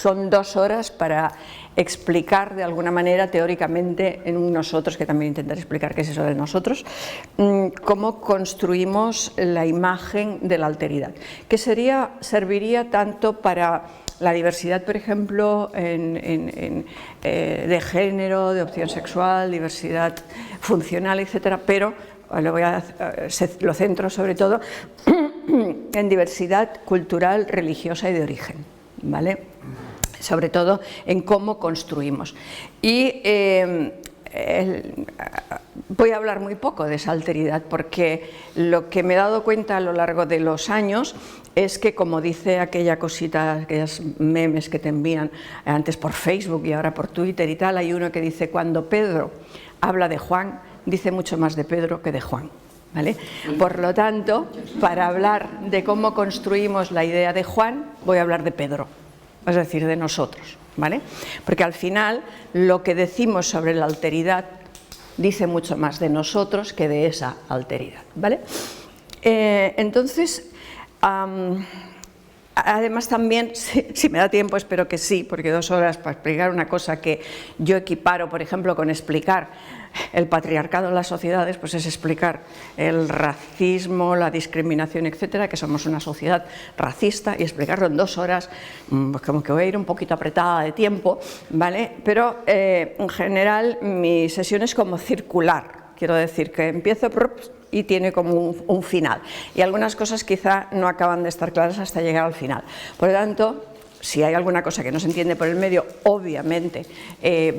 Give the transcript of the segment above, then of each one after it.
son 2 horas para explicar de alguna manera teóricamente en un nosotros, que también intentaré explicar qué es eso de nosotros, cómo construimos la imagen de la alteridad, que serviría tanto para la diversidad, por ejemplo, de género, de opción sexual, diversidad funcional, etcétera, pero lo centro sobre todo en diversidad cultural, religiosa y de origen, ¿vale? Sobre todo en cómo construimos. Y voy a hablar muy poco de esa alteridad, porque lo que me he dado cuenta a lo largo de los años es que, como dice aquella cosita, aquellos memes que te envían antes por Facebook y ahora por Twitter y tal, hay uno que dice: cuando Pedro habla de Juan, dice mucho más de Pedro que de Juan, ¿vale? Por lo tanto, para hablar de cómo construimos la idea de Juan, voy a hablar de Pedro, es decir, de nosotros, ¿vale? Porque al final lo que decimos sobre la alteridad dice mucho más de nosotros que de esa alteridad, ¿vale? Entonces, además también, si me da tiempo, espero que sí, porque 2 horas para explicar una cosa que yo equiparo, por ejemplo, con explicar el patriarcado en las sociedades, pues es explicar el racismo, la discriminación, etcétera, que somos una sociedad racista, y explicarlo en 2 horas, pues como que voy a ir un poquito apretada de tiempo, ¿vale? Pero en general mi sesión es como circular, quiero decir que empiezo y tiene como un final, y algunas cosas quizá no acaban de estar claras hasta llegar al final. Por lo tanto, si hay alguna cosa que no se entiende por el medio, obviamente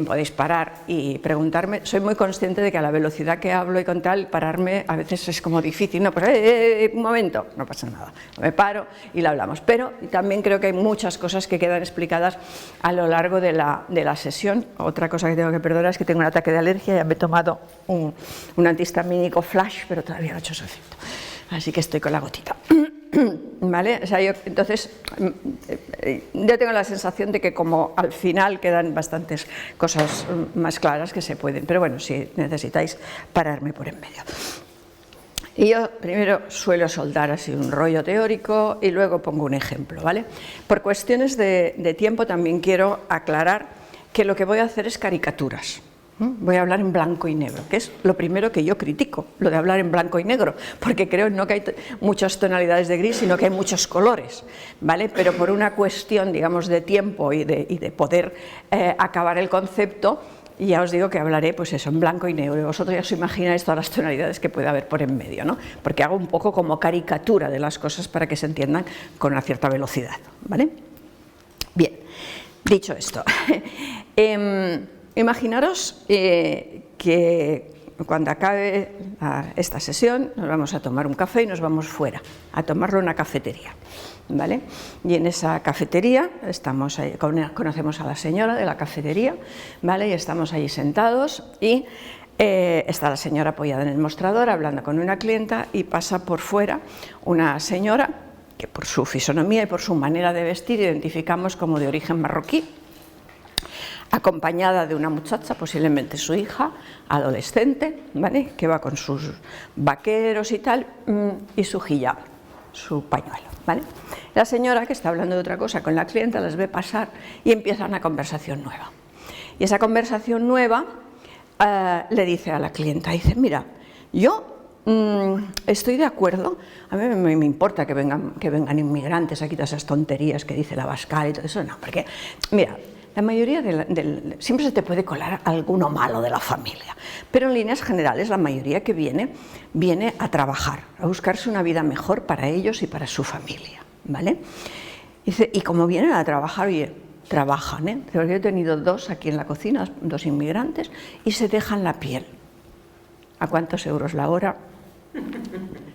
podéis parar y preguntarme. Soy muy consciente de que a la velocidad que hablo y con tal, pararme a veces es como difícil. No, pues un momento, no pasa nada, me paro y la hablamos. Pero también creo que hay muchas cosas que quedan explicadas a lo largo de la sesión. Otra cosa que tengo que perdonar es que tengo un ataque de alergia, ya me he tomado un antihistamínico flash, pero todavía no ha hecho su efecto, así que estoy con la gotita. ¿Vale? O sea, entonces yo tengo la sensación de que como al final quedan bastantes cosas más claras que se pueden, pero bueno, si necesitáis pararme por en medio. Y yo primero suelo soltar así un rollo teórico y luego pongo un ejemplo, ¿vale? Por cuestiones de tiempo también quiero aclarar que lo que voy a hacer es caricaturas. Voy a hablar en blanco y negro, que es lo primero que yo critico, lo de hablar en blanco y negro, porque creo no que hay muchas tonalidades de gris, sino que hay muchos colores, ¿vale? Pero por una cuestión, digamos, de tiempo y de poder acabar el concepto, ya os digo que hablaré, pues eso, en blanco y negro, y vosotros ya os imagináis todas las tonalidades que puede haber por en medio, ¿no? Porque hago un poco como caricatura de las cosas para que se entiendan con una cierta velocidad, ¿vale? Bien, dicho esto, imaginaros que cuando acabe esta sesión nos vamos a tomar un café y nos vamos fuera, a tomarlo en una cafetería, ¿vale? Y en esa cafetería estamos ahí, conocemos a la señora de la cafetería, ¿vale? Y estamos allí sentados y está la señora apoyada en el mostrador hablando con una clienta, y pasa por fuera una señora que por su fisonomía y por su manera de vestir identificamos como de origen marroquí, acompañada de una muchacha, posiblemente su hija, adolescente, ¿vale? Que va con sus vaqueros y tal, y su hijab, su pañuelo, ¿vale? La señora, que está hablando de otra cosa con la clienta, las ve pasar y empieza una conversación nueva. Y esa conversación nueva le dice a la clienta, dice: mira, yo estoy de acuerdo, a mí me importa que vengan inmigrantes, aquí todas esas tonterías que dice la Abascal y todo eso, no, porque, mira, la mayoría siempre se te puede colar alguno malo de la familia, pero en líneas generales la mayoría que viene a trabajar, a buscarse una vida mejor para ellos y para su familia, ¿vale? Dice, y como vienen a trabajar, oye, trabajan, ¿eh? Porque yo he tenido 2 aquí en la cocina, 2 inmigrantes, y se dejan la piel. ¿A cuántos euros la hora?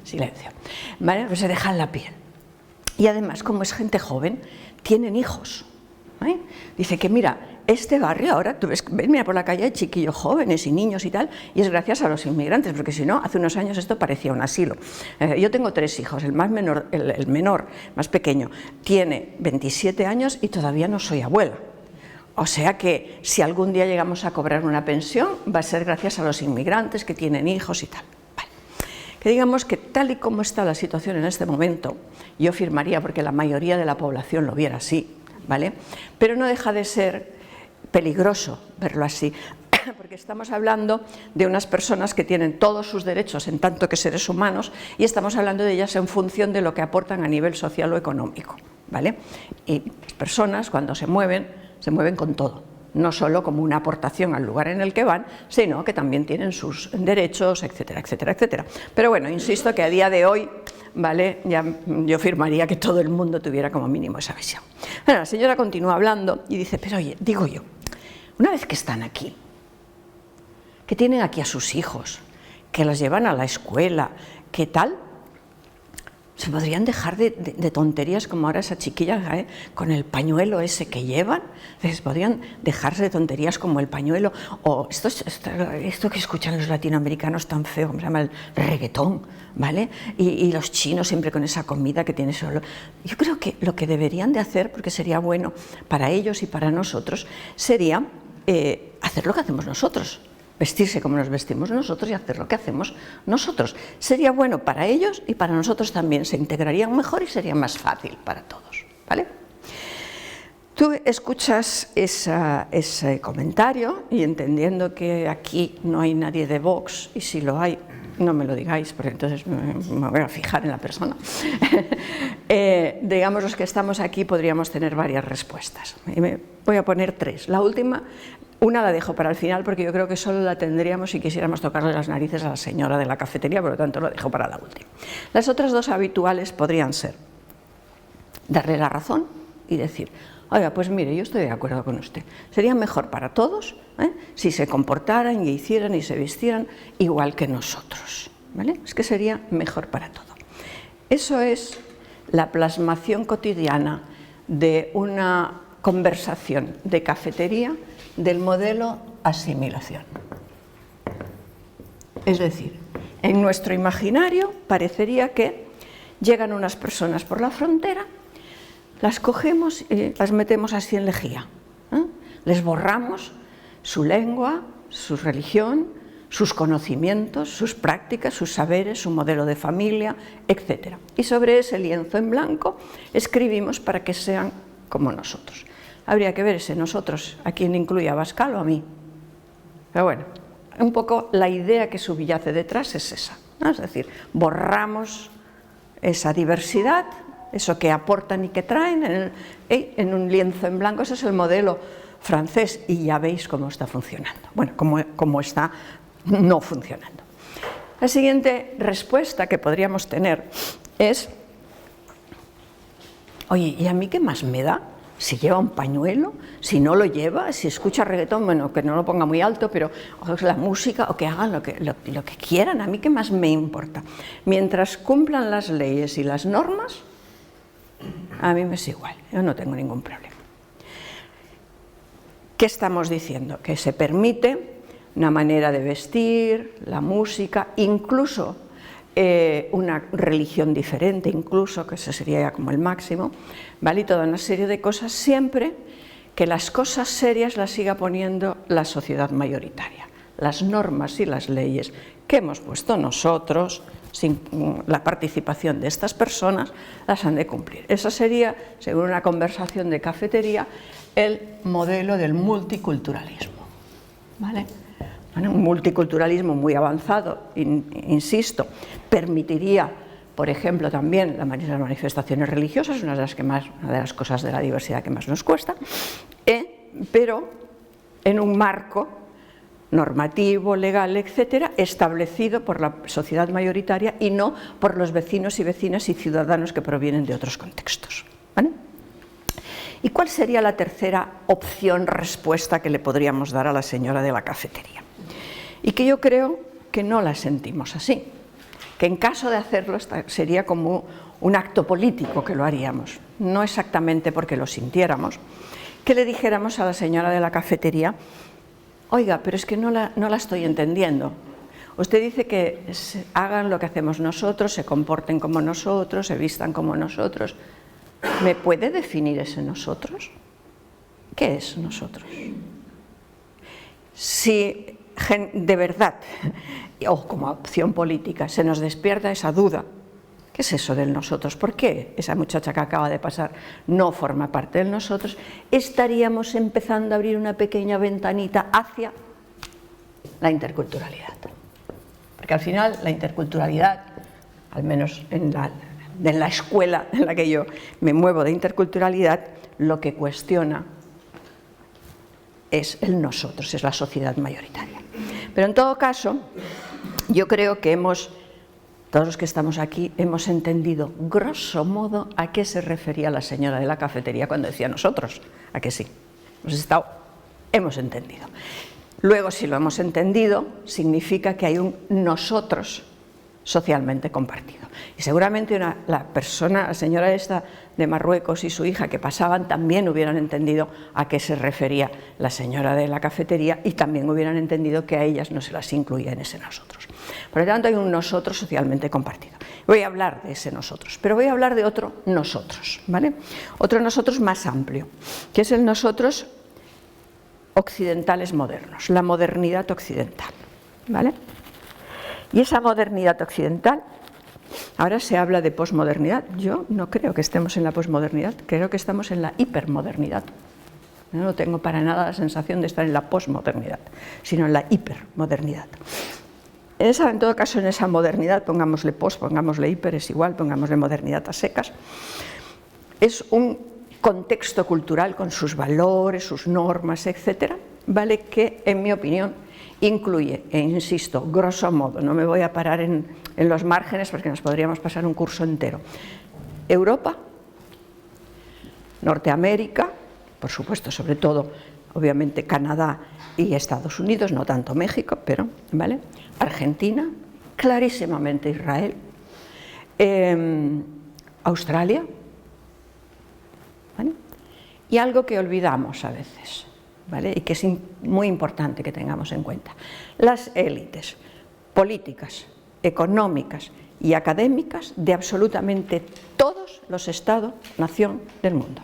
Silencio, ¿vale? Pues se dejan la piel. Y además, como es gente joven, tienen hijos. ¿Eh? Dice que mira, este barrio ahora, tú ves, mira por la calle hay chiquillos jóvenes y niños y tal, y es gracias a los inmigrantes, porque si no, hace unos años esto parecía un asilo. Yo tengo 3 hijos, el menor, más pequeño, tiene 27 años y todavía no soy abuela. O sea que si algún día llegamos a cobrar una pensión, va a ser gracias a los inmigrantes que tienen hijos y tal. Vale. Que digamos que tal y como está la situación en este momento, yo firmaría, porque la mayoría de la población lo viera así, ¿vale? Pero no deja de ser peligroso verlo así, porque estamos hablando de unas personas que tienen todos sus derechos en tanto que seres humanos y estamos hablando de ellas en función de lo que aportan a nivel social o económico, ¿vale? Y las personas cuando se mueven con todo, no solo como una aportación al lugar en el que van, sino que también tienen sus derechos, etcétera, etcétera, etcétera. Pero bueno, insisto que a día de hoy, ¿vale?, ya yo firmaría que todo el mundo tuviera como mínimo esa visión. Bueno, la señora continúa hablando y dice, pero oye, digo yo, una vez que están aquí, que tienen aquí a sus hijos, que los llevan a la escuela, ¿qué tal? Se podrían dejar de tonterías como ahora esa chiquilla con el pañuelo ese que llevan, se podrían dejarse de tonterías como el pañuelo, o esto que escuchan los latinoamericanos tan feo, como se llama el reggaetón, ¿vale? Y los chinos siempre con esa comida que tiene solo. Yo creo que lo que deberían de hacer, porque sería bueno para ellos y para nosotros, sería hacer lo que hacemos nosotros. Vestirse como nos vestimos nosotros y hacer lo que hacemos nosotros. Sería bueno para ellos y para nosotros también, se integrarían mejor y sería más fácil para todos, ¿vale? Tú escuchas ese comentario y entendiendo que aquí no hay nadie de Vox, y si lo hay, no me lo digáis, porque entonces me voy a fijar en la persona. Digamos, los que estamos aquí podríamos tener varias respuestas. Y me voy a poner tres. La última, una la dejo para el final porque yo creo que solo la tendríamos si quisiéramos tocarle las narices a la señora de la cafetería, por lo tanto lo dejo para la última. Las otras dos habituales podrían ser darle la razón y decir, oiga, pues mire, yo estoy de acuerdo con usted, sería mejor para todos si se comportaran y hicieran y se vistieran igual que nosotros, ¿vale? Es que sería mejor para todo. Eso es la plasmación cotidiana de una conversación de cafetería del modelo asimilación. Es decir, en nuestro imaginario parecería que llegan unas personas por la frontera, las cogemos y las metemos así en lejía, les borramos su lengua, su religión, sus conocimientos, sus prácticas, sus saberes, su modelo de familia, etc. Y sobre ese lienzo en blanco escribimos para que sean como nosotros. Habría que ver ese nosotros, a quién incluye, a Bascal o a mí. Pero bueno, un poco la idea que subyace detrás es esa, ¿no? Es decir, borramos esa diversidad, eso que aportan y que traen en un lienzo en blanco. Ese es el modelo francés y ya veis cómo está funcionando. Bueno, cómo está no funcionando. La siguiente respuesta que podríamos tener es, oye, ¿y a mí qué más me da? Si lleva un pañuelo, si no lo lleva, si escucha reggaetón, bueno, que no lo ponga muy alto, pero la música, o que hagan lo que quieran, a mí qué más me importa. Mientras cumplan las leyes y las normas, a mí me es igual, yo no tengo ningún problema. ¿Qué estamos diciendo? Que se permite una manera de vestir, la música, incluso una religión diferente, incluso, que ese sería ya como el máximo, ¿vale? Y toda una serie de cosas, siempre que las cosas serias las siga poniendo la sociedad mayoritaria. Las normas y las leyes que hemos puesto nosotros, sin la participación de estas personas, las han de cumplir. Esa sería, según una conversación de cafetería, el modelo del multiculturalismo, ¿vale? Bueno, un multiculturalismo muy avanzado, insisto, permitiría, por ejemplo, también las manifestaciones religiosas, una de las cosas de la diversidad que más nos cuesta, pero en un marco normativo, legal, etcétera, establecido por la sociedad mayoritaria y no por los vecinos y vecinas y ciudadanos que provienen de otros contextos, ¿vale? ¿Y cuál sería la tercera opción, respuesta que le podríamos dar a la señora de la cafetería? Y que yo creo que no la sentimos así, que en caso de hacerlo sería como un acto político que lo haríamos, no exactamente porque lo sintiéramos, que le dijéramos a la señora de la cafetería, oiga, pero es que no la estoy entendiendo. Usted dice que hagan lo que hacemos nosotros, se comporten como nosotros, se vistan como nosotros. ¿Me puede definir ese nosotros? ¿Qué es nosotros? Si de verdad, o como opción política, se nos despierta esa duda ¿Qué es eso del nosotros? ¿Por qué esa muchacha que acaba de pasar no forma parte del nosotros? Estaríamos empezando a abrir una pequeña ventanita hacia la interculturalidad. Porque al final la interculturalidad, al menos en la escuela en la que yo me muevo de interculturalidad, lo que cuestiona es el nosotros, es la sociedad mayoritaria. Pero en todo caso, yo creo que todos los que estamos aquí hemos entendido, grosso modo, a qué se refería la señora de la cafetería cuando decía nosotros. ¿A que sí? Hemos entendido. Luego, si lo hemos entendido, significa que hay un nosotros socialmente compartido. Y seguramente la señora esta de Marruecos y su hija que pasaban también hubieran entendido a qué se refería la señora de la cafetería y también hubieran entendido que a ellas no se las incluía en ese nosotros. Por lo tanto, hay un nosotros socialmente compartido. Voy a hablar de ese nosotros, pero voy a hablar de otro nosotros, ¿vale? Otro nosotros más amplio, que es el nosotros occidentales modernos, la modernidad occidental, ¿vale? Y esa modernidad occidental, ahora se habla de posmodernidad, yo no creo que estemos en la posmodernidad, creo que estamos en la hipermodernidad. Yo no tengo para nada la sensación de estar en la posmodernidad, sino en la hipermodernidad. En todo caso, en esa modernidad, pongámosle post, pongámosle hiper, es igual, pongámosle modernidad a secas, es un contexto cultural con sus valores, sus normas, etcétera, ¿vale? Que, en mi opinión, incluye, e insisto, grosso modo, no me voy a parar en los márgenes porque nos podríamos pasar un curso entero, Europa, Norteamérica, por supuesto, sobre todo, obviamente, Canadá y Estados Unidos, no tanto México, pero, ¿vale? Argentina, clarísimamente Israel, Australia, ¿vale? Y algo que olvidamos a veces, ¿vale? Y que es muy importante que tengamos en cuenta, las élites políticas, económicas y académicas de absolutamente todos los Estados-nación del mundo.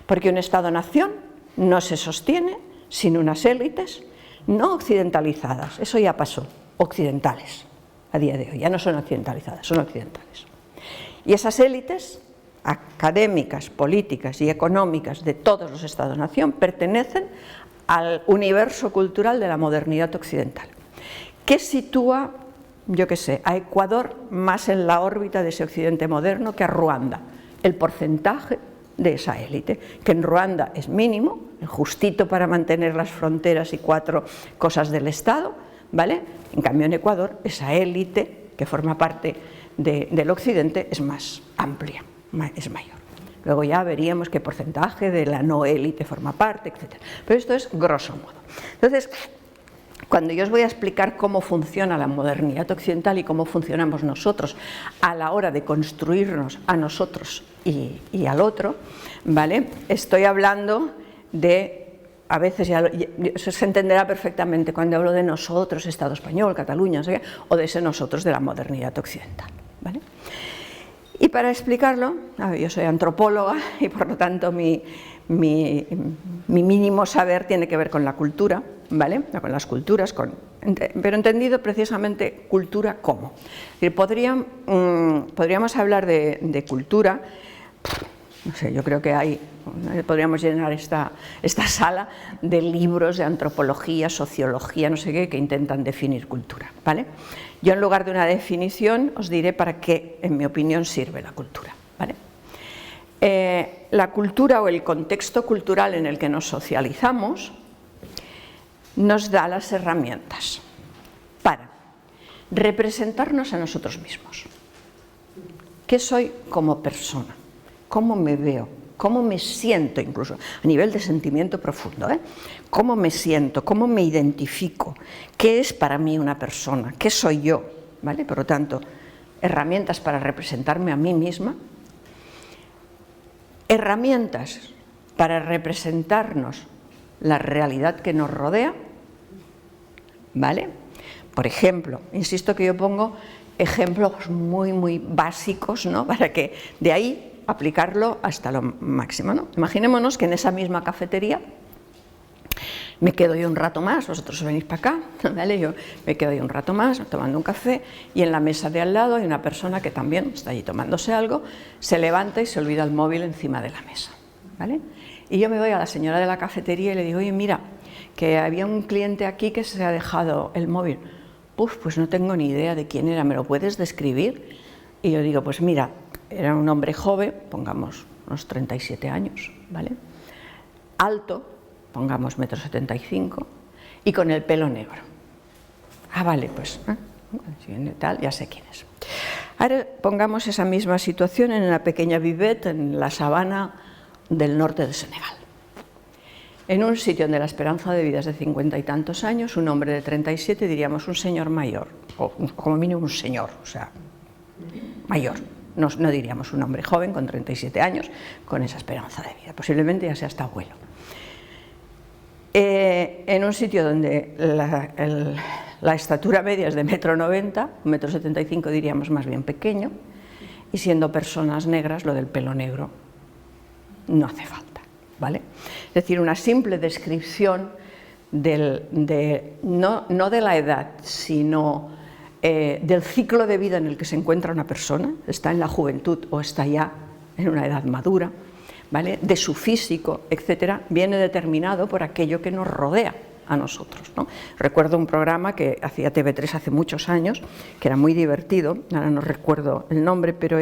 Porque un Estado-nación no se sostiene sin unas élites no occidentalizadas, eso ya pasó, occidentales, a día de hoy, ya no son occidentalizadas, son occidentales. Y esas élites académicas, políticas y económicas de todos los Estados-nación pertenecen al universo cultural de la modernidad occidental, que sitúa, yo qué sé, a Ecuador más en la órbita de ese occidente moderno que a Ruanda, el porcentaje de esa élite, que en Ruanda es mínimo, justito para mantener las fronteras y 4 cosas del Estado, ¿vale? En cambio en Ecuador esa élite que forma parte del occidente es más amplia, es mayor. Luego ya veríamos qué porcentaje de la no élite forma parte, etc. Pero esto es grosso modo. Entonces, cuando yo os voy a explicar cómo funciona la modernidad occidental y cómo funcionamos nosotros a la hora de construirnos a nosotros y al otro, ¿vale? Estoy hablando de, a veces eso se entenderá perfectamente cuando hablo de nosotros, Estado español, Cataluña, no sé qué, o de ese nosotros de la modernidad occidental, ¿vale? Y para explicarlo, yo soy antropóloga y por lo tanto mi mínimo saber tiene que ver con la cultura, ¿vale? Con las culturas, pero entendido precisamente cultura como. Podríamos hablar de cultura, no sé, yo creo que podríamos llenar esta sala de libros de antropología, sociología, no sé qué, que intentan definir cultura, ¿vale? Yo en lugar de una definición os diré para qué, en mi opinión, sirve la cultura, ¿vale? La cultura o el contexto cultural en el que nos socializamos nos da las herramientas para representarnos a nosotros mismos. ¿Qué soy como persona? ¿Cómo me veo? ¿Cómo me siento incluso? A nivel de sentimiento profundo, ¿eh? ¿Cómo me siento? ¿Cómo me identifico? ¿Qué es para mí una persona? ¿Qué soy yo? ¿Vale? Por lo tanto, herramientas para representarme a mí misma, herramientas para representarnos la realidad que nos rodea, ¿vale? Por ejemplo, insisto que yo pongo ejemplos muy básicos, ¿no? Para que de ahí aplicarlo hasta lo máximo, ¿no? Imaginémonos que en esa misma cafetería Me quedo yo un rato más, vosotros venís para acá, ¿vale? Yo me quedo yo un rato más tomando un café y en la mesa de al lado hay una persona que también está allí tomándose algo, se levanta y se olvida el móvil encima de la mesa, ¿vale? Y yo me voy a la señora de la cafetería y le digo, oye, mira, que había un cliente aquí que se ha dejado el móvil. Pues no tengo ni idea de quién era, ¿me lo puedes describir? Y yo digo, pues mira, era un hombre joven, pongamos unos 37 años, ¿vale? Alto, pongamos 1,75 m, y con el pelo negro. Ah, vale, pues, tal, ya sé quién es. Ahora pongamos esa misma situación en una pequeña vivette en la sabana del norte de Senegal. En un sitio donde la esperanza de vida es de 50 y tantos años, un hombre de 37, diríamos un señor mayor, o como mínimo un señor, o sea, mayor. No diríamos un hombre joven con 37 años con esa esperanza de vida, posiblemente ya sea hasta abuelo. En un sitio donde la estatura media es de 1,90 m, 1,75 m diríamos más bien pequeño, y siendo personas negras lo del pelo negro no hace falta, ¿vale? Es decir, una simple descripción no de la edad, sino del ciclo de vida en el que se encuentra una persona, está en la juventud o está ya en una edad madura, ¿vale? De su físico, etcétera, viene determinado por aquello que nos rodea a nosotros, ¿no? Recuerdo un programa que hacía TV3 hace muchos años, que era muy divertido, ahora no recuerdo el nombre, pero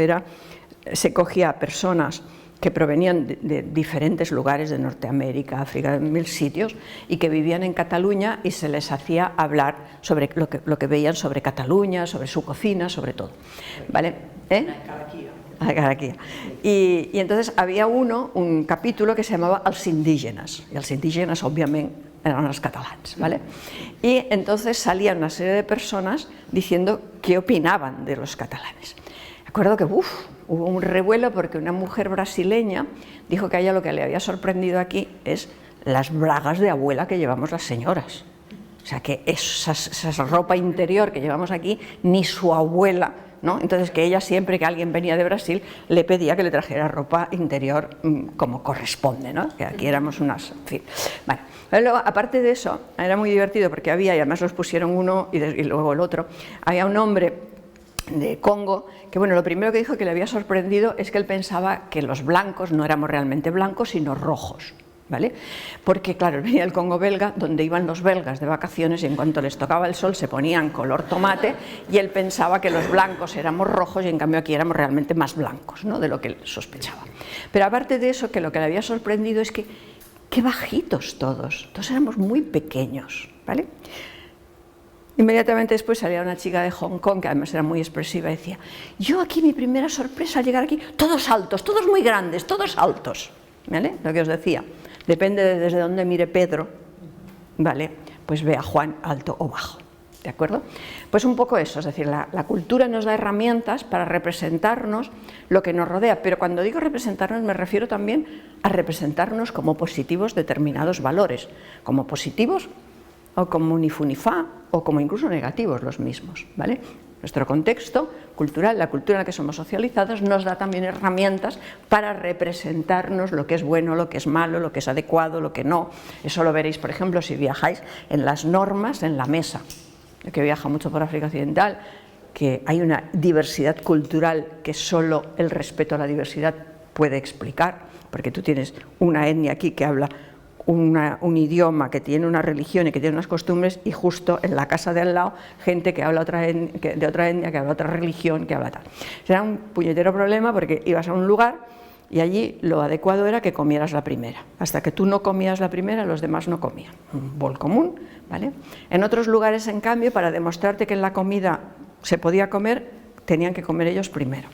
se cogía a personas que provenían de diferentes lugares de Norteamérica, África, de 1000 sitios, y que vivían en Cataluña y se les hacía hablar sobre lo que veían sobre Cataluña, sobre su cocina, sobre todo, ¿vale? Y entonces había un capítulo que se llamaba Els indígenas, y els indígenas obviamente eran los catalans, ¿vale? Y entonces salían una serie de personas diciendo qué opinaban de los catalanes. Recuerdo que hubo un revuelo porque una mujer brasileña dijo que a ella lo que le había sorprendido aquí es las bragas de abuela que llevamos las señoras. O sea, que esa ropa interior que llevamos aquí, ni su abuela, ¿no? Entonces que ella siempre que alguien venía de Brasil le pedía que le trajera ropa interior como corresponde, ¿no? Que aquí éramos unas... En fin. Vale. Pero luego, aparte de eso, era muy divertido porque había, y además los pusieron uno y luego el otro, había un hombre de Congo, que bueno, lo primero que dijo que le había sorprendido es que él pensaba que los blancos no éramos realmente blancos, sino rojos, ¿vale? Porque claro, venía el Congo belga, donde iban los belgas de vacaciones y en cuanto les tocaba el sol se ponían color tomate y él pensaba que los blancos éramos rojos y en cambio aquí éramos realmente más blancos, ¿no? De lo que él sospechaba. Pero aparte de eso, que lo que le había sorprendido es que qué bajitos todos éramos muy pequeños, ¿vale? Inmediatamente después salía una chica de Hong Kong, que además era muy expresiva, y decía, yo aquí mi primera sorpresa al llegar aquí, todos altos, todos muy grandes, todos altos, ¿vale? Lo que os decía, depende de desde dónde mire Pedro, ¿vale? Pues ve a Juan alto o bajo, ¿de acuerdo? Pues un poco eso, es decir, la cultura nos da herramientas para representarnos lo que nos rodea, pero cuando digo representarnos me refiero también a representarnos como positivos determinados valores, como positivos o como ni fu ni fa, o como incluso negativos los mismos, ¿vale? Nuestro contexto cultural, la cultura en la que somos socializados, nos da también herramientas para representarnos lo que es bueno, lo que es malo, lo que es adecuado, lo que no. Eso lo veréis, por ejemplo, si viajáis en las normas en la mesa. Yo que viajo mucho por África Occidental, que hay una diversidad cultural que solo el respeto a la diversidad puede explicar, porque tú tienes una etnia aquí que habla un idioma, que tiene una religión y que tiene unas costumbres, y justo en la casa de al lado gente que habla de otra etnia, que habla otra religión, que habla tal. Era un puñetero problema porque ibas a un lugar y allí lo adecuado era que comieras la primera. Hasta que tú no comías la primera, los demás no comían. Un bol común, ¿vale? En otros lugares, en cambio, para demostrarte que en la comida se podía comer, tenían que comer ellos primero.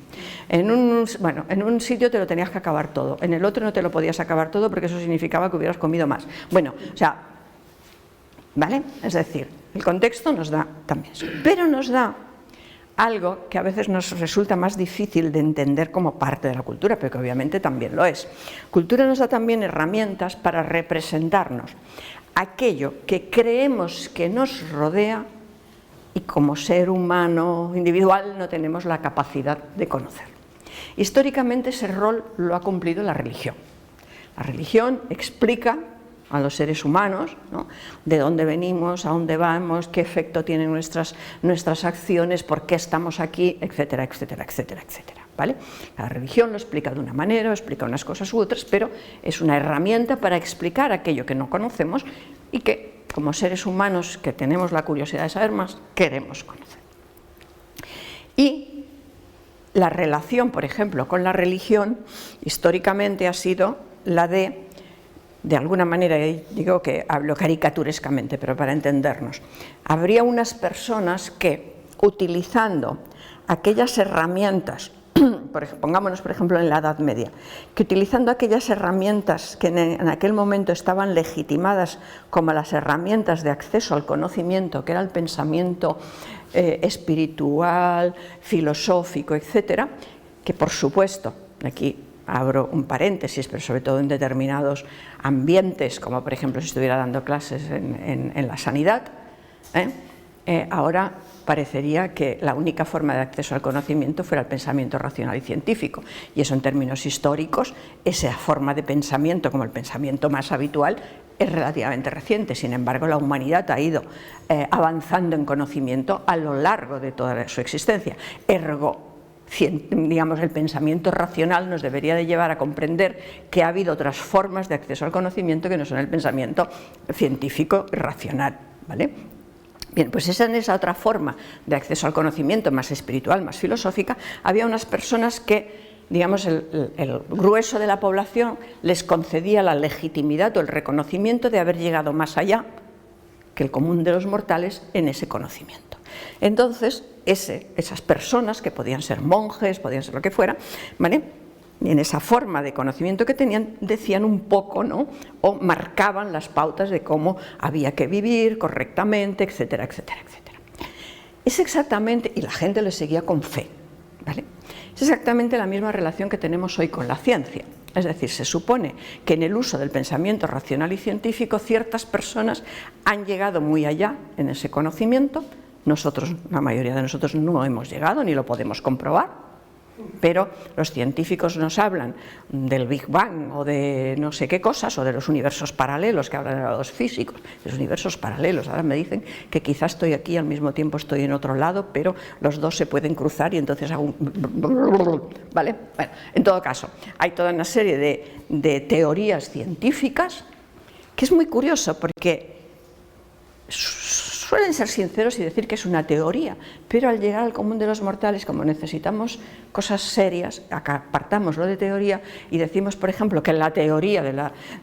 En un sitio te lo tenías que acabar todo, en el otro no te lo podías acabar todo porque eso significaba que hubieras comido más. Bueno, o sea, ¿vale? Es decir, el contexto nos da también eso, pero nos da algo que a veces nos resulta más difícil de entender como parte de la cultura, pero que obviamente también lo es. Cultura nos da también herramientas para representarnos aquello que creemos que nos rodea y como ser humano individual no tenemos la capacidad de conocer. Históricamente ese rol lo ha cumplido la religión. La religión explica a los seres humanos, ¿no? De dónde venimos, a dónde vamos, qué efecto tienen nuestras acciones, por qué estamos aquí, etcétera, etcétera, etcétera, etcétera, ¿vale? La religión lo explica de una manera, explica unas cosas u otras, pero es una herramienta para explicar aquello que no conocemos y que, como seres humanos que tenemos la curiosidad de saber más, queremos conocer. Y la relación, por ejemplo, con la religión, históricamente ha sido la de alguna manera, digo que hablo caricaturescamente, pero para entendernos, habría unas personas que, utilizando aquellas herramientas, pongámonos por ejemplo en la Edad Media, que utilizando aquellas herramientas que en aquel momento estaban legitimadas como las herramientas de acceso al conocimiento, que era el pensamiento espiritual, filosófico, etcétera, que por supuesto, aquí abro un paréntesis, pero sobre todo en determinados ambientes, como por ejemplo si estuviera dando clases en la sanidad, ahora parecería que la única forma de acceso al conocimiento fuera el pensamiento racional y científico, y eso en términos históricos, esa forma de pensamiento como el pensamiento más habitual es relativamente reciente. Sin embargo, la humanidad ha ido avanzando en conocimiento a lo largo de toda su existencia. Ergo, digamos, el pensamiento racional nos debería de llevar a comprender que ha habido otras formas de acceso al conocimiento que no son el pensamiento científico y racional, ¿vale? Bien, pues en esa otra forma de acceso al conocimiento más espiritual, más filosófica, había unas personas que, digamos, el grueso de la población les concedía la legitimidad o el reconocimiento de haber llegado más allá que el común de los mortales en ese conocimiento. Entonces, esas personas, que podían ser monjes, podían ser lo que fuera, ¿vale?, y en esa forma de conocimiento que tenían, decían un poco, ¿no?, o marcaban las pautas de cómo había que vivir correctamente, etcétera, etcétera, etcétera. Es exactamente, y la gente les seguía con fe, ¿vale? Es exactamente la misma relación que tenemos hoy con la ciencia. Es decir, se supone que en el uso del pensamiento racional y científico ciertas personas han llegado muy allá en ese conocimiento. Nosotros, la mayoría de nosotros, no hemos llegado ni lo podemos comprobar, pero los científicos nos hablan del Big Bang o de no sé qué cosas, o de los universos paralelos que hablan los físicos, de los universos paralelos. Ahora me dicen que quizás estoy aquí y al mismo tiempo estoy en otro lado, pero los dos se pueden cruzar y entonces hago un... ¿Vale? Bueno, en todo caso, hay toda una serie de teorías científicas que es muy curioso porque suelen ser sinceros y decir que es una teoría, pero al llegar al común de los mortales, como necesitamos cosas serias, acá apartamos lo de teoría y decimos, por ejemplo, que la teoría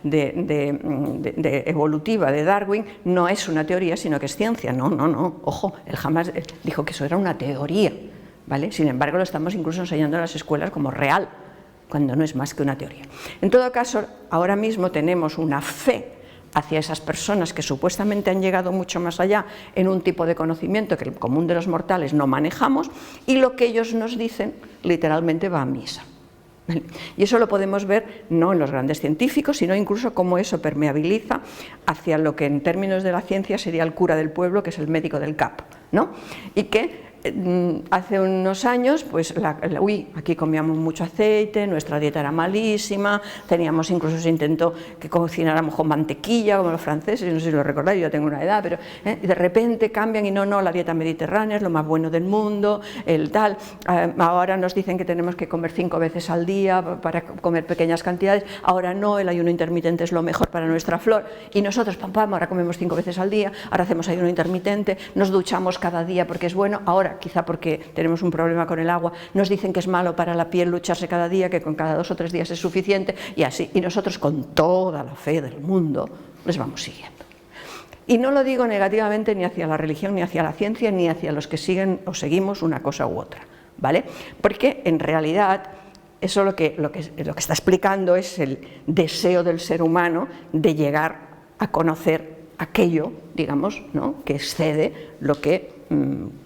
de evolutiva de Darwin no es una teoría, sino que es ciencia. No, no, no, ojo, él jamás dijo que eso era una teoría, ¿vale? Sin embargo, lo estamos incluso enseñando en las escuelas como real, cuando no es más que una teoría. En todo caso, ahora mismo tenemos una fe hacia esas personas que supuestamente han llegado mucho más allá en un tipo de conocimiento que el común de los mortales no manejamos, y lo que ellos nos dicen literalmente va a misa. Y eso lo podemos ver no en los grandes científicos, sino incluso cómo eso permeabiliza hacia lo que en términos de la ciencia sería el cura del pueblo, que es el médico del CAP, ¿no? Y que hace unos años, pues, aquí comíamos mucho aceite, nuestra dieta era malísima, teníamos incluso se intentó que cocináramos con mantequilla, como los franceses, no sé si lo recordáis, yo ya tengo una edad, pero de repente cambian y no, la dieta mediterránea es lo más bueno del mundo, ahora nos dicen que tenemos que comer 5 veces al día para comer pequeñas cantidades, ahora no, el ayuno intermitente es lo mejor para nuestra flor, y nosotros, ahora comemos 5 veces al día, ahora hacemos ayuno intermitente, nos duchamos cada día porque es bueno, ahora quizá porque tenemos un problema con el agua, nos dicen que es malo para la piel lucharse cada día, que con cada 2 o 3 días es suficiente, y así, y nosotros con toda la fe del mundo les vamos siguiendo. Y no lo digo negativamente ni hacia la religión, ni hacia la ciencia, ni hacia los que siguen o seguimos una cosa u otra, ¿vale? Porque en realidad eso lo que está explicando es el deseo del ser humano de llegar a conocer aquello, digamos, ¿no?, que excede lo que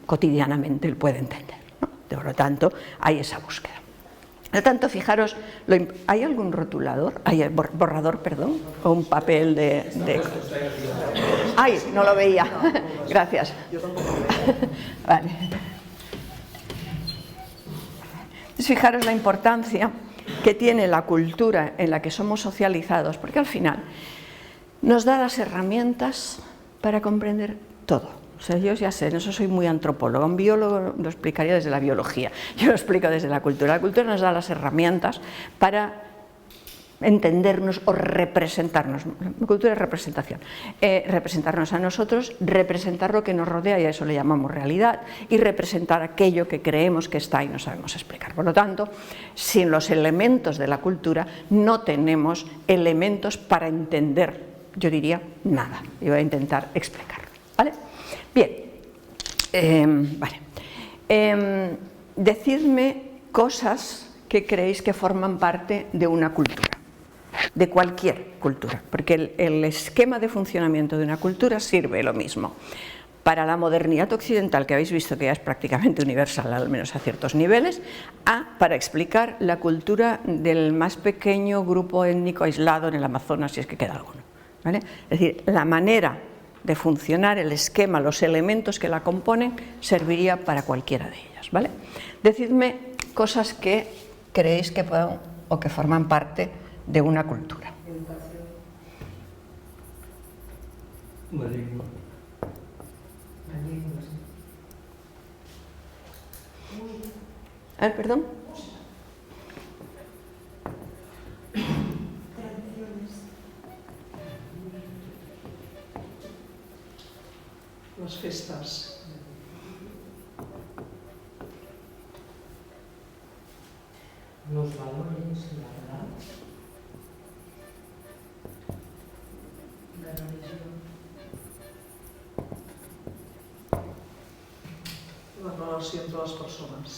cotidianamente él puede entender, ¿no? Por lo tanto, hay esa búsqueda. Por lo tanto, fijaros, ¿hay algún rotulador? ¿Hay borrador, perdón? ¿O un papel de... ¡Ay, no lo veía! Gracias. Vale. Entonces, fijaros la importancia que tiene la cultura en la que somos socializados, porque al final nos da las herramientas para comprender todo. O sea, yo ya sé, en eso soy muy antropóloga, un biólogo lo explicaría desde la biología, yo lo explico desde la cultura. La cultura nos da las herramientas para entendernos o representarnos. La cultura es representación, representarnos a nosotros, representar lo que nos rodea, y a eso le llamamos realidad, y representar aquello que creemos que está y no sabemos explicar. Por lo tanto, sin los elementos de la cultura no tenemos elementos para entender, yo diría, nada, y voy a intentar explicarlo, ¿vale? Bien, decidme cosas que creéis que forman parte de una cultura, de cualquier cultura, porque el esquema de funcionamiento de una cultura sirve lo mismo para la modernidad occidental, que habéis visto que ya es prácticamente universal, al menos a ciertos niveles, para explicar la cultura del más pequeño grupo étnico aislado en el Amazonas, si es que queda alguno, ¿vale? Es decir, la manera de funcionar, el esquema, los elementos que la componen, serviría para cualquiera de ellas, ¿vale? Decidme cosas que creéis que puedan o que forman parte de una cultura. Educación. La lengua. La lengua, sí. A ver, perdón. Las festas. Los valores, la verdad. La religión. La relació entre les persones.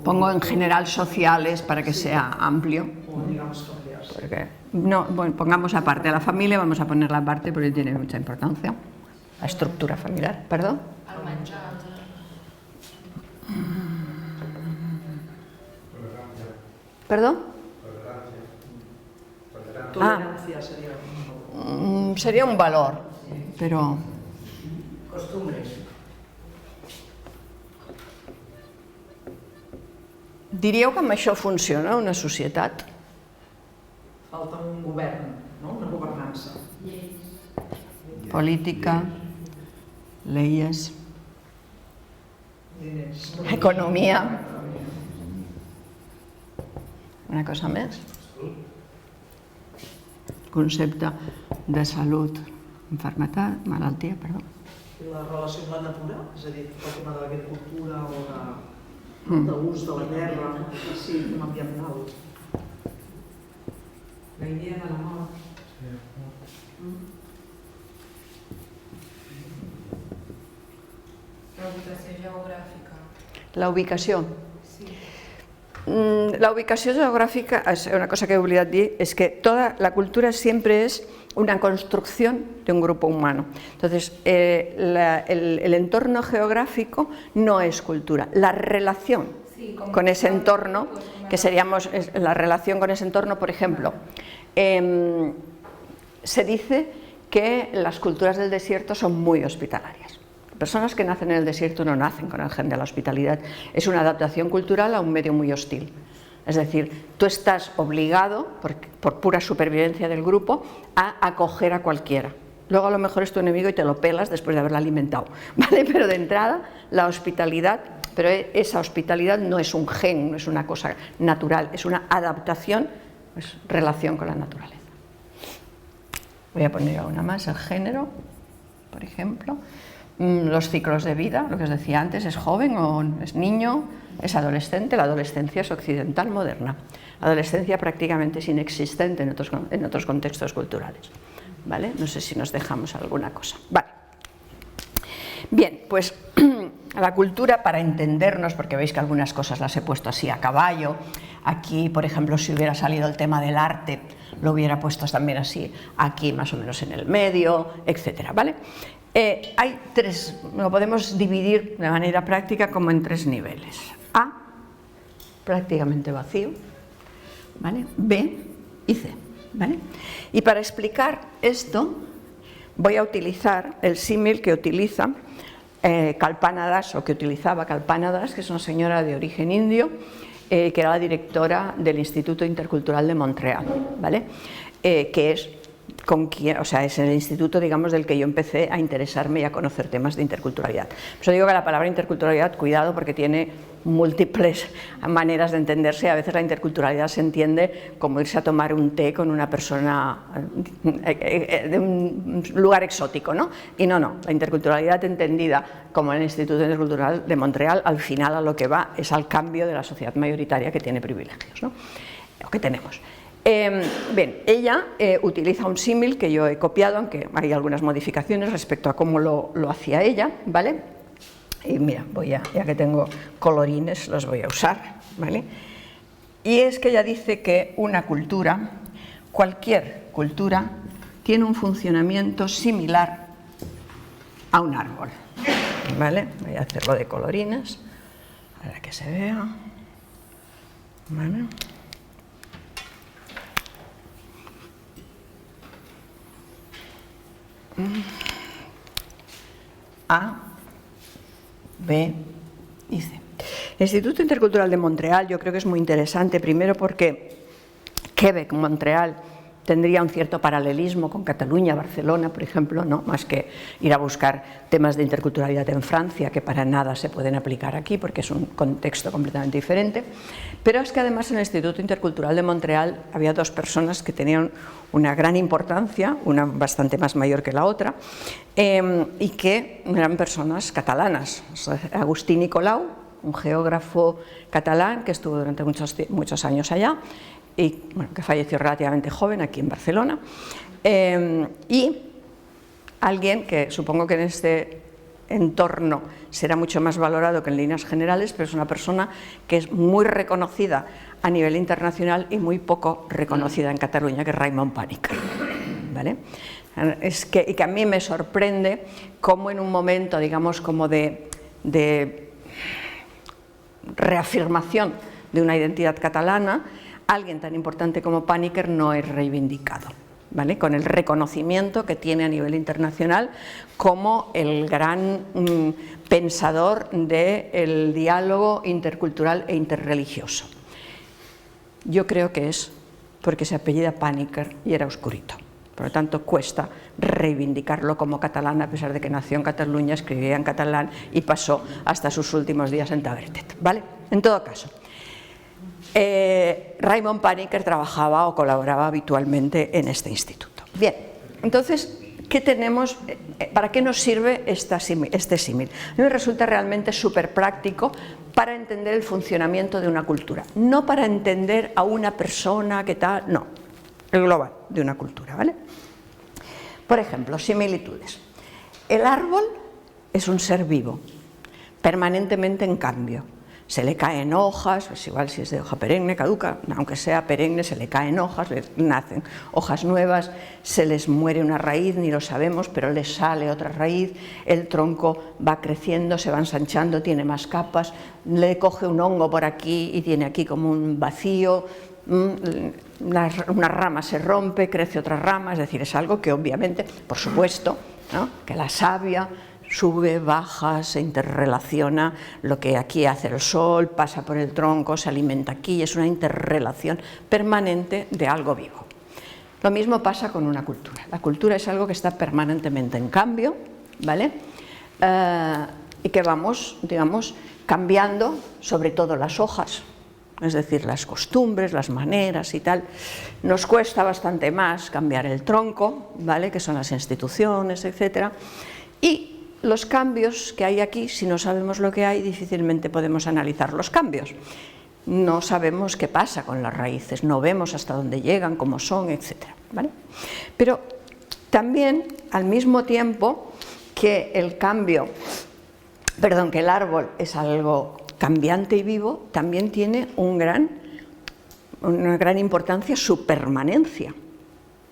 Pongo en general sociales para que sea amplio. O, digamos, familiars. Porque, no, bueno, pongamos aparte a la familia, vamos a ponerla aparte porque tiene mucha importancia. La estructura familiar, perdón. Al menjar. ¿Perdón? Tolerancia sería un... Sería un valor, pero... Costumbres. Diríeu que amb això funciona una societat? Falta un govern, no? Una governança. Política, leyes, Diners. economia... Una cosa més? Concepte de salut, malaltia, perdó. I la relació amb la natura, és a dir, el tema de l'agricultura o d'ús de la terra, sí, el tema ambiental. La idea de l'amor. La ubicació geogràfica. La ubicació. Sí. La ubicació geográfica, es una cosa que he olvidado decir, es que toda la cultura siempre es una construcción de un grupo humano. Entonces, el entorno geográfico no es cultura. La relación con ese entorno, que seríamos la relación con ese entorno, por ejemplo, se dice que las culturas del desierto son muy hospitalarias. Personas que nacen en el desierto no nacen con el gen de la hospitalidad, es una adaptación cultural a un medio muy hostil. Es decir, tú estás obligado, por pura supervivencia del grupo, a acoger a cualquiera. Luego a lo mejor es tu enemigo y te lo pelas después de haberla alimentado, ¿vale? Pero de entrada, la hospitalidad, pero esa hospitalidad no es un gen, no es una cosa natural, es una adaptación, es relación con la naturaleza. Voy a poner una más, el género, por ejemplo. Los ciclos de vida, lo que os decía antes, es joven o es niño, es adolescente. La adolescencia es occidental moderna. La adolescencia prácticamente es inexistente en otros contextos culturales, ¿vale? No sé si nos dejamos alguna cosa. Vale. Bien, pues la cultura, para entendernos, porque veis que algunas cosas las he puesto así a caballo, aquí, por ejemplo, si hubiera salido el tema del arte, lo hubiera puesto también así, aquí más o menos en el medio, etcétera, ¿vale? Hay tres, lo podemos dividir de manera práctica como en tres niveles. A, prácticamente vacío, ¿vale? B y C, ¿vale? Y para explicar esto voy a utilizar el símil que utiliza Kalpana Das, o que utilizaba Kalpana Das, que es una señora de origen indio, que era la directora del Instituto Intercultural de Montreal, ¿vale? Que es con quien, o sea, es el instituto, digamos, del que yo empecé a interesarme y a conocer temas de interculturalidad. Por eso digo que la palabra interculturalidad, cuidado, porque tiene múltiples maneras de entenderse. A veces la interculturalidad se entiende como irse a tomar un té con una persona de un lugar exótico, ¿no? Y no, la interculturalidad entendida como el Instituto Intercultural de Montreal, al final a lo que va es al cambio de la sociedad mayoritaria que tiene privilegios, ¿no? O que tenemos. Bien, ella utiliza un símil que yo he copiado, aunque hay algunas modificaciones respecto a cómo lo hacía ella, ¿vale? Y mira, ya que tengo colorines, los voy a usar, ¿vale? Y es que ella dice que una cultura, cualquier cultura, tiene un funcionamiento similar a un árbol, ¿vale? Voy a hacerlo de colorines para que se vea, ¿vale? A, B y C. El Instituto Intercultural de Montreal yo creo que es muy interesante, primero porque Quebec, Montreal, tendría un cierto paralelismo con Cataluña, Barcelona, por ejemplo, ¿no? Más que ir a buscar temas de interculturalidad en Francia, que para nada se pueden aplicar aquí, porque es un contexto completamente diferente. Pero es que además en el Instituto Intercultural de Montreal había dos personas que tenían una gran importancia, una bastante más mayor que la otra, y que eran personas catalanas. Agustí Nicolau, un geógrafo catalán que estuvo durante muchos años allá, y bueno, que falleció relativamente joven aquí en Barcelona, y alguien que supongo que en este entorno será mucho más valorado que en líneas generales, pero es una persona que es muy reconocida a nivel internacional y muy poco reconocida en Cataluña, que es Raimon Panikkar, ¿vale? Y que a mí me sorprende cómo en un momento, digamos, como de reafirmación de una identidad catalana, alguien tan importante como Panikkar no es reivindicado, ¿vale? Con el reconocimiento que tiene a nivel internacional como el gran pensador del diálogo intercultural e interreligioso. Yo creo que es porque se apellida Panikkar y era oscurito. Por lo tanto, cuesta reivindicarlo como catalán, a pesar de que nació en Cataluña, escribía en catalán y pasó hasta sus últimos días en Tavertet, ¿vale? En todo caso, Raimon Panikkar trabajaba o colaboraba habitualmente en este instituto. Bien, entonces, ¿qué tenemos? ¿Para qué nos sirve este símil? A mí me resulta realmente súper práctico para entender el funcionamiento de una cultura, no para entender a una persona que tal, no, el global de una cultura, ¿vale? Por ejemplo, similitudes. El árbol es un ser vivo, permanentemente en cambio. Se le caen hojas, pues igual si es de hoja perenne, caduca, aunque sea perenne, se le caen hojas, le nacen hojas nuevas, se les muere una raíz, ni lo sabemos, pero les sale otra raíz, el tronco va creciendo, se va ensanchando, tiene más capas, le coge un hongo por aquí y tiene aquí como un vacío, una rama se rompe, crece otra rama, es decir, es algo que obviamente, por supuesto, ¿no? Que la savia sube, baja, se interrelaciona, lo que aquí hace el sol, pasa por el tronco, se alimenta aquí, es una interrelación permanente de algo vivo. Lo mismo pasa con una cultura. La cultura es algo que está permanentemente en cambio, ¿vale? Y que vamos, digamos, cambiando, sobre todo las hojas, es decir, las costumbres, las maneras y tal. Nos cuesta bastante más cambiar el tronco, ¿vale? Que son las instituciones, etcétera. Y los cambios que hay aquí, si no sabemos lo que hay, difícilmente podemos analizar los cambios. No sabemos qué pasa con las raíces, no vemos hasta dónde llegan, cómo son, etcétera, ¿vale? Pero también, al mismo tiempo que el árbol es algo cambiante y vivo, también tiene una gran importancia su permanencia,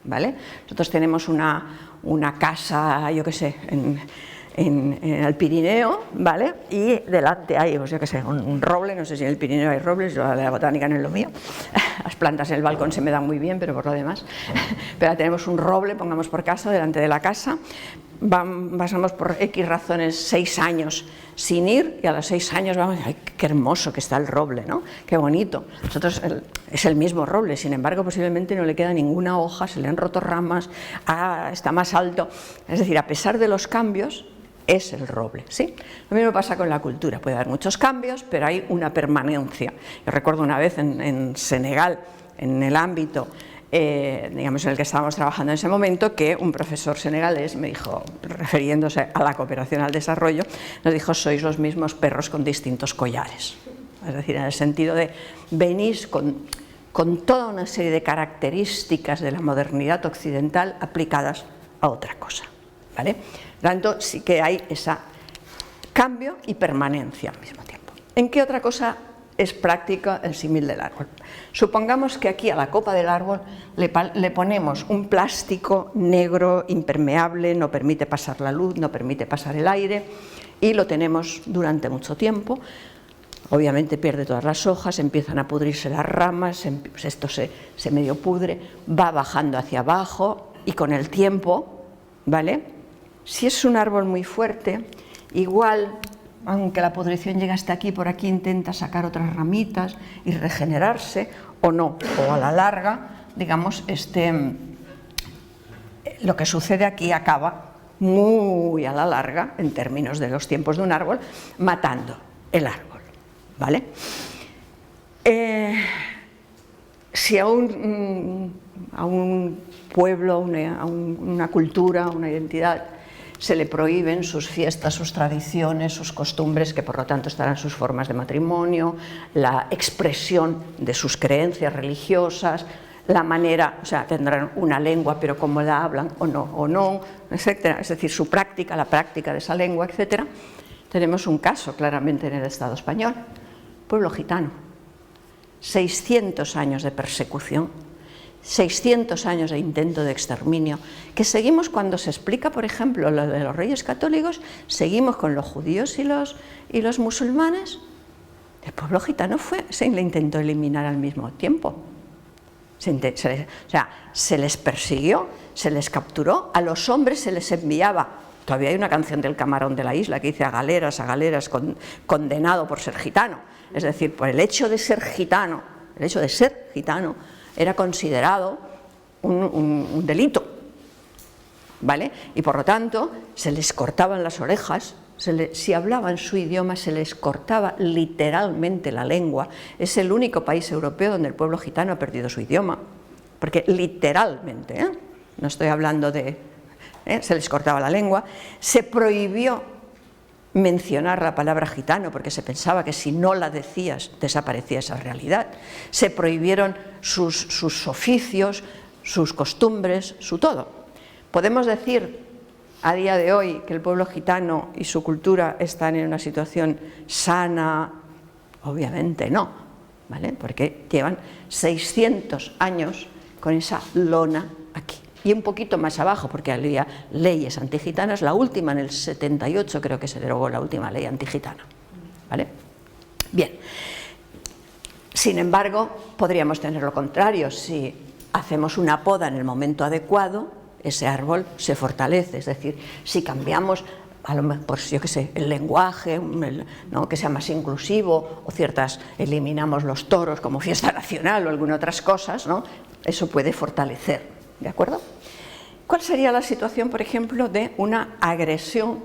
¿vale? Nosotros tenemos una casa, yo qué sé, en el Pirineo, ¿vale? Y delante hay, pues yo qué sé, un roble, no sé si en el Pirineo hay robles, yo la botánica no es lo mío, las plantas en el balcón se me dan muy bien, pero por lo demás, pero tenemos un roble, pongamos por casa, delante de la casa, pasamos por X razones 6 años sin ir y a los 6 años vamos, ¡ay, qué hermoso que está el roble, ¿no? Qué bonito! Nosotros es el mismo roble, sin embargo posiblemente no le queda ninguna hoja, se le han roto ramas, está más alto. Es decir, a pesar de los cambios, es el roble, ¿sí? Lo mismo pasa con la cultura, puede haber muchos cambios, pero hay una permanencia. Yo recuerdo una vez en Senegal, en el ámbito digamos, en el que estábamos trabajando en ese momento, que un profesor senegalés me dijo, refiriéndose a la cooperación al desarrollo, nos dijo: sois los mismos perros con distintos collares. Es decir, en el sentido de venís con toda una serie de características de la modernidad occidental aplicadas a otra cosa, ¿vale? Por tanto, sí que hay ese cambio y permanencia al mismo tiempo. ¿En qué otra cosa es práctica el símil del árbol? Supongamos que aquí a la copa del árbol le ponemos un plástico negro, impermeable, no permite pasar la luz, no permite pasar el aire, y lo tenemos durante mucho tiempo. Obviamente pierde todas las hojas, empiezan a pudrirse las ramas, pues esto se medio pudre, va bajando hacia abajo y con el tiempo, ¿vale? Si es un árbol muy fuerte, igual, aunque la pudrición llega hasta aquí, por aquí intenta sacar otras ramitas y regenerarse, o no, o a la larga, digamos, lo que sucede aquí acaba muy a la larga, en términos de los tiempos de un árbol, matando el árbol, ¿vale? Si a un pueblo, a una cultura, a una identidad, se le prohíben sus fiestas, sus tradiciones, sus costumbres, que por lo tanto estarán sus formas de matrimonio, la expresión de sus creencias religiosas, la manera, o sea, tendrán una lengua, pero cómo la hablan o no, etcétera, es decir, su práctica, la práctica de esa lengua, etcétera. Tenemos un caso claramente en el Estado español, pueblo gitano, 600 años de persecución, 600 años de intento de exterminio, que seguimos cuando se explica, por ejemplo, lo de los reyes católicos, seguimos con los judíos y los musulmanes. El pueblo gitano se le intentó eliminar al mismo tiempo. Se les persiguió, se les capturó, a los hombres se les enviaba. Todavía hay una canción del Camarón de la Isla que dice a galeras, condenado por ser gitano. Es decir, por el hecho de ser gitano, era considerado un delito, ¿vale? Y por lo tanto se les cortaban las orejas, si hablaban su idioma se les cortaba literalmente la lengua. Es el único país europeo donde el pueblo gitano ha perdido su idioma, porque literalmente, no estoy hablando de... se les cortaba la lengua, se prohibió mencionar la palabra gitano porque se pensaba que si no la decías desaparecía esa realidad. Se prohibieron sus oficios, sus costumbres, su todo. Podemos decir a día de hoy que el pueblo gitano y su cultura están en una situación sana. Obviamente no, ¿vale? Porque llevan 600 años con esa lona aquí. Y un poquito más abajo, porque había leyes antigitanas, la última en el 78 creo que se derogó la última ley antigitana, ¿vale? Bien, sin embargo, podríamos tener lo contrario. Si hacemos una poda en el momento adecuado, ese árbol se fortalece. Es decir, si cambiamos, a lo mejor, yo qué sé, el lenguaje, ¿no?, que sea más inclusivo, o eliminamos los toros como fiesta nacional o algunas otras cosas, ¿no?, eso puede fortalecer. ¿De acuerdo? ¿Cuál sería la situación, por ejemplo, de una agresión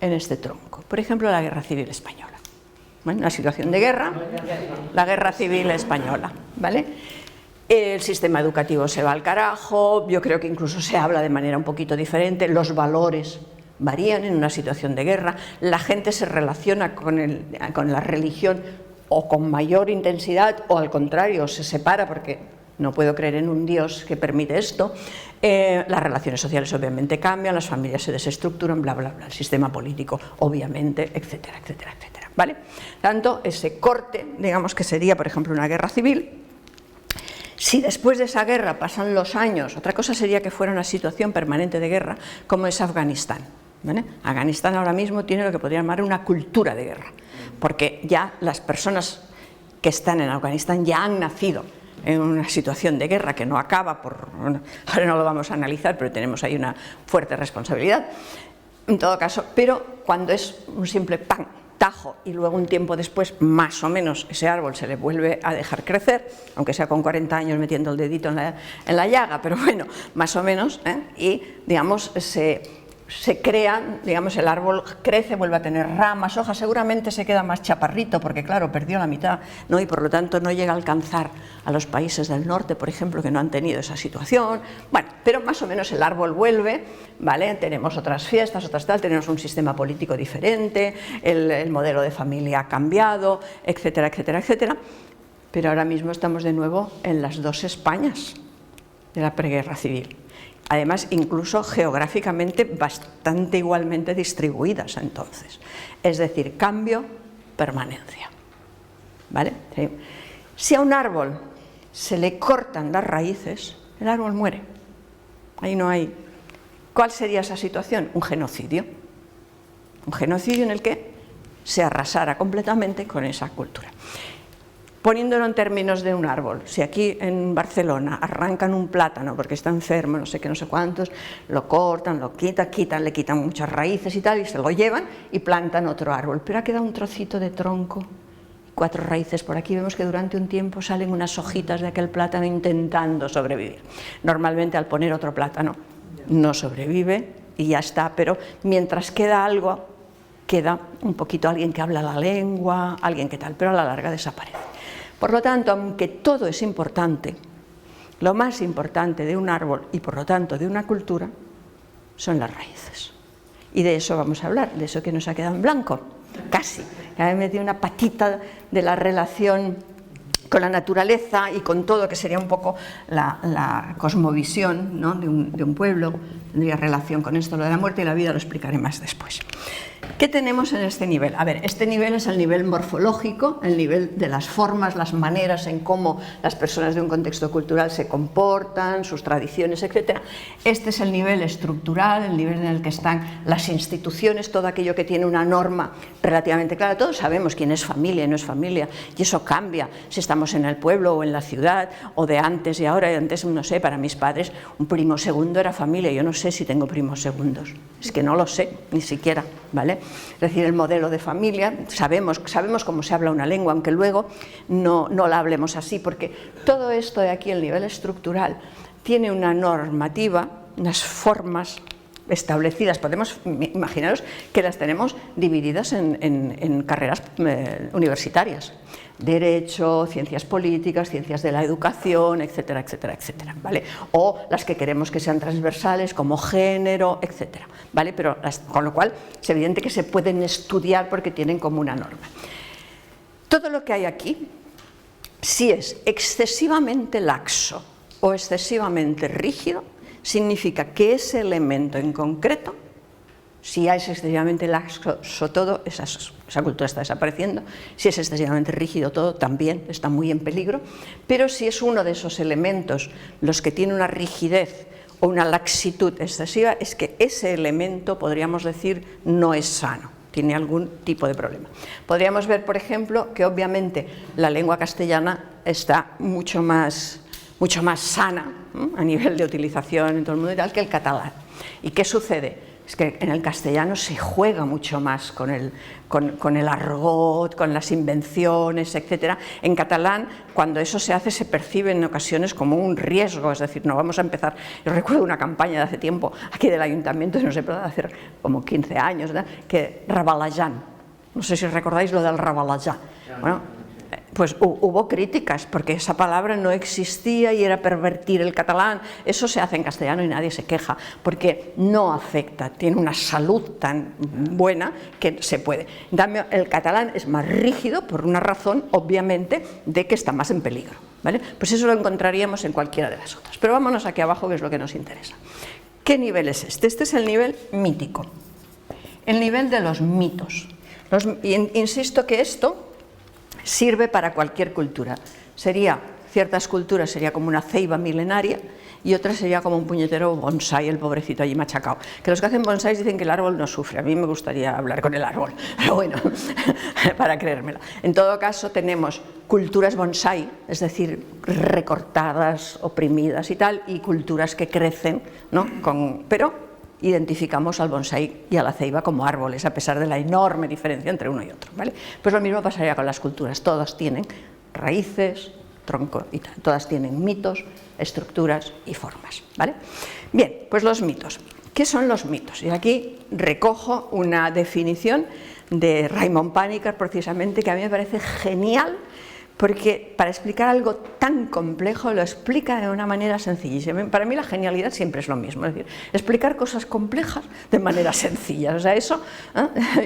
en este tronco? Por ejemplo, la Guerra Civil Española. Bueno, una situación de guerra, la Guerra Civil Española, ¿vale? El sistema educativo se va al carajo, yo creo que incluso se habla de manera un poquito diferente, los valores varían en una situación de guerra, la gente se relaciona con la religión o con mayor intensidad o al contrario, se separa porque no puedo creer en un Dios que permite esto. Las relaciones sociales obviamente cambian, las familias se desestructuran, bla, bla, bla, el sistema político obviamente, etcétera, etcétera, etcétera, ¿vale? Tanto ese corte, digamos que sería, por ejemplo, una guerra civil. Si después de esa guerra pasan los años, otra cosa sería que fuera una situación permanente de guerra, como es Afganistán, ¿vale? Afganistán ahora mismo tiene lo que podría llamar una cultura de guerra, porque ya las personas que están en Afganistán ya han nacido en una situación de guerra que no acaba, bueno, ahora no lo vamos a analizar, pero tenemos ahí una fuerte responsabilidad, en todo caso, pero cuando es un simple pan, tajo, y luego un tiempo después, más o menos, ese árbol se le vuelve a dejar crecer, aunque sea con 40 años metiendo el dedito en la llaga, pero bueno, más o menos, y digamos, se crea, digamos, el árbol crece, vuelve a tener ramas, hojas, seguramente se queda más chaparrito porque claro, perdió la mitad, ¿no? Y por lo tanto no llega a alcanzar a los países del norte, por ejemplo, que no han tenido esa situación. Bueno, pero más o menos el árbol vuelve, ¿vale? Tenemos otras fiestas, otras tal, tenemos un sistema político diferente, el modelo de familia ha cambiado, etcétera, etcétera, etcétera. Pero ahora mismo estamos de nuevo en las dos Españas de la preguerra civil. Además, incluso geográficamente bastante igualmente distribuidas entonces. Es decir, cambio, permanencia. ¿Vale? ¿Sí? Si a un árbol se le cortan las raíces, el árbol muere. Ahí no hay. ¿Cuál sería esa situación? Un genocidio. Un genocidio en el que se arrasara completamente con esa cultura. Poniéndolo en términos de un árbol, si aquí en Barcelona arrancan un plátano porque está enfermo, no sé qué, no sé cuántos, lo cortan, lo quitan, le quitan muchas raíces y tal, y se lo llevan y plantan otro árbol, pero ha quedado un trocito de tronco, 4 raíces por aquí, vemos que durante un tiempo salen unas hojitas de aquel plátano intentando sobrevivir. Normalmente al poner otro plátano no sobrevive y ya está, pero mientras queda algo, queda un poquito alguien que habla la lengua, alguien que tal, pero a la larga desaparece. Por lo tanto, aunque todo es importante, lo más importante de un árbol y por lo tanto de una cultura son las raíces. Y de eso vamos a hablar, de eso que nos ha quedado en blanco, casi. Ya he metido una patita de la relación con la naturaleza y con todo, que sería un poco la cosmovisión, ¿no?, de un pueblo, tendría relación con esto, lo de la muerte y la vida lo explicaré más después. ¿Qué tenemos en este nivel? A ver, este nivel es el nivel morfológico, el nivel de las formas, las maneras en cómo las personas de un contexto cultural se comportan, sus tradiciones, etc. Este es el nivel estructural, el nivel en el que están las instituciones, todo aquello que tiene una norma relativamente clara. Todos sabemos quién es familia y no es familia, y eso cambia si estamos en el pueblo o en la ciudad, o de antes y ahora. Antes, no sé, para mis padres un primo segundo era familia, yo no sé si tengo primos segundos, es que no lo sé, ni siquiera, ¿vale? Es decir, el modelo de familia, sabemos cómo se habla una lengua, aunque luego no la hablemos así, porque todo esto de aquí, el nivel estructural, tiene una normativa, unas formas establecidas. Podemos imaginaros que las tenemos divididas en carreras universitarias: Derecho, Ciencias Políticas, Ciencias de la Educación, etcétera, etcétera, etcétera, ¿vale? O las que queremos que sean transversales, como género, etcétera, ¿vale? Pero con lo cual es evidente que se pueden estudiar porque tienen como una norma. Todo lo que hay aquí, si es excesivamente laxo o excesivamente rígido, significa que ese elemento en concreto, si ya es excesivamente laxo todo, esa cultura está desapareciendo. Si es excesivamente rígido todo, también está muy en peligro. Pero si es uno de esos elementos los que tiene una rigidez o una laxitud excesiva, es que ese elemento, podríamos decir, no es sano, tiene algún tipo de problema. Podríamos ver, por ejemplo, que obviamente la lengua castellana está mucho más sana, ¿no?, a nivel de utilización en todo el mundo y tal, que el catalán. ¿Y qué sucede? Es que en el castellano se juega mucho más con el argot, con las invenciones, etc. En catalán, cuando eso se hace, se percibe en ocasiones como un riesgo, es decir, no vamos a empezar. Yo recuerdo una campaña de hace tiempo aquí del ayuntamiento, no sé, pero de hace como 15 años, ¿verdad?, que rabalajant, no sé si recordáis lo del rabalajar. Bueno, pues hubo críticas porque esa palabra no existía y era pervertir el catalán. Eso se hace en castellano y nadie se queja porque no afecta, tiene una salud tan buena que se puede. En cambio, el catalán es más rígido por una razón, obviamente, de que está más en peligro, ¿vale? Pues eso lo encontraríamos en cualquiera de las otras. Pero vámonos aquí abajo, que es lo que nos interesa. ¿Qué nivel es este? Este es el nivel mítico, el nivel de los mitos. Insisto que esto sirve para cualquier cultura. Sería ciertas culturas sería como una ceiba milenaria y otras sería como un puñetero bonsái, el pobrecito allí machacado. Que los que hacen bonsáis dicen que el árbol no sufre. A mí me gustaría hablar con el árbol, pero bueno, para creérmela. En todo caso tenemos culturas bonsái, es decir, recortadas, oprimidas y tal, y culturas que crecen, ¿no? Pero identificamos al bonsái y a la ceiba como árboles, a pesar de la enorme diferencia entre uno y otro, ¿vale? Pues lo mismo pasaría con las culturas, todas tienen raíces, tronco y tal, todas tienen mitos, estructuras y formas, ¿vale? Bien, pues los mitos. ¿Qué son los mitos? Y aquí recojo una definición de Raymond Panikkar, precisamente, que a mí me parece genial, porque para explicar algo tan complejo lo explica de una manera sencillísima. Para mí la genialidad siempre es lo mismo, es decir, explicar cosas complejas de manera sencilla. O sea, eso,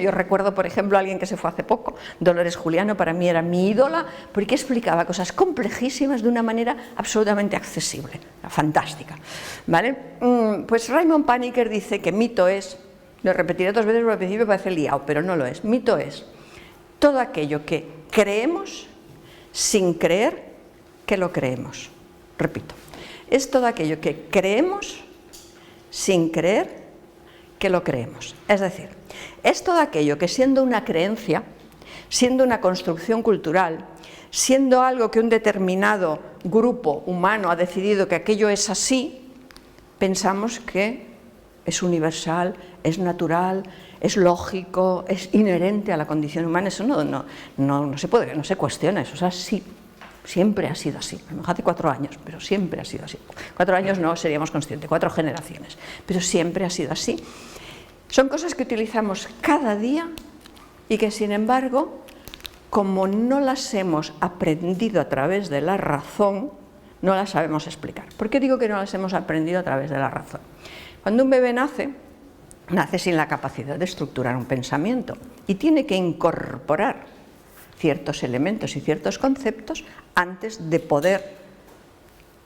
yo recuerdo, por ejemplo, a alguien que se fue hace poco, Dolores Juliano, para mí era mi ídola, porque explicaba cosas complejísimas de una manera absolutamente accesible, fantástica, ¿vale? Pues Raymond Panikkar dice que mito es, lo repetiré 2 veces porque al principio parece liado, pero no lo es. Mito es todo aquello que creemos sin creer que lo creemos. Repito, es todo aquello que creemos sin creer que lo creemos. Es decir, es todo aquello que siendo una creencia, siendo una construcción cultural, siendo algo que un determinado grupo humano ha decidido que aquello es así, pensamos que es universal, es natural, es lógico, es inherente a la condición humana. Eso no se cuestiona, eso es así, siempre ha sido así. A lo mejor hace 4 años, pero siempre ha sido así. 4 años no seríamos conscientes, 4 generaciones, pero siempre ha sido así. Son cosas que utilizamos cada día y que, sin embargo, como no las hemos aprendido a través de la razón, no las sabemos explicar. ¿Por qué digo que no las hemos aprendido a través de la razón? Cuando un bebé nace sin la capacidad de estructurar un pensamiento y tiene que incorporar ciertos elementos y ciertos conceptos antes de poder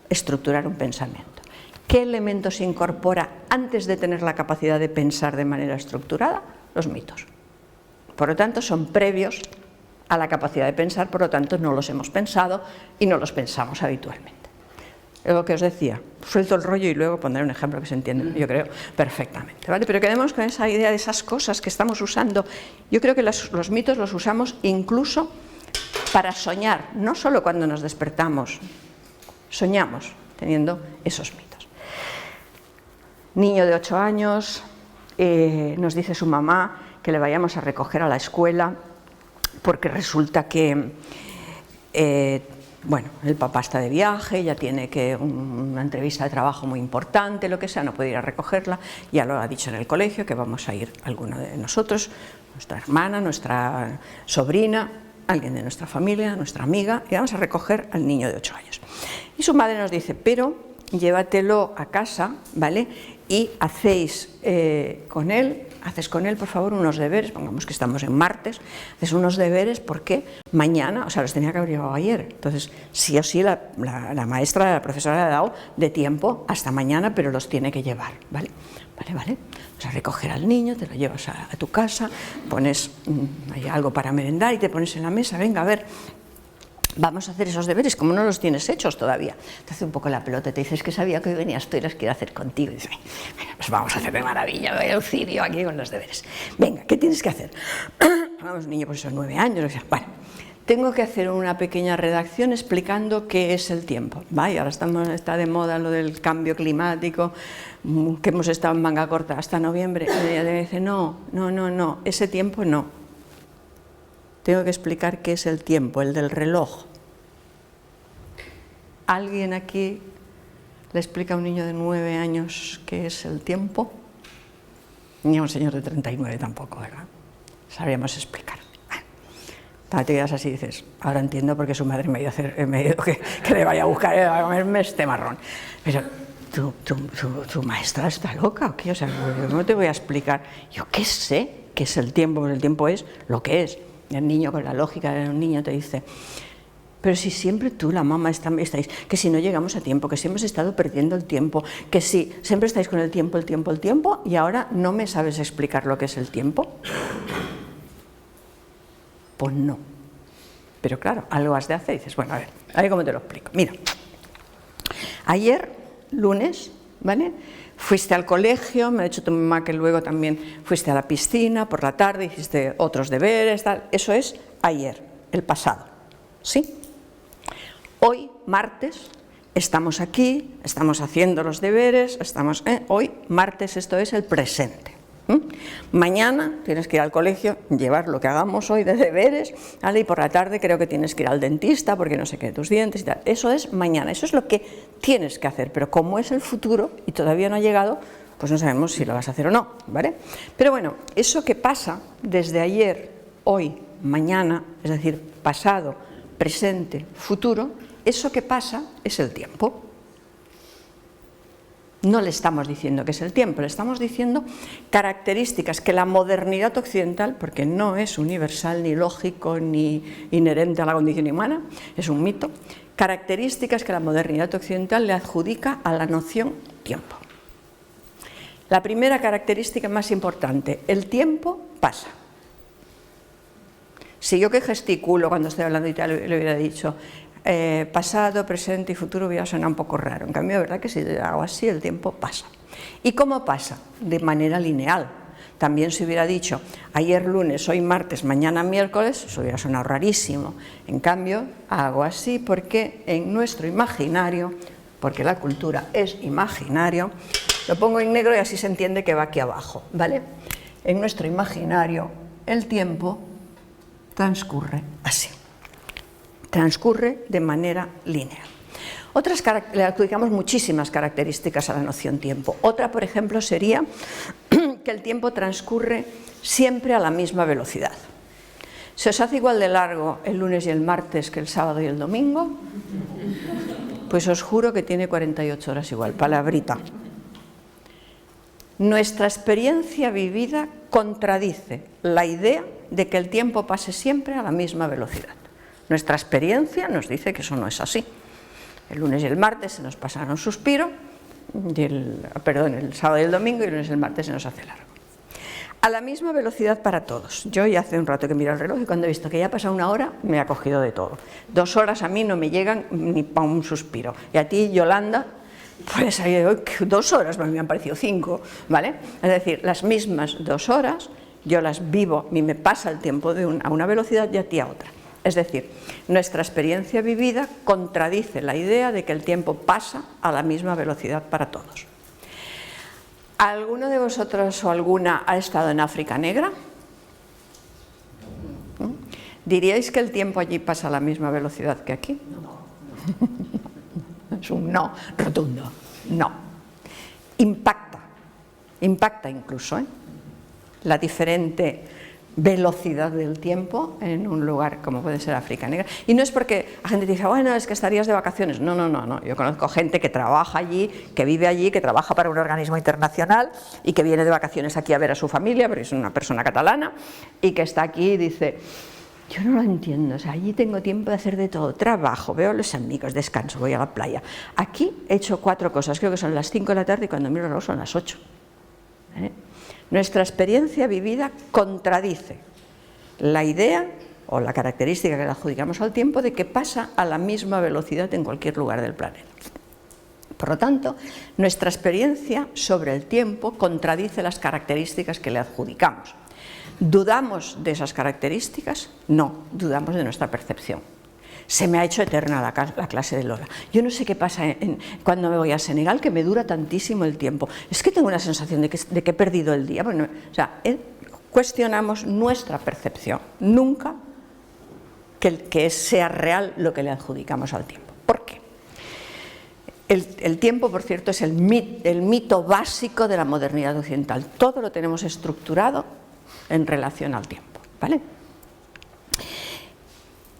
estructurar un pensamiento. ¿Qué elementos se incorpora antes de tener la capacidad de pensar de manera estructurada? Los mitos. Por lo tanto, son previos a la capacidad de pensar, por lo tanto, no los hemos pensado y no los pensamos habitualmente. Es lo que os decía, suelto el rollo y luego pondré un ejemplo que se entiende, yo creo, perfectamente, ¿vale? Pero quedemos con esa idea de esas cosas que estamos usando. Yo creo que los mitos los usamos incluso para soñar, no solo cuando nos despertamos, soñamos teniendo esos mitos. Niño de 8 años, nos dice su mamá que le vayamos a recoger a la escuela porque resulta que bueno, el papá está de viaje, ya tiene una entrevista de trabajo muy importante, lo que sea, no puede ir a recogerla, ya lo ha dicho en el colegio que vamos a ir alguno de nosotros, nuestra hermana, nuestra sobrina, alguien de nuestra familia, nuestra amiga, y vamos a recoger al niño de 8 años. Y su madre nos dice, pero llévatelo a casa, ¿vale? Y haces con él, por favor, unos deberes, pongamos que estamos en martes, haces unos deberes porque mañana, o sea, los tenía que haber llevado ayer, entonces sí o sí la maestra, la profesora le ha dado de tiempo hasta mañana, pero los tiene que llevar, ¿vale? Vale, vas a recoger al niño, te lo llevas a tu casa, pones hay algo para merendar y te pones en la mesa, venga, a ver, vamos a hacer esos deberes, como no los tienes hechos todavía. Te hace un poco la pelota, te dices que sabía que hoy venías tú y los quiero hacer contigo. Y dices, bueno, pues vamos a hacer de maravilla, voy a Eucidio aquí con los deberes. Venga, ¿qué tienes que hacer? Vamos, niño, pues son 9 años, o sea, vale. Tengo que hacer una pequeña redacción explicando qué es el tiempo. Vaya, ahora está de moda lo del cambio climático, que hemos estado en manga corta hasta noviembre. Y ella dice, no, ese tiempo no. Tengo que explicar qué es el tiempo, el del reloj. ¿Alguien aquí le explica a un niño de 9 años qué es el tiempo? Ni a un señor de 39 tampoco, ¿verdad? Sabríamos explicar. Te quedas así y dices, ahora entiendo por qué su madre me ha ido que le vaya a buscar a comerme este marrón. Pero tu maestra está loca o qué, o sea, ¿cómo te voy a explicar? Yo qué sé qué es el tiempo, porque el tiempo es lo que es. El niño, con la lógica de un niño, te dice, pero si siempre tú, la mamá, estáis, que si no llegamos a tiempo, que si hemos estado perdiendo el tiempo, que si siempre estáis con el tiempo, y ahora no me sabes explicar lo que es el tiempo. Pues no. pero claro, algo has de hacer. Y dices, bueno, a ver cómo te lo explico. Mira, ayer, lunes, ¿vale? Fuiste al colegio, me ha dicho tu mamá que luego también fuiste a la piscina, por la tarde hiciste otros deberes, tal. Eso es ayer, el pasado, ¿sí? Hoy, martes, estamos aquí, estamos haciendo los deberes, hoy, martes, esto es el presente. Mañana tienes que ir al colegio, llevar lo que hagamos hoy de deberes, ¿vale? Y por la tarde creo que tienes que ir al dentista porque no sé qué, tus dientes y tal. Eso es mañana, eso es lo que tienes que hacer, pero como es el futuro y todavía no ha llegado, pues no sabemos si lo vas a hacer o no, ¿vale? Pero bueno, eso que pasa desde ayer, hoy, mañana, es decir, pasado, presente, futuro, eso que pasa es el tiempo. No le estamos diciendo que es el tiempo, le estamos diciendo características que la modernidad occidental, porque no es universal, ni lógico, ni inherente a la condición humana, es un mito, características que la modernidad occidental le adjudica a la noción tiempo. La primera característica más importante, el tiempo pasa. Si yo que gesticulo cuando estoy hablando y tal le hubiera dicho pasado, presente y futuro, hubiera sonado un poco raro. En cambio, verdad que si hago así, el tiempo pasa. ¿Y cómo pasa? De manera lineal. También se hubiera dicho ayer lunes, hoy martes, mañana miércoles, eso hubiera sonado rarísimo. En cambio, hago así porque en nuestro imaginario, porque la cultura es imaginario, lo pongo en negro y así se entiende que va aquí abajo, ¿vale? En nuestro imaginario, el tiempo transcurre así. Transcurre de manera lineal. Le adjudicamos muchísimas características a la noción tiempo. Otra, por ejemplo, sería que el tiempo transcurre siempre a la misma velocidad. ¿Se os hace igual de largo el lunes y el martes que el sábado y el domingo? Pues os juro que tiene 48 horas igual, palabrita. Nuestra experiencia vivida contradice la idea de que el tiempo pase siempre a la misma velocidad. Nuestra experiencia nos dice que eso no es así. El lunes y el martes se nos pasa un suspiro, el sábado y el domingo, y el lunes y el martes se nos hace largo. A la misma velocidad para todos. Yo ya hace un rato que miro el reloj y cuando he visto que ya ha pasado una hora, me ha cogido de todo. 2 horas a mí no me llegan ni para un suspiro. Y a ti, Yolanda, pues 2 horas, me han parecido 5, ¿vale? Es decir, las mismas 2 horas, yo las vivo, a mí me pasa el tiempo a una velocidad y a ti a otra. Es decir, nuestra experiencia vivida contradice la idea de que el tiempo pasa a la misma velocidad para todos. ¿Alguno de vosotros o alguna ha estado en África Negra? ¿Diríais que el tiempo allí pasa a la misma velocidad que aquí? No. Es un no rotundo. No. Impacta incluso, la diferente velocidad del tiempo en un lugar como puede ser África Negra. Y no es porque la gente dice, bueno, es que estarías de vacaciones. No. Yo conozco gente que trabaja allí, que vive allí, que trabaja para un organismo internacional y que viene de vacaciones aquí a ver a su familia, porque es una persona catalana, y que está aquí y dice, yo no lo entiendo, o sea, allí tengo tiempo de hacer de todo, trabajo, veo a los amigos, descanso, voy a la playa. Aquí he hecho 4 cosas, creo que son las 5 de la tarde y cuando miro el reloj son las 8. Nuestra experiencia vivida contradice la idea o la característica que le adjudicamos al tiempo de que pasa a la misma velocidad en cualquier lugar del planeta. Por lo tanto, nuestra experiencia sobre el tiempo contradice las características que le adjudicamos. ¿Dudamos de esas características? No, dudamos de nuestra percepción. Se me ha hecho eterna la clase de Lola. Yo no sé qué pasa cuando me voy a Senegal, que me dura tantísimo el tiempo. Es que tengo una sensación de que he perdido el día. Bueno, o sea, cuestionamos nuestra percepción, nunca que sea real lo que le adjudicamos al tiempo. ¿Por qué? El tiempo, por cierto, es el mito básico de la modernidad occidental. Todo lo tenemos estructurado en relación al tiempo, ¿vale?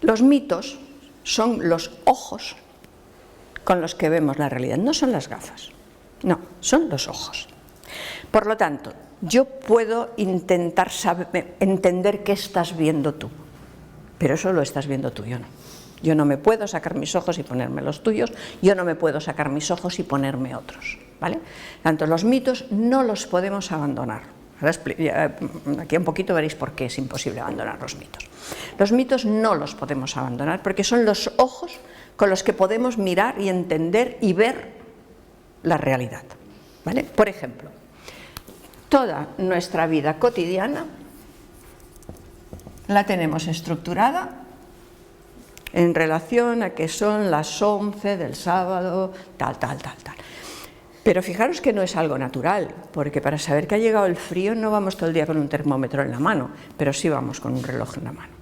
Los mitos son los ojos con los que vemos la realidad, no son las gafas, no, son los ojos. Por lo tanto, yo puedo intentar entender qué estás viendo tú, pero eso lo estás viendo tú, yo no. Yo no me puedo sacar mis ojos y ponerme los tuyos, yo no me puedo sacar mis ojos y ponerme otros, ¿vale? Tanto los mitos no los podemos abandonar. Aquí un poquito veréis por qué es imposible abandonar los mitos. Los mitos no los podemos abandonar porque son los ojos con los que podemos mirar y entender y ver la realidad, ¿vale? Por ejemplo, toda nuestra vida cotidiana la tenemos estructurada en relación a que son las 11 del sábado, tal. Pero fijaros que no es algo natural, porque para saber que ha llegado el frío no vamos todo el día con un termómetro en la mano, pero sí vamos con un reloj en la mano.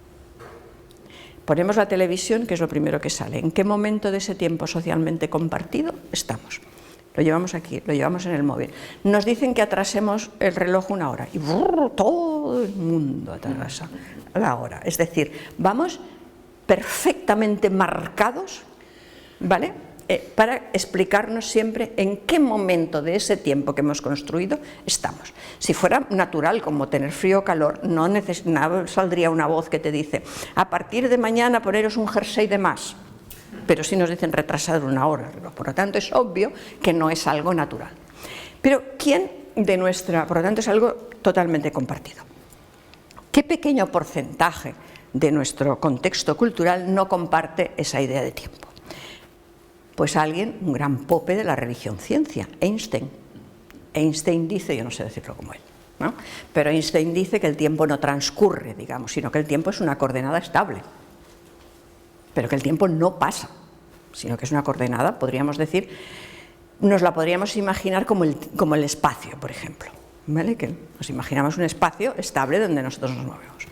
Ponemos la televisión, que es lo primero que sale. ¿En qué momento de ese tiempo socialmente compartido estamos? Lo llevamos aquí, lo llevamos en el móvil. Nos dicen que atrasemos el reloj 1 hora y todo el mundo atrasa la hora. Es decir, vamos perfectamente marcados, ¿vale? Para explicarnos siempre en qué momento de ese tiempo que hemos construido estamos. Si fuera natural como tener frío o calor, no saldría una voz que te dice a partir de mañana poneros un jersey de más, pero sí nos dicen retrasar 1 hora, por lo tanto es obvio que no es algo natural. Pero por lo tanto es algo totalmente compartido. ¿Qué pequeño porcentaje de nuestro contexto cultural no comparte esa idea de tiempo? Pues alguien, un gran pope de la religión ciencia, Einstein. Einstein dice, yo no sé decirlo como él, ¿no? Pero Einstein dice que el tiempo no transcurre, digamos, sino que el tiempo es una coordenada estable, pero que el tiempo no pasa, sino que es una coordenada, podríamos decir, nos la podríamos imaginar como el espacio, por ejemplo, ¿vale? Que nos imaginamos un espacio estable donde nosotros nos movemos.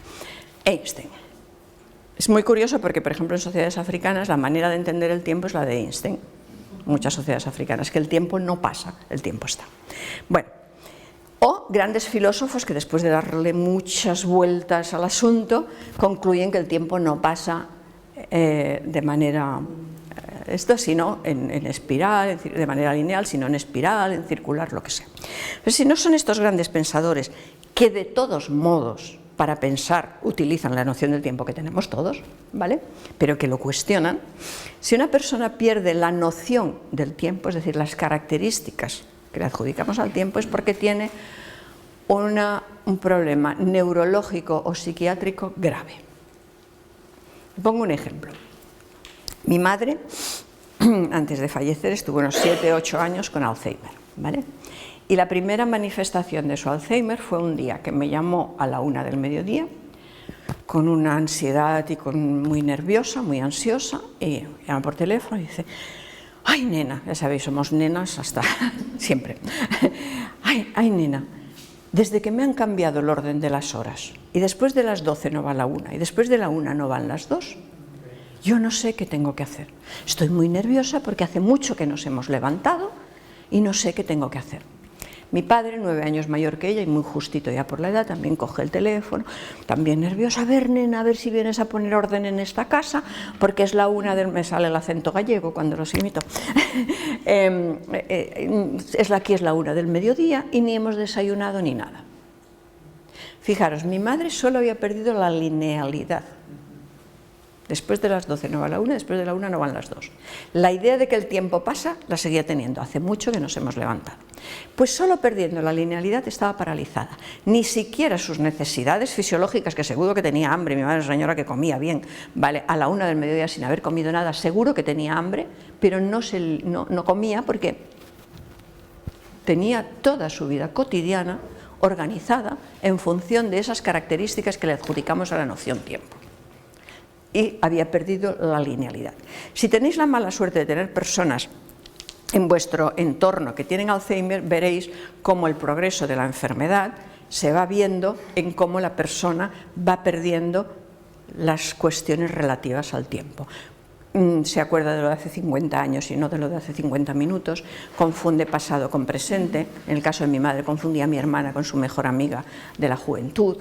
Einstein. Es muy curioso porque, por ejemplo, en sociedades africanas la manera de entender el tiempo es la de Einstein. Muchas sociedades africanas, que el tiempo no pasa, el tiempo está. Bueno, o grandes filósofos que después de darle muchas vueltas al asunto concluyen que el tiempo no pasa de manera sino en espiral, de manera lineal, sino en espiral, en circular, lo que sea. Pero si no son estos grandes pensadores que de todos modos para pensar utilizan la noción del tiempo que tenemos todos, ¿vale? Pero que lo cuestionan. Si una persona pierde la noción del tiempo, es decir, las características que le adjudicamos al tiempo, es porque tiene un problema neurológico o psiquiátrico grave. Pongo un ejemplo. Mi madre, antes de fallecer, estuvo unos 7-8 años con Alzheimer, ¿vale? Y la primera manifestación de su Alzheimer fue un día que me llamó a la 1 del mediodía, con una ansiedad y muy nerviosa, muy ansiosa, y llama por teléfono y dice: ¡ay, nena! Ya sabéis, somos nenas hasta siempre. ¡Ay, nena! Desde que me han cambiado el orden de las horas, y después de las 12 no va la 1, y después de la 1 no van las 2, yo no sé qué tengo que hacer. Estoy muy nerviosa porque hace mucho que nos hemos levantado y no sé qué tengo que hacer. Mi padre, 9 años mayor que ella y muy justito ya por la edad, también coge el teléfono, también nerviosa: a ver, nena, a ver si vienes a poner orden en esta casa, porque es la 1 del... me sale el acento gallego cuando los imito. Aquí es la 1 del mediodía y ni hemos desayunado ni nada. Fijaros, mi madre solo había perdido la linealidad. Después de las 12 no va la 1, después de la 1 no van las 2. La idea de que el tiempo pasa la seguía teniendo, hace mucho que nos hemos levantado. Pues solo perdiendo la linealidad estaba paralizada. Ni siquiera sus necesidades fisiológicas, que seguro que tenía hambre, mi madre es una señora que comía bien, ¿vale? A la 1 del mediodía sin haber comido nada, seguro que tenía hambre, pero no comía porque tenía toda su vida cotidiana organizada en función de esas características que le adjudicamos a la noción tiempo. Y había perdido la linealidad. Si tenéis la mala suerte de tener personas en vuestro entorno que tienen Alzheimer, veréis cómo el progreso de la enfermedad se va viendo en cómo la persona va perdiendo las cuestiones relativas al tiempo. Se acuerda de lo de hace 50 años y no de lo de hace 50 minutos, confunde pasado con presente. En el caso de mi madre, confundía a mi hermana con su mejor amiga de la juventud.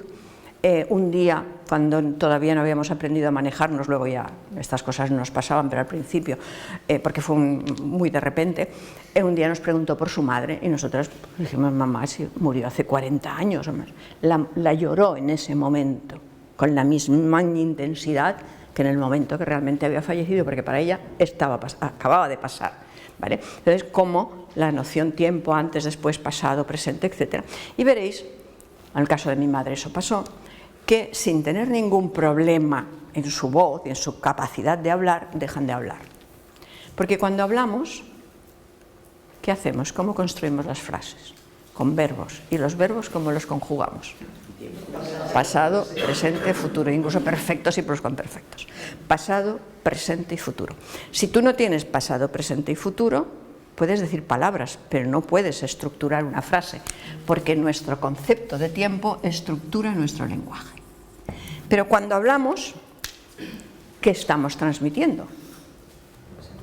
Un día, cuando todavía no habíamos aprendido a manejarnos, luego ya estas cosas no nos pasaban, pero al principio, porque fue muy de repente, un día nos preguntó por su madre y nosotros dijimos: mamá, si murió hace 40 años o más. La lloró en ese momento, con la misma intensidad que en el momento que realmente había fallecido, porque para ella acababa de pasar, ¿vale? Entonces, como la noción tiempo, antes, después, pasado, presente, etc. Y veréis en el caso de mi madre eso pasó, que sin tener ningún problema en su voz y en su capacidad de hablar, dejan de hablar. Porque cuando hablamos, ¿qué hacemos? ¿Cómo construimos las frases? Con verbos. ¿Y los verbos cómo los conjugamos? Pasado, presente, futuro, incluso perfectos y pluscuamperfectos. Pasado, presente y futuro. Si tú no tienes pasado, presente y futuro, puedes decir palabras, pero no puedes estructurar una frase, porque nuestro concepto de tiempo estructura nuestro lenguaje. Pero cuando hablamos, ¿qué estamos transmitiendo?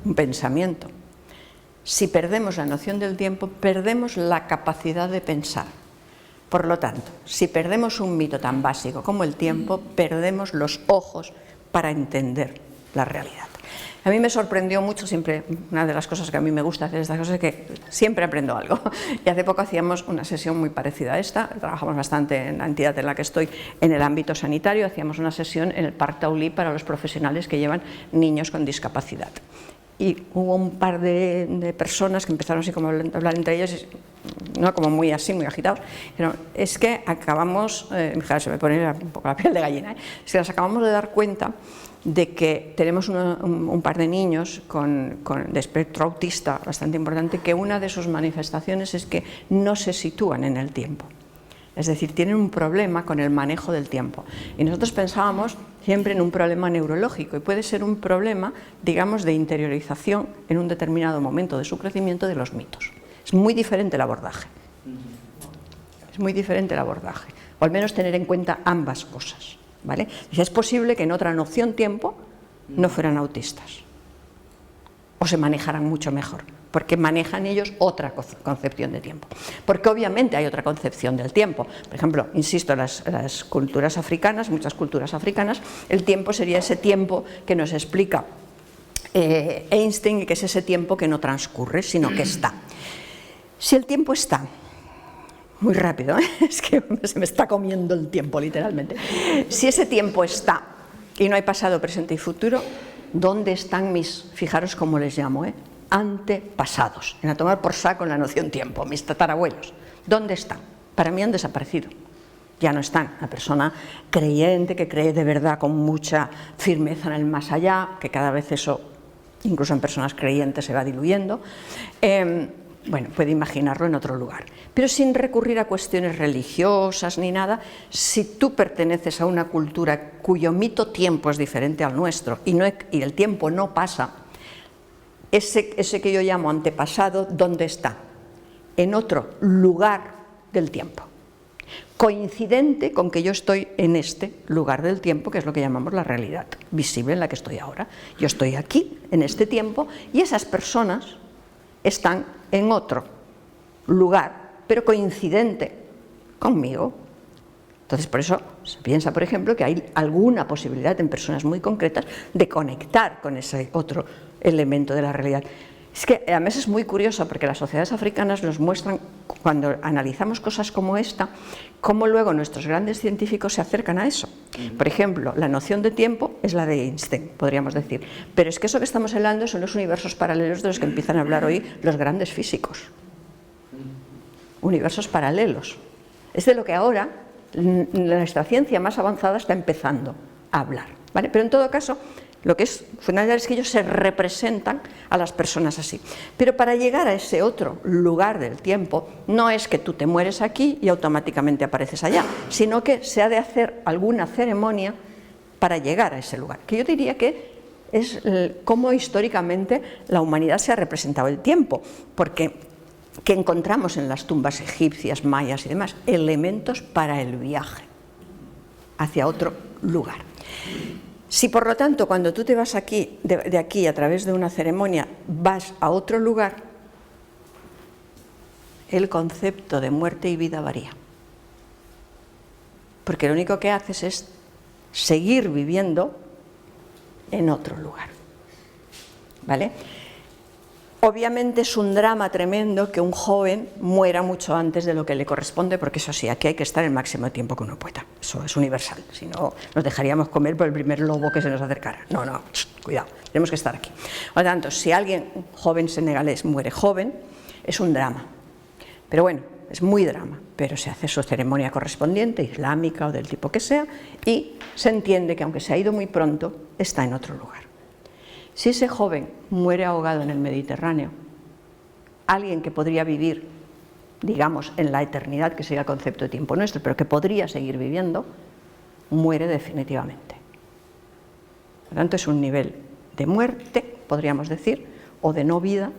Un pensamiento. Si perdemos la noción del tiempo, perdemos la capacidad de pensar. Por lo tanto, si perdemos un mito tan básico como el tiempo, perdemos los ojos para entender la realidad. A mí me sorprendió mucho, siempre, una de las cosas que a mí me gusta hacer estas cosas es que siempre aprendo algo. Y hace poco hacíamos una sesión muy parecida a esta, trabajamos bastante en la entidad en la que estoy, en el ámbito sanitario, hacíamos una sesión en el Parc Taulí para los profesionales que llevan niños con discapacidad. Y hubo un par de personas que empezaron así como a hablar entre ellos, no como muy así, muy agitados, pero es que acabamos, se me pone un poco la piel de gallina, es que nos acabamos de dar cuenta de que tenemos un par de niños de espectro autista bastante importante, que una de sus manifestaciones es que no se sitúan en el tiempo. Es decir, tienen un problema con el manejo del tiempo. Y nosotros pensábamos siempre en un problema neurológico, y puede ser un problema, digamos, de interiorización en un determinado momento de su crecimiento de los mitos. Es muy diferente el abordaje. Es muy diferente el abordaje. O al menos tener en cuenta ambas cosas, ¿vale? Y es posible que en otra noción tiempo no fueran autistas. O se manejaran mucho mejor, porque manejan ellos otra concepción de tiempo. Porque obviamente hay otra concepción del tiempo. Por ejemplo, insisto, las culturas africanas, muchas culturas africanas, el tiempo sería ese tiempo que nos explica Einstein, y que es ese tiempo que no transcurre, sino que está. Si el tiempo está, muy rápido, es que se me está comiendo el tiempo literalmente. Si ese tiempo está y no hay pasado, presente y futuro, ¿dónde están mis, fijaros cómo les llamo, antepasados? En a tomar por saco en la noción tiempo, mis tatarabuelos. ¿Dónde están? Para mí han desaparecido. Ya no están. La persona creyente, que cree de verdad con mucha firmeza en el más allá, que cada vez eso, incluso en personas creyentes, se va diluyendo. Bueno, puede imaginarlo en otro lugar. Pero sin recurrir a cuestiones religiosas ni nada, si tú perteneces a una cultura cuyo mito tiempo es diferente al nuestro y el tiempo no pasa, ese que yo llamo antepasado, ¿dónde está? En otro lugar del tiempo, coincidente con que yo estoy en este lugar del tiempo, que es lo que llamamos la realidad visible en la que estoy ahora. Yo estoy aquí, en este tiempo, y esas personas están en otro lugar, pero coincidente conmigo. Entonces, por eso se piensa, por ejemplo, que hay alguna posibilidad en personas muy concretas de conectar con ese otro elemento de la realidad. Es que además es muy curioso, porque las sociedades africanas nos muestran, cuando analizamos cosas como esta, cómo luego nuestros grandes científicos se acercan a eso. Por ejemplo, la noción de tiempo es la de Einstein, podríamos decir, pero es que eso que estamos hablando son los universos paralelos de los que empiezan a hablar hoy los grandes físicos. Universos paralelos. Es de lo que ahora nuestra ciencia más avanzada está empezando a hablar, ¿vale? Pero en todo caso, lo que es fundamental es que ellos se representan a las personas así. Pero para llegar a ese otro lugar del tiempo, no es que tú te mueres aquí y automáticamente apareces allá, sino que se ha de hacer alguna ceremonia para llegar a ese lugar, que yo diría que es cómo históricamente la humanidad se ha representado el tiempo, porque que encontramos en las tumbas egipcias, mayas y demás, elementos para el viaje hacia otro lugar. Si por lo tanto cuando tú te vas aquí, de aquí a través de una ceremonia, vas a otro lugar, el concepto de muerte y vida varía. Porque lo único que haces es seguir viviendo en otro lugar. ¿Vale? Obviamente es un drama tremendo que un joven muera mucho antes de lo que le corresponde, porque eso sí, aquí hay que estar el máximo tiempo que uno pueda. Eso es universal, si no nos dejaríamos comer por el primer lobo que se nos acercara. No, cuidado, tenemos que estar aquí. Por lo tanto, si alguien joven senegalés muere joven, es un drama. Pero bueno, es muy drama, pero se hace su ceremonia correspondiente, islámica o del tipo que sea, y se entiende que aunque se ha ido muy pronto, está en otro lugar. Si ese joven muere ahogado en el Mediterráneo, alguien que podría vivir, digamos, en la eternidad, que sería el concepto de tiempo nuestro, pero que podría seguir viviendo, muere definitivamente. Por lo tanto, es un nivel de muerte, podríamos decir, o de no vida,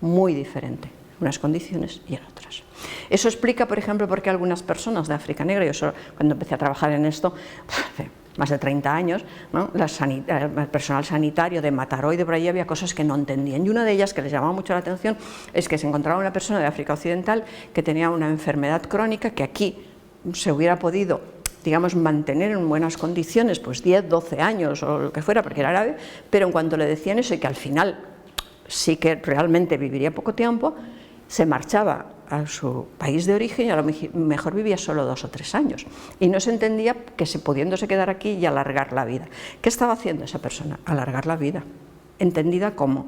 muy diferente en unas condiciones y en otras. Eso explica, por ejemplo, por qué algunas personas de África Negra, yo cuando empecé a trabajar en esto, hace más de 30 años, ¿no? El personal sanitario de Mataró y de por allí había cosas que no entendían, y una de ellas que les llamaba mucho la atención es que se encontraba una persona de África Occidental que tenía una enfermedad crónica que aquí se hubiera podido, digamos, mantener en buenas condiciones, pues 10, 12 años o lo que fuera, porque era grave, pero en cuanto le decían eso y que al final sí que realmente viviría poco tiempo, se marchaba a su país de origen y a lo mejor vivía solo 2 o 3 años. Y no se entendía que pudiéndose quedar aquí y alargar la vida. ¿Qué estaba haciendo esa persona? Alargar la vida. Entendida como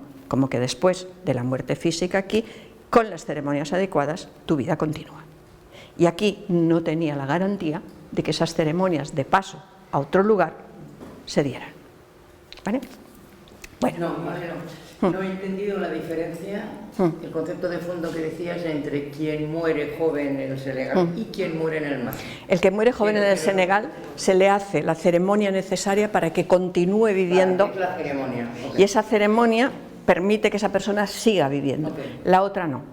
que después de la muerte física aquí, con las ceremonias adecuadas, tu vida continúa. Y aquí no tenía la garantía de que esas ceremonias de paso a otro lugar se dieran. ¿Vale? Bueno. No he entendido la diferencia, el concepto de fondo que decías entre quien muere joven en el Senegal y quien muere en el mar. El que muere joven en el Senegal se le hace la ceremonia necesaria para que continúe viviendo. Es la ceremonia. Okay. Y esa ceremonia permite que esa persona siga viviendo. Okay. La otra no.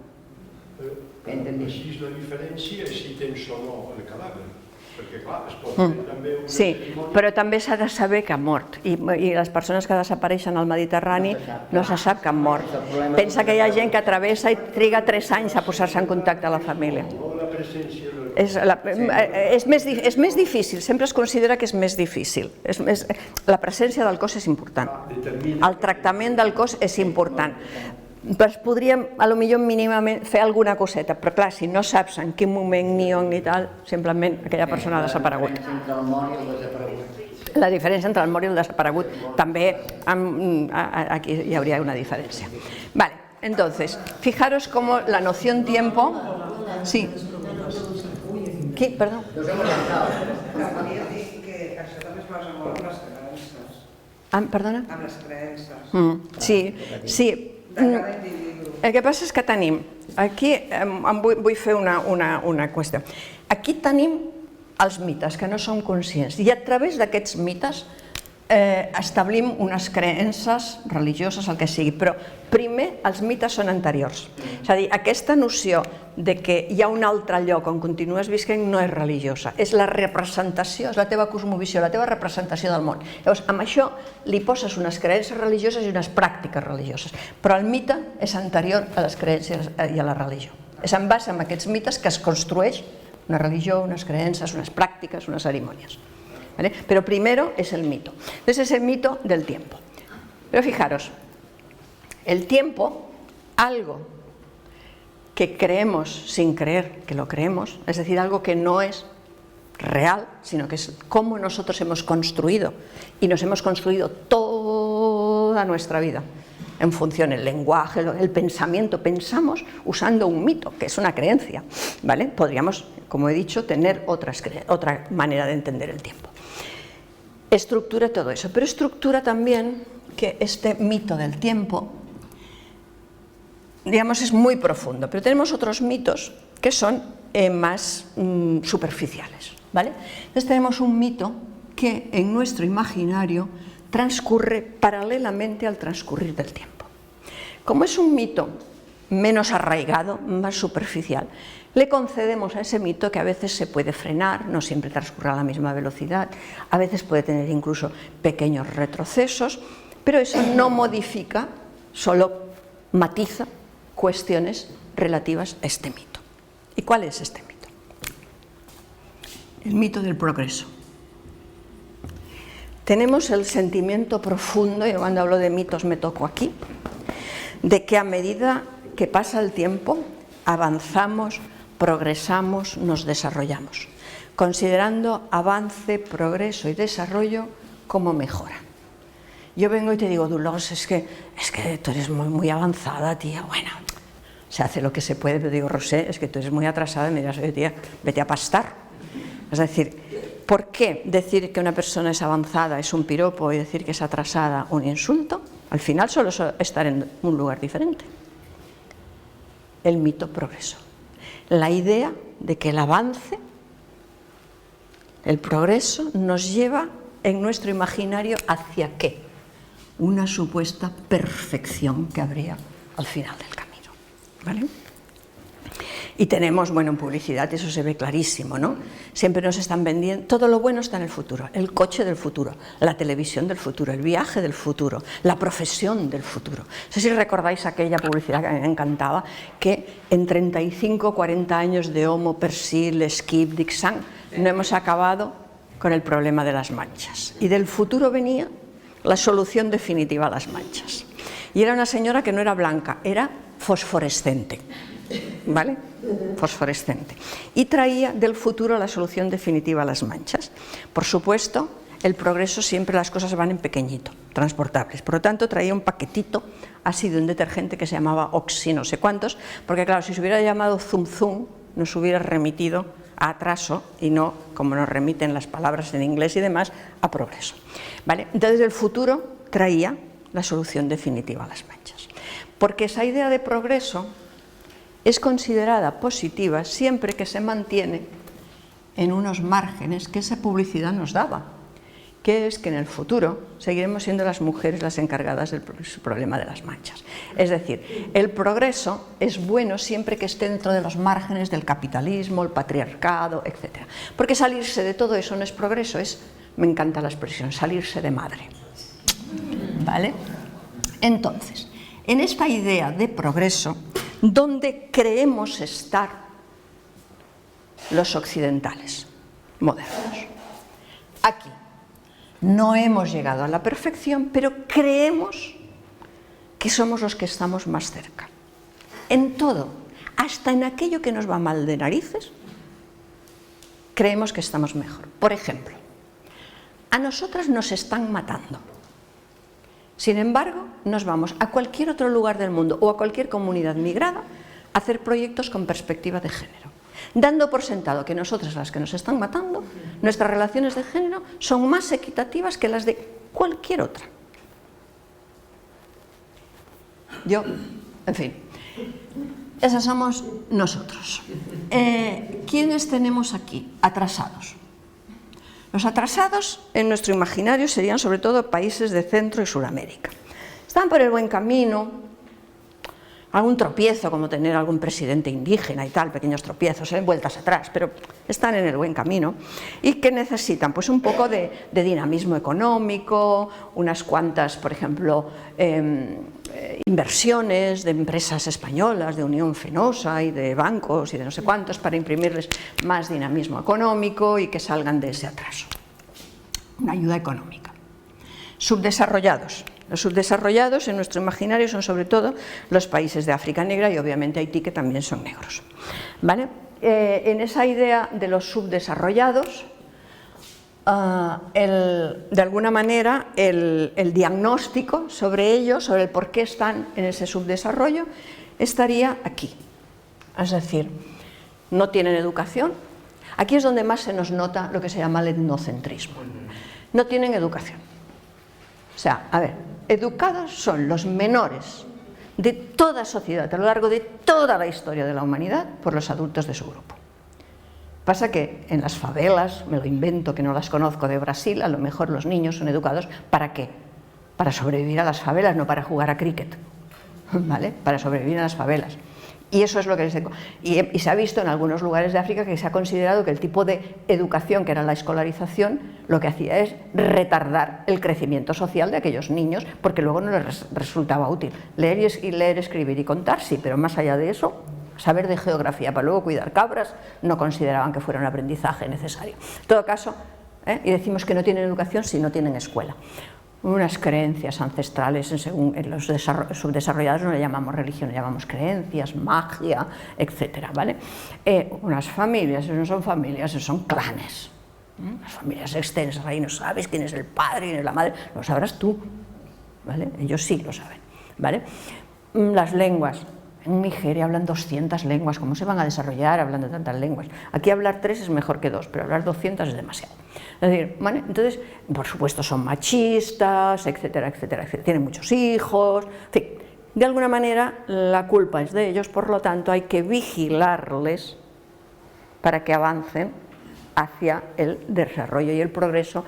Entendí. Així la diferència és si tens o no el cadàver. Perquè, clar, es pot fer també una Sí, cerimònia... però també s'ha de saber que ha mort, i les persones que desapareixen al Mediterrani no se sap que han mort. Pensa que hi ha gent que travessa i triga 3 anys a posar-se en contacte amb la família. És més difícil, sempre es considera que és més difícil. La presència del cos és important, el tractament del cos és important. Podríem, a lo millor mínimament, fer alguna coseta, però clar, si no saps en quin moment ni on ni tal, simplement aquella persona ha desaparegut. La diferència entre el mort i el desaparegut, també aquí hi hauria una diferència. Vale, entonces, fijaros cómo la noción tiempo... Sí. ¿Qué? Perdón. Perdona? Amb les creences. Sí, sí. El que passa és que tenim, aquí vull fer una qüestió, aquí tenim els mites que no som conscients i a través d'aquests mites establim unes creences religioses, el que sigui, però primer els mites són anteriors. És a dir, aquesta noció de que hi ha un altre lloc on continues visquent no és religiosa, és la representació, és la teva cosmovisió, la teva representació del món. Llavors, amb això li poses unes creences religioses i unes pràctiques religioses, però el mite és anterior a les creences i a la religió. És en base a aquests mites que es construeix una religió, unes creences, unes pràctiques, unes cerimònies. ¿Vale? Pero primero es el mito. Entonces es el mito del tiempo. Pero fijaros, el tiempo, algo que creemos sin creer que lo creemos, es decir, algo que no es real, sino que es cómo nosotros hemos construido, y nos hemos construido toda nuestra vida en función del lenguaje, el pensamiento. Pensamos usando un mito, que es una creencia, ¿vale? Podríamos, como he dicho, tener otra manera de entender el tiempo. Estructura todo eso, pero estructura también que este mito del tiempo, digamos, es muy profundo, pero tenemos otros mitos que son más superficiales, ¿vale? Entonces tenemos un mito que en nuestro imaginario transcurre paralelamente al transcurrir del tiempo. Como es un mito menos arraigado, más superficial, le concedemos a ese mito que a veces se puede frenar, no siempre transcurre a la misma velocidad, a veces puede tener incluso pequeños retrocesos, pero eso no modifica, solo matiza cuestiones relativas a este mito. ¿Y cuál es este mito? El mito del progreso. Tenemos el sentimiento profundo, y cuando hablo de mitos me toco aquí, de que a medida que pasa el tiempo avanzamos, progresamos, nos desarrollamos, considerando avance, progreso y desarrollo como mejora. Yo vengo y te digo, Dolors, es que tú eres muy avanzada, tía, bueno, se hace lo que se puede, pero digo, Rosé, es que tú eres muy atrasada, y me dirás, oye tía, vete a pastar. Es decir, ¿por qué decir que una persona es avanzada es un piropo y decir que es atrasada un insulto? Al final solo es estar en un lugar diferente. El mito progreso. La idea de que el avance, el progreso, nos lleva en nuestro imaginario ¿hacia qué? Una supuesta perfección que habría al final del camino, ¿vale? Y tenemos, bueno, en publicidad eso se ve clarísimo, ¿no? Siempre nos están vendiendo, todo lo bueno está en el futuro, el coche del futuro, la televisión del futuro, el viaje del futuro, la profesión del futuro. No sé si recordáis aquella publicidad que a mí me encantaba, que en 35 o 40 años de Homo, Persil, Skip, Dixon, no hemos acabado con el problema de las manchas. Y del futuro venía la solución definitiva a las manchas. Y era una señora que no era blanca, era fosforescente, ¿vale? Fosforescente. Y traía del futuro la solución definitiva a las manchas. Por supuesto, el progreso siempre las cosas van en pequeñito, transportables. Por lo tanto, traía un paquetito así de un detergente que se llamaba Oxy no sé cuántos, porque claro, si se hubiera llamado Zum Zum, nos hubiera remitido a atraso y no, como nos remiten las palabras en inglés y demás, a progreso. ¿Vale? Entonces, el futuro traía la solución definitiva a las manchas. Porque esa idea de progreso es considerada positiva siempre que se mantiene en unos márgenes que esa publicidad nos daba, que es que en el futuro seguiremos siendo las mujeres las encargadas del problema de las manchas. Es decir, el progreso es bueno siempre que esté dentro de los márgenes del capitalismo, el patriarcado, etc. Porque salirse de todo eso no es progreso, es, me encanta la expresión, salirse de madre. ¿Vale? Entonces, en esta idea de progreso, ¿dónde creemos estar los occidentales modernos? Aquí. No hemos llegado a la perfección, pero creemos que somos los que estamos más cerca. En todo, hasta en aquello que nos va mal de narices, creemos que estamos mejor. Por ejemplo, a nosotras nos están matando. Sin embargo, nos vamos a cualquier otro lugar del mundo o a cualquier comunidad migrada a hacer proyectos con perspectiva de género, dando por sentado que nosotras, las que nos están matando, nuestras relaciones de género son más equitativas que las de cualquier otra. Yo, en fin, esos somos nosotros. ¿Quiénes tenemos aquí? Atrasados. Los atrasados en nuestro imaginario serían sobre todo países de Centro y Suramérica. Están por el buen camino, algún tropiezo como tener algún presidente indígena y tal, pequeños tropiezos, vueltas atrás, pero están en el buen camino. ¿Y qué necesitan? Pues un poco de dinamismo económico, unas cuantas, por ejemplo, inversiones de empresas españolas, de Unión Fenosa y de bancos y de no sé cuántos para imprimirles más dinamismo económico y que salgan de ese atraso. Una ayuda económica. Subdesarrollados. Los subdesarrollados en nuestro imaginario son sobre todo los países de África Negra y obviamente Haití, que también son negros. ¿Vale? En esa idea de los subdesarrollados, de alguna manera el diagnóstico sobre ellos, sobre el por qué están en ese subdesarrollo, estaría aquí. Es decir, no tienen educación. Aquí es donde más se nos nota lo que se llama el etnocentrismo. No tienen educación. O sea, a ver, educados son los menores de toda sociedad, a lo largo de toda la historia de la humanidad, por los adultos de su grupo. Pasa que en las favelas, me lo invento que no las conozco, de Brasil, a lo mejor los niños son educados, ¿para qué? Para sobrevivir a las favelas, no para jugar a cricket, ¿vale? Para sobrevivir a las favelas. Y eso es lo que y se ha visto en algunos lugares de África que se ha considerado que el tipo de educación que era la escolarización lo que hacía es retardar el crecimiento social de aquellos niños porque luego no les resultaba útil. Leer, escribir y contar, sí, pero más allá de eso, saber de geografía para luego cuidar cabras, no consideraban que fuera un aprendizaje necesario. En todo caso, y decimos que no tienen educación si no tienen escuela. Unas creencias ancestrales, en los subdesarrollados no le llamamos religión, le llamamos creencias, magia, etcétera, ¿vale? Unas familias, eso no son familias, eso son clanes. Las familias extensas, ahí no sabes quién es el padre, quién es la madre, lo sabrás tú, ¿vale? Ellos sí lo saben, ¿vale? Las lenguas, en Nigeria hablan 200 lenguas, ¿cómo se van a desarrollar hablando tantas lenguas? Aquí hablar 3 es mejor que 2, pero hablar 200 es demasiado. Es decir, ¿vale? Entonces, por supuesto son machistas, etcétera, etcétera, etcétera, tienen muchos hijos, en fin, de alguna manera la culpa es de ellos, por lo tanto hay que vigilarles para que avancen hacia el desarrollo y el progreso.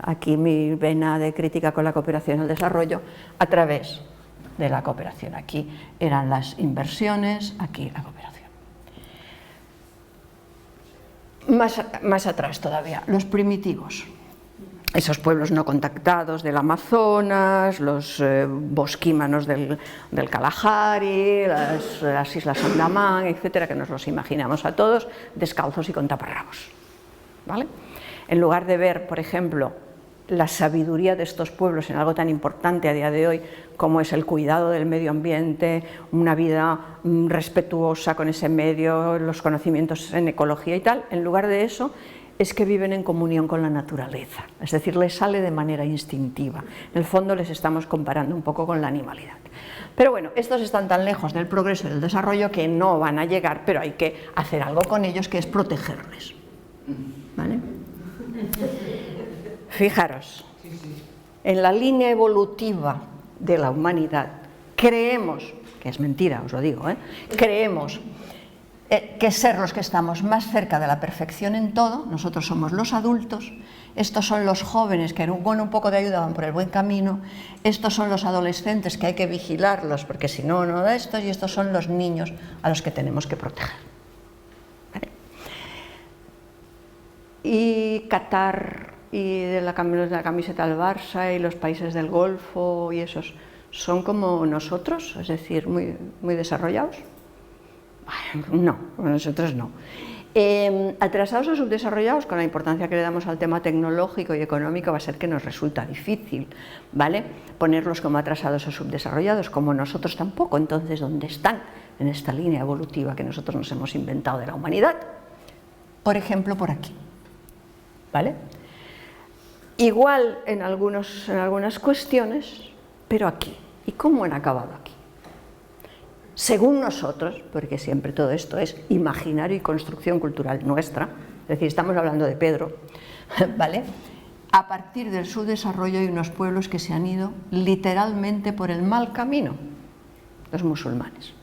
Aquí mi vena de crítica con la cooperación al desarrollo a través de la cooperación. Aquí eran las inversiones, aquí la cooperación. Más atrás todavía, los primitivos, esos pueblos no contactados del Amazonas, los bosquímanos del Kalahari, las islas Andamán, etcétera, que nos los imaginamos a todos descalzos y con taparrabos, ¿vale? En lugar de ver, por ejemplo, la sabiduría de estos pueblos en algo tan importante a día de hoy como es el cuidado del medio ambiente, una vida respetuosa con ese medio, los conocimientos en ecología y tal, en lugar de eso es que viven en comunión con la naturaleza, es decir, les sale de manera instintiva. En el fondo les estamos comparando un poco con la animalidad. Pero bueno, estos están tan lejos del progreso y del desarrollo que no van a llegar, pero hay que hacer algo con ellos, que es protegerles, ¿vale? Fijaros, en la línea evolutiva de la humanidad creemos, que es mentira, os lo digo, creemos que ser los que estamos más cerca de la perfección en todo, nosotros somos los adultos, estos son los jóvenes que con un poco de ayuda van por el buen camino, estos son los adolescentes que hay que vigilarlos porque si no, no da esto, y estos son los niños a los que tenemos que proteger. ¿Vale? Y Qatar y de la camiseta del Barça y los países del Golfo y esos, ¿son como nosotros? Es decir, muy desarrollados. No, nosotros no. Atrasados o subdesarrollados, con la importancia que le damos al tema tecnológico y económico, va a ser que nos resulta difícil, ¿vale?, ponerlos como atrasados o subdesarrollados, como nosotros tampoco. Entonces, ¿dónde están en esta línea evolutiva que nosotros nos hemos inventado de la humanidad? Por ejemplo, por aquí, ¿vale? Igual en algunas cuestiones, pero aquí. ¿Y cómo han acabado aquí? Según nosotros, porque siempre todo esto es imaginario y construcción cultural nuestra, es decir, estamos hablando de Pedro, ¿vale? A partir del subdesarrollo hay unos pueblos que se han ido literalmente por el mal camino, los musulmanes.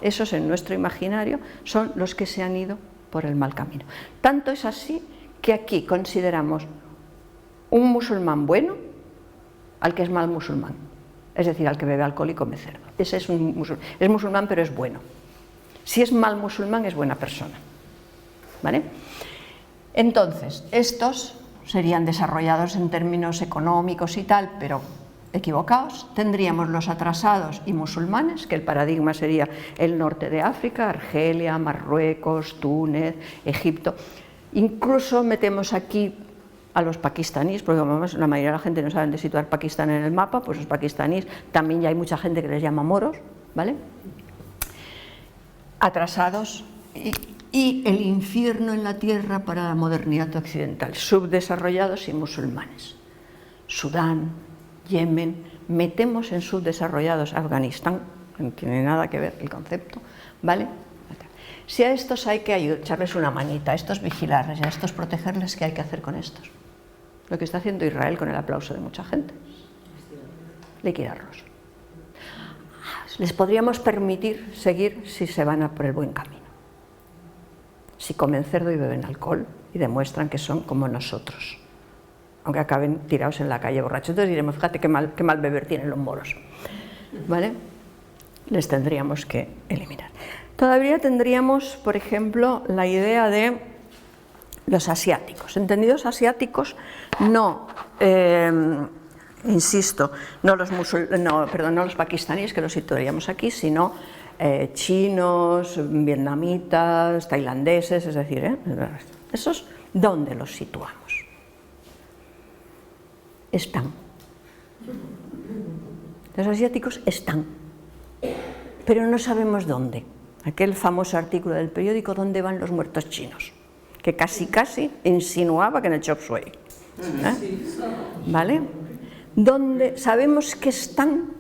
Esos en nuestro imaginario son los que se han ido por el mal camino. Tanto es así que aquí consideramos un musulmán bueno al que es mal musulmán, es decir, al que bebe alcohol y come cerdo. Ese es musulmán, pero es bueno. Si es mal musulmán, es buena persona, ¿vale? Entonces, estos serían desarrollados en términos económicos y tal, pero equivocados. Tendríamos los atrasados y musulmanes, que el paradigma sería el norte de África, Argelia, Marruecos, Túnez, Egipto. Incluso metemos aquí a los pakistaníes, porque como la mayoría de la gente no sabe de situar Pakistán en el mapa, pues los pakistaníes también ya hay mucha gente que les llama moros, ¿vale? Atrasados y el infierno en la tierra para la modernidad occidental, subdesarrollados y musulmanes. Sudán, Yemen, metemos en subdesarrollados Afganistán, no tiene nada que ver el concepto, ¿vale? Si a estos hay que echarles una manita, a estos vigilarles y a estos protegerles, ¿qué hay que hacer con estos? Lo que está haciendo Israel con el aplauso de mucha gente. Liquidarlos. Les podríamos permitir seguir si se van a por el buen camino. Si comen cerdo y beben alcohol y demuestran que son como nosotros, aunque acaben tirados en la calle borrachos. Entonces diremos, fíjate qué mal beber tienen los moros, ¿vale? Les tendríamos que eliminar. Todavía tendríamos, por ejemplo, la idea de los asiáticos. Entendidos asiáticos, no, insisto, no los pakistaníes, que los situaríamos aquí, sino chinos, vietnamitas, tailandeses, es decir, ¿esos dónde los situamos? Están. Los asiáticos están, pero no sabemos dónde. Aquel famoso artículo del periódico ¿Dónde van los muertos chinos?, que casi insinuaba que en el chop suey, ¿vale? Donde sabemos que están,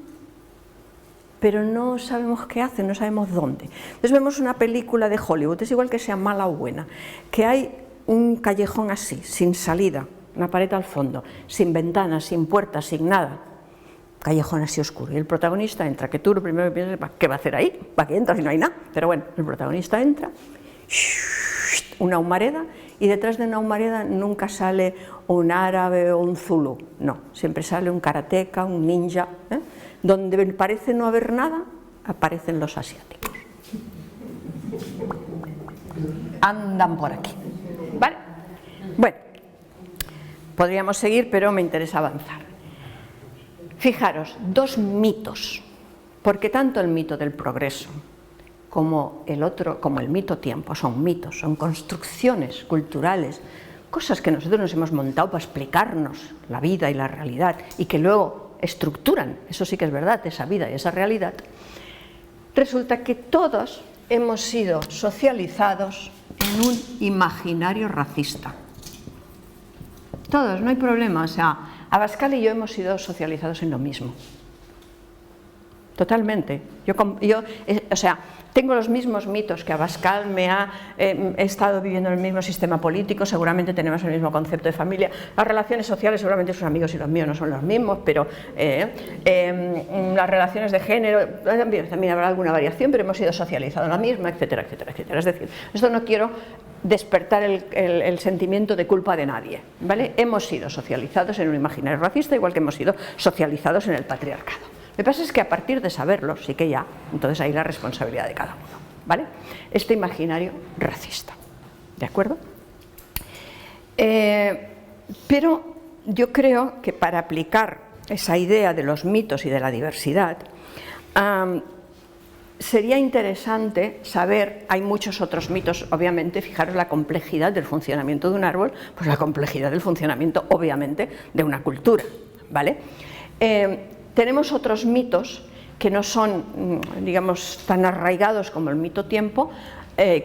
pero no sabemos qué hacen, no sabemos dónde. Entonces vemos una película de Hollywood, es igual que sea mala o buena, que hay un callejón así, sin salida, una pared al fondo, sin ventanas, sin puertas, sin nada, callejón así oscuro, y el protagonista entra, que tú lo primero que piensas es, ¿qué va a hacer ahí? ¿Para qué entra si no hay nada? Pero bueno, el protagonista entra, una humareda, y detrás de una humareda nunca sale un árabe o un zulú, no, siempre sale un karateca, un ninja, donde parece no haber nada, aparecen los asiáticos. Andan por aquí, ¿vale? Bueno, podríamos seguir, pero me interesa avanzar. Fijaros, dos mitos, porque tanto el mito del progreso como el otro, como el mito tiempo, son mitos, son construcciones culturales, cosas que nosotros nos hemos montado para explicarnos la vida y la realidad y que luego estructuran, eso sí que es verdad, esa vida y esa realidad. Resulta que todos hemos sido socializados en un imaginario racista. Todos, no hay problema, o sea, Abascal y yo hemos sido socializados en lo mismo. Totalmente. O sea, tengo los mismos mitos que Abascal, he estado viviendo en el mismo sistema político, seguramente tenemos el mismo concepto de familia, las relaciones sociales seguramente sus amigos y los míos no son los mismos, pero las relaciones de género también habrá alguna variación, pero hemos sido socializados en la misma, etcétera, etcétera, etcétera. Es decir, esto no quiero despertar el sentimiento de culpa de nadie, ¿vale? Hemos sido socializados en un imaginario racista, igual que hemos sido socializados en el patriarcado. Lo que pasa es que a partir de saberlo, sí que ya, entonces hay la responsabilidad de cada uno, ¿vale? Este imaginario racista, ¿de acuerdo? Pero yo creo que para aplicar esa idea de los mitos y de la diversidad, sería interesante saber, hay muchos otros mitos, obviamente, fijaros la complejidad del funcionamiento de un árbol, pues la complejidad del funcionamiento, obviamente, de una cultura, ¿vale? Tenemos otros mitos que no son, digamos, tan arraigados como el mito tiempo,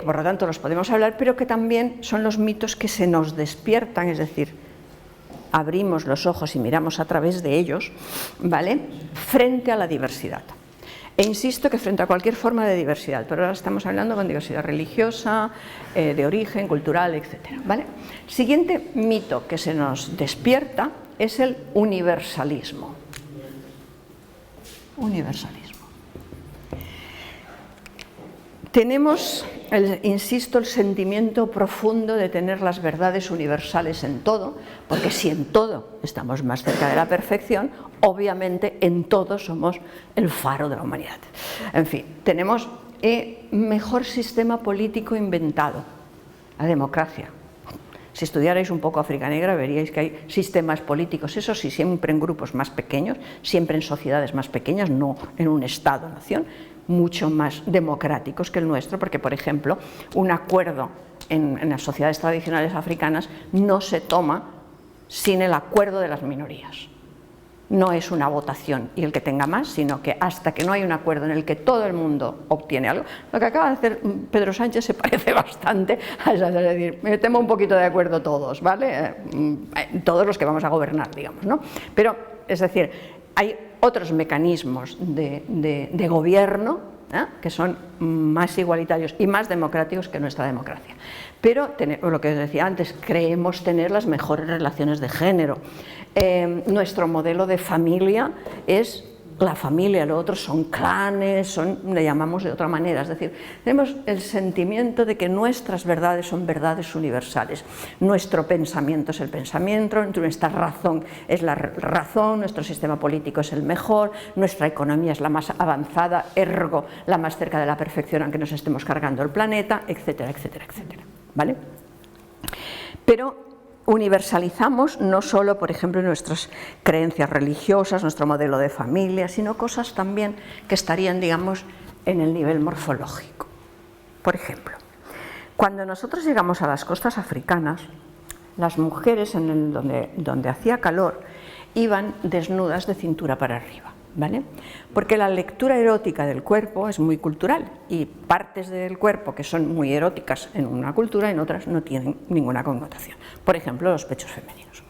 por lo tanto los podemos hablar, pero que también son los mitos que se nos despiertan, es decir, abrimos los ojos y miramos a través de ellos, ¿vale?, frente a la diversidad. E insisto que frente a cualquier forma de diversidad, pero ahora estamos hablando con diversidad religiosa, de origen, cultural, etcétera, ¿vale? Siguiente mito que se nos despierta es el universalismo. Universalismo. Tenemos, insisto, el sentimiento profundo de tener las verdades universales en todo, porque si en todo estamos más cerca de la perfección, obviamente en todo somos el faro de la humanidad. En fin, tenemos el mejor sistema político inventado, la democracia. Si estudiarais un poco África Negra veríais que hay sistemas políticos, eso sí, siempre en grupos más pequeños, siempre en sociedades más pequeñas, no en un Estado-nación, mucho más democráticos que el nuestro, porque, por ejemplo, un acuerdo en las sociedades tradicionales africanas no se toma sin el acuerdo de las minorías. No es una votación y el que tenga más, sino que hasta que no hay un acuerdo en el que todo el mundo obtiene algo. Lo que acaba de hacer Pedro Sánchez se parece bastante a eso, es decir, metemos un poquito de acuerdo todos, ¿vale? Todos los que vamos a gobernar, digamos, ¿no? Pero, es decir, hay otros mecanismos de gobierno, que son más igualitarios y más democráticos que nuestra democracia. Pero, lo que os decía antes, creemos tener las mejores relaciones de género. Nuestro modelo de familia es la familia, lo otro son clanes, le llamamos de otra manera, es decir, tenemos el sentimiento de que nuestras verdades son verdades universales, nuestro pensamiento es el pensamiento, nuestra razón es la razón, nuestro sistema político es el mejor, nuestra economía es la más avanzada, ergo la más cerca de la perfección aunque nos estemos cargando el planeta, etcétera, etcétera, etcétera, ¿vale? Pero universalizamos no solo, por ejemplo, nuestras creencias religiosas, nuestro modelo de familia, sino cosas también que estarían, digamos, en el nivel morfológico. Por ejemplo, cuando nosotros llegamos a las costas africanas, las mujeres donde hacía calor iban desnudas de cintura para arriba, ¿vale? Porque la lectura erótica del cuerpo es muy cultural y partes del cuerpo que son muy eróticas en una cultura, en otras no tienen ninguna connotación. Por ejemplo, los pechos femeninos.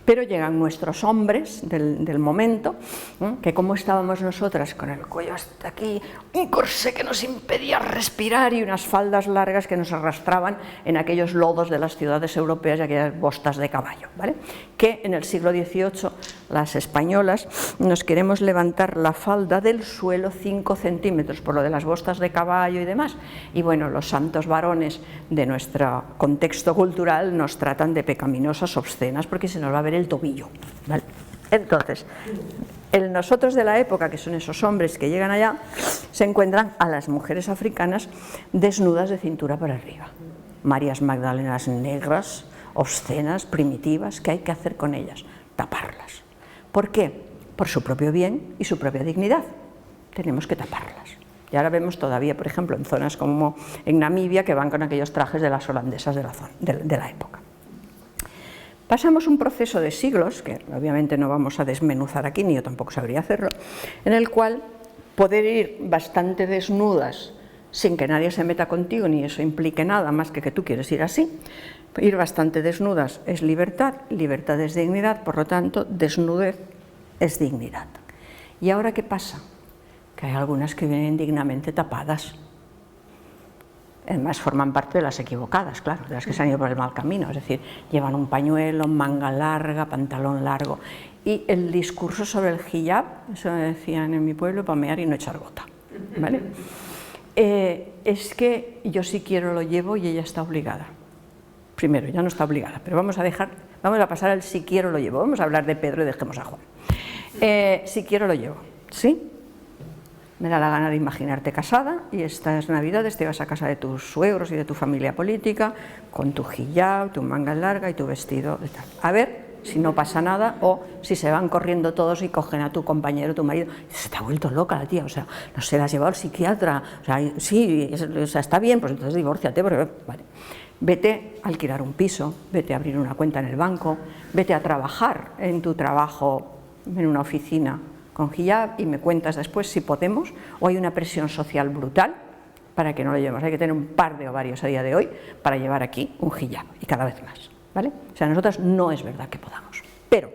Pero llegan nuestros hombres del momento, que como estábamos nosotras con el cuello hasta aquí, un corsé que nos impedía respirar y unas faldas largas que nos arrastraban en aquellos lodos de las ciudades europeas y aquellas bostas de caballo, ¿vale? Que en el siglo XVIII las españolas nos queremos levantar la falda del suelo 5 centímetros por lo de las bostas de caballo y demás, y bueno, los santos varones de nuestro contexto cultural nos tratan de pecaminosas, obscenas, porque se nos va a ver el tobillo, ¿vale? Entonces, el nosotros de la época, que son esos hombres que llegan allá, se encuentran a las mujeres africanas desnudas de cintura para arriba, Marías Magdalenas negras, obscenas, primitivas. ¿Qué hay que hacer con ellas? Taparlas. ¿Por qué? Por su propio bien y su propia dignidad. Tenemos que taparlas. Y ahora vemos todavía, por ejemplo, en zonas como en Namibia, que van con aquellos trajes de las holandesas de la época. Pasamos un proceso de siglos, que obviamente no vamos a desmenuzar aquí, ni yo tampoco sabría hacerlo, en el cual poder ir bastante desnudas sin que nadie se meta contigo, ni eso implique nada más que tú quieres ir así. Ir bastante desnudas es libertad, libertad es dignidad, por lo tanto, desnudez es dignidad. ¿Y ahora qué pasa? Que hay algunas que vienen dignamente tapadas. Además forman parte de las equivocadas, claro, de las que se han ido por el mal camino, es decir, llevan un pañuelo, manga larga, pantalón largo. Y el discurso sobre el hijab, eso me decían en mi pueblo, para mear y no echar gota, ¿vale? Es que yo si quiero lo llevo y ella está obligada. Primero, ya no está obligada, pero vamos a pasar al si quiero lo llevo. Vamos a hablar de Pedro y dejemos a Juan. Si quiero lo llevo, ¿sí? Me da la gana de imaginarte casada y estas navidades te vas a casa de tus suegros y de tu familia política con tu hijab, tu manga larga y tu vestido de tal. A ver si no pasa nada o si se van corriendo todos y cogen a tu compañero, tu marido. Se te ha vuelto loca la tía, o sea, no se la has llevado al psiquiatra, o sea, sí, o sea, está bien, pues entonces divórciate, porque, vale. Vete a alquilar un piso, vete a abrir una cuenta en el banco, vete a trabajar en tu trabajo en una oficina con hijab y me cuentas después si podemos, o hay una presión social brutal para que no lo llevemos. Hay que tener un par de ovarios a día de hoy para llevar aquí un hijab y cada vez más, ¿vale? O sea, nosotras no es verdad que podamos, pero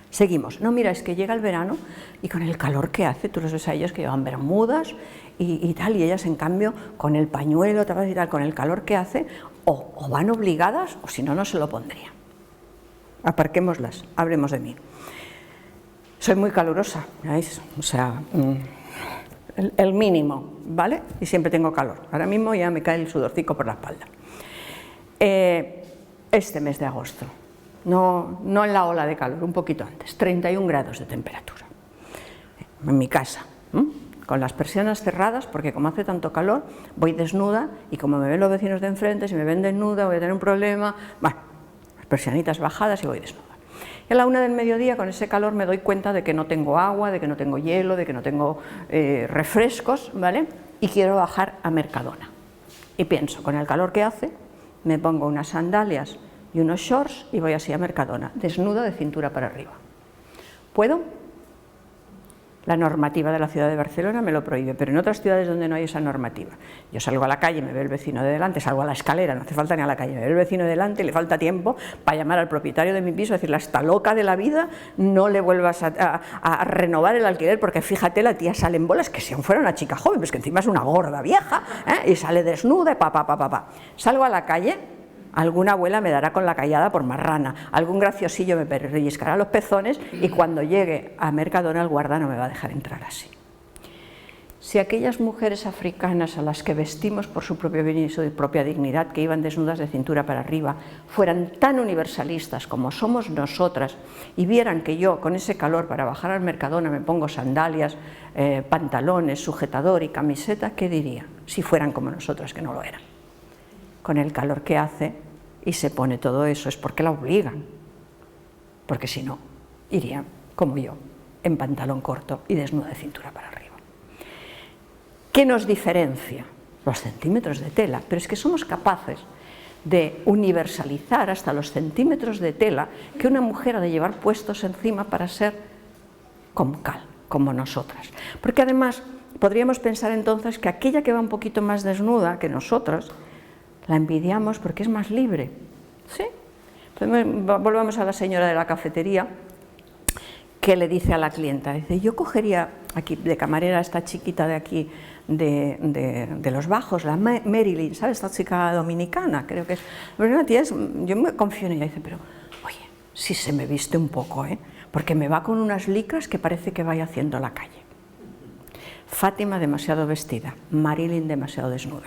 seguimos. No, mira, es que llega el verano y con el calor que hace, tú los ves a ellos que llevan bermudas y tal, y ellas en cambio con el pañuelo y tal, con el calor que hace, o van obligadas o si no, no se lo pondrían. Aparquémoslas, hablemos de mí. Soy muy calurosa, ¿veis? O sea, el mínimo, ¿vale? Y siempre tengo calor. Ahora mismo ya me cae el sudorcico por la espalda. Este mes de agosto, no en la ola de calor, un poquito antes, 31 grados de temperatura. En mi casa, con las persianas cerradas, porque como hace tanto calor, voy desnuda y como me ven los vecinos de enfrente, si me ven desnuda voy a tener un problema. Bueno, las persianitas bajadas y voy desnuda. Y a la 1 del mediodía, con ese calor, me doy cuenta de que no tengo agua, de que no tengo hielo, de que no tengo refrescos, ¿vale? Y quiero bajar a Mercadona. Y pienso, con el calor que hace, me pongo unas sandalias y unos shorts y voy así a Mercadona, desnuda de cintura para arriba. ¿Puedo? La normativa de la ciudad de Barcelona me lo prohíbe, pero en otras ciudades donde no hay esa normativa. Yo salgo a la calle, me ve el vecino de delante, salgo a la escalera, no hace falta ni a la calle, me ve el vecino de delante, le falta tiempo para llamar al propietario de mi piso, decirle, está loca de la vida, no le vuelvas a renovar el alquiler, porque fíjate, la tía sale en bolas, que si aún fuera una chica joven, pues que encima es una gorda vieja, y sale desnuda, y Salgo a la calle, alguna abuela me dará con la callada por marrana, algún graciosillo me pellizcará los pezones y cuando llegue a Mercadona el guarda no me va a dejar entrar así. Si aquellas mujeres africanas a las que vestimos por su propio bien y su propia dignidad, que iban desnudas de cintura para arriba, fueran tan universalistas como somos nosotras y vieran que yo con ese calor para bajar al Mercadona me pongo sandalias, pantalones, sujetador y camiseta, ¿qué dirían? Si fueran como nosotras, que no lo eran. Con el calor que hace y se pone todo eso es porque la obligan, porque si no, irían como yo, en pantalón corto y desnuda de cintura para arriba. ¿Qué nos diferencia? Los centímetros de tela, pero es que somos capaces de universalizar hasta los centímetros de tela que una mujer ha de llevar puestos encima para ser como nosotras. Porque además podríamos pensar entonces que aquella que va un poquito más desnuda que nosotras, la envidiamos porque es más libre, ¿sí? Volvamos a la señora de la cafetería, que le dice a la clienta, dice, yo cogería aquí de camarera a esta chiquita de aquí, de los Bajos, la Marilyn, ¿sabes? Esta chica dominicana, creo que es. Pero una tía yo me confío en ella, dice, pero, oye, si se me viste un poco, porque me va con unas licras que parece que vaya haciendo la calle. Fátima demasiado vestida, Marilyn demasiado desnuda.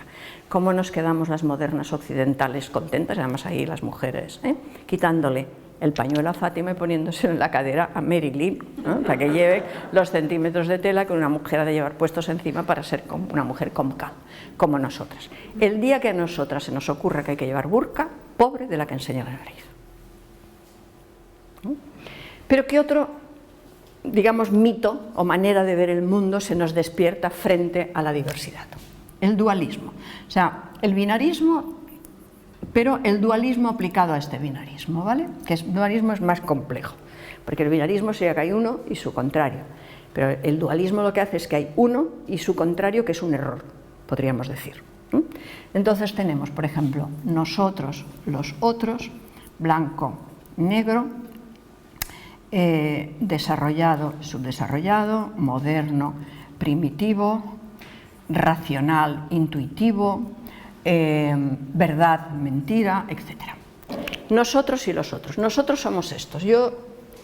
¿Cómo nos quedamos las modernas occidentales contentas? Además ahí las mujeres, quitándole el pañuelo a Fátima y poniéndose en la cadera a Marilyn, ¿no? Para que lleve los centímetros de tela que una mujer ha de llevar puestos encima para ser como una mujer como nosotras. El día que a nosotras se nos ocurra que hay que llevar burka, pobre de la que enseña la nariz. ¿No? Pero ¿qué otro, digamos, mito o manera de ver el mundo se nos despierta frente a la diversidad? El dualismo. O sea, el binarismo, pero el dualismo aplicado a este binarismo, ¿vale? Que el dualismo es más complejo, porque el binarismo sería que hay uno y su contrario, pero el dualismo lo que hace es que hay uno y su contrario, que es un error, podríamos decir. Entonces tenemos, por ejemplo, nosotros, los otros, blanco, negro, desarrollado, subdesarrollado, moderno, primitivo, racional, intuitivo, verdad, mentira, etc. Nosotros y los otros. Nosotros somos estos. Yo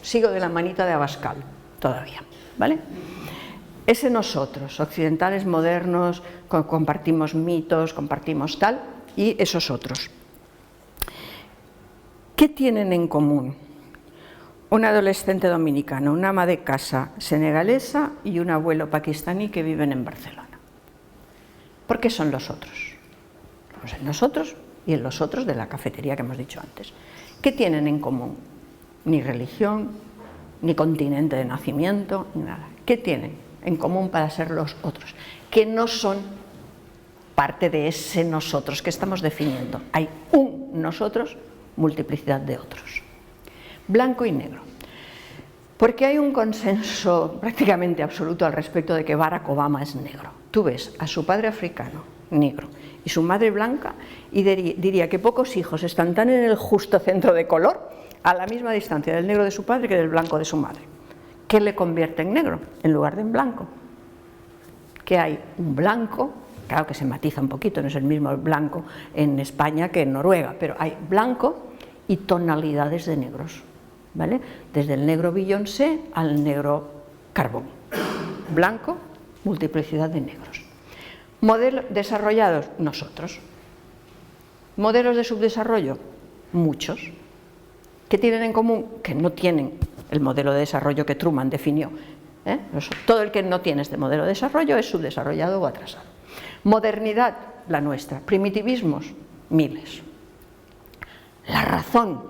sigo de la manita de Abascal todavía, ¿vale? Ese nosotros, occidentales, modernos, compartimos mitos, compartimos tal, y esos otros. ¿Qué tienen en común? Un adolescente dominicano, una ama de casa senegalesa y un abuelo pakistaní que viven en Barcelona. ¿Por qué son los otros? Pues en nosotros y en los otros de la cafetería que hemos dicho antes. ¿Qué tienen en común? Ni religión, ni continente de nacimiento, ni nada. ¿Qué tienen en común para ser los otros? Que no son parte de ese nosotros que estamos definiendo. Hay un nosotros, multiplicidad de otros. Blanco y negro. Porque hay un consenso prácticamente absoluto al respecto de que Barack Obama es negro. Tú ves a su padre africano, negro, y su madre blanca, y diría que pocos hijos están tan en el justo centro de color, a la misma distancia del negro de su padre que del blanco de su madre. ¿Qué le convierte en negro en lugar de en blanco? Que hay un blanco, claro que se matiza un poquito, no es el mismo blanco en España que en Noruega, pero hay blanco y tonalidades de negros, ¿vale? Desde el negro Beyoncé al negro carbón. Blanco, multiplicidad de negros. Modelos desarrollados, nosotros. Modelos de subdesarrollo, muchos. ¿Qué tienen en común? Que no tienen el modelo de desarrollo que Truman definió. Todo el que no tiene este modelo de desarrollo es subdesarrollado o atrasado. Modernidad, la nuestra. Primitivismos, miles. La razón,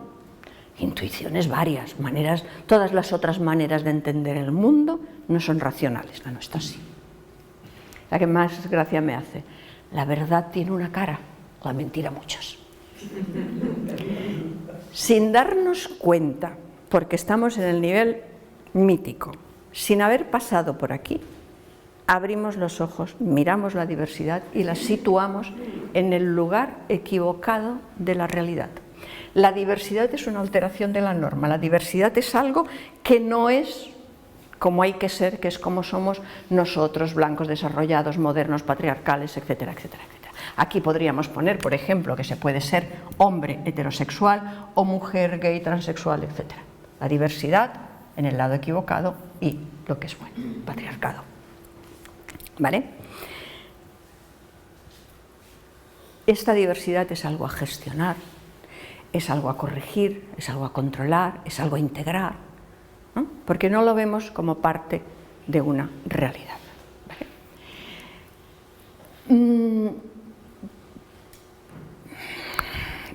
intuiciones varias, maneras, todas las otras maneras de entender el mundo no son racionales, la nuestra sí. La que más gracia me hace, la verdad tiene una cara, la mentira muchas. Sin darnos cuenta, porque estamos en el nivel mítico, sin haber pasado por aquí, abrimos los ojos, miramos la diversidad y la situamos en el lugar equivocado de la realidad. La diversidad es una alteración de la norma, la diversidad es algo que no es como hay que ser, que es como somos nosotros, blancos, desarrollados, modernos, patriarcales, etcétera, etcétera, etcétera. Aquí podríamos poner, por ejemplo, que se puede ser hombre heterosexual o mujer gay, transexual, etcétera. La diversidad en el lado equivocado y lo que es bueno, patriarcado. ¿Vale? Esta diversidad es algo a gestionar, es algo a corregir, es algo a controlar, es algo a integrar, ¿no? Porque no lo vemos como parte de una realidad. ¿Vale?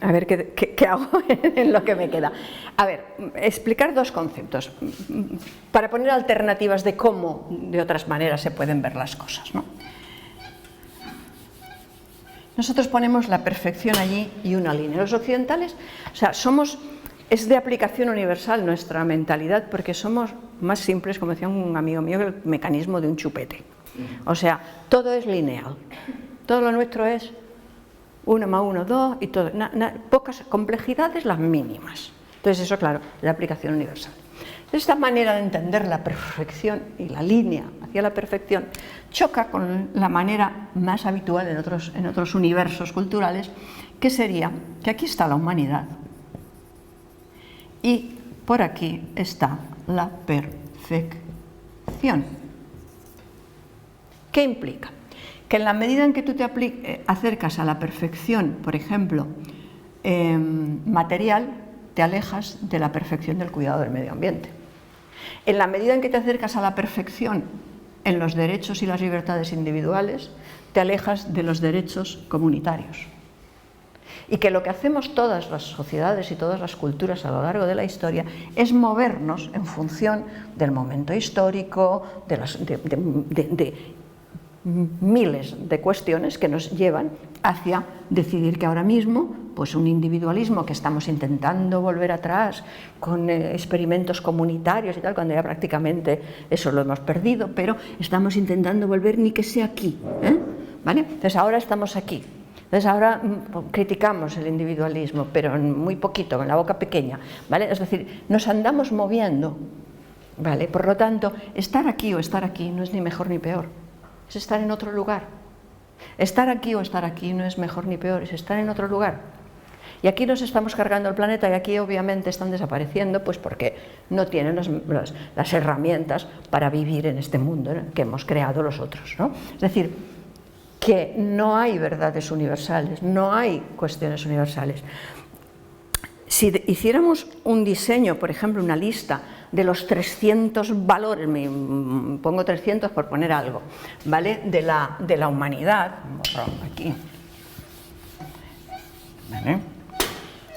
A ver, ¿qué hago en lo que me queda? A ver, explicar dos conceptos, para poner alternativas de cómo, de otras maneras, se pueden ver las cosas, ¿no? Nosotros ponemos la perfección allí y una línea. Los occidentales, o sea, es de aplicación universal nuestra mentalidad, porque somos más simples, como decía un amigo mío, que el mecanismo de un chupete. O sea, todo es lineal, todo lo nuestro es 1 más 1, 2 y todo, pocas complejidades, las mínimas. Entonces eso, claro, es de aplicación universal. Esta manera de entender la perfección y la línea hacia la perfección choca con la manera más habitual en otros universos culturales, que sería que aquí está la humanidad y por aquí está la perfección. ¿Qué implica? Que en la medida en que tú te acercas a la perfección, por ejemplo, material, te alejas de la perfección del cuidado del medio ambiente. En la medida en que te acercas a la perfección en los derechos y las libertades individuales, te alejas de los derechos comunitarios. Y que lo que hacemos todas las sociedades y todas las culturas a lo largo de la historia es movernos en función del momento histórico, de miles de cuestiones que nos llevan hacia decidir que ahora mismo, pues un individualismo que estamos intentando volver atrás con experimentos comunitarios y tal, cuando ya prácticamente eso lo hemos perdido, pero estamos intentando volver ni que sea aquí, ¿vale? Entonces ahora estamos aquí. Entonces ahora criticamos el individualismo, pero muy poquito, con la boca pequeña, ¿vale? Es decir, nos andamos moviendo, ¿vale? Por lo tanto, estar aquí o estar aquí no es ni mejor ni peor, es estar en otro lugar. Estar aquí o estar aquí no es mejor ni peor, es estar en otro lugar. Y aquí nos estamos cargando el planeta y aquí obviamente están desapareciendo, pues porque no tienen las herramientas para vivir en este mundo, ¿no?, que hemos creado los otros, ¿no? Es decir, que no hay verdades universales, no hay cuestiones universales. Si hiciéramos un diseño, por ejemplo, una lista de los 300 valores, me pongo 300 por poner algo, ¿vale?, de la humanidad, aquí, ¿vale?,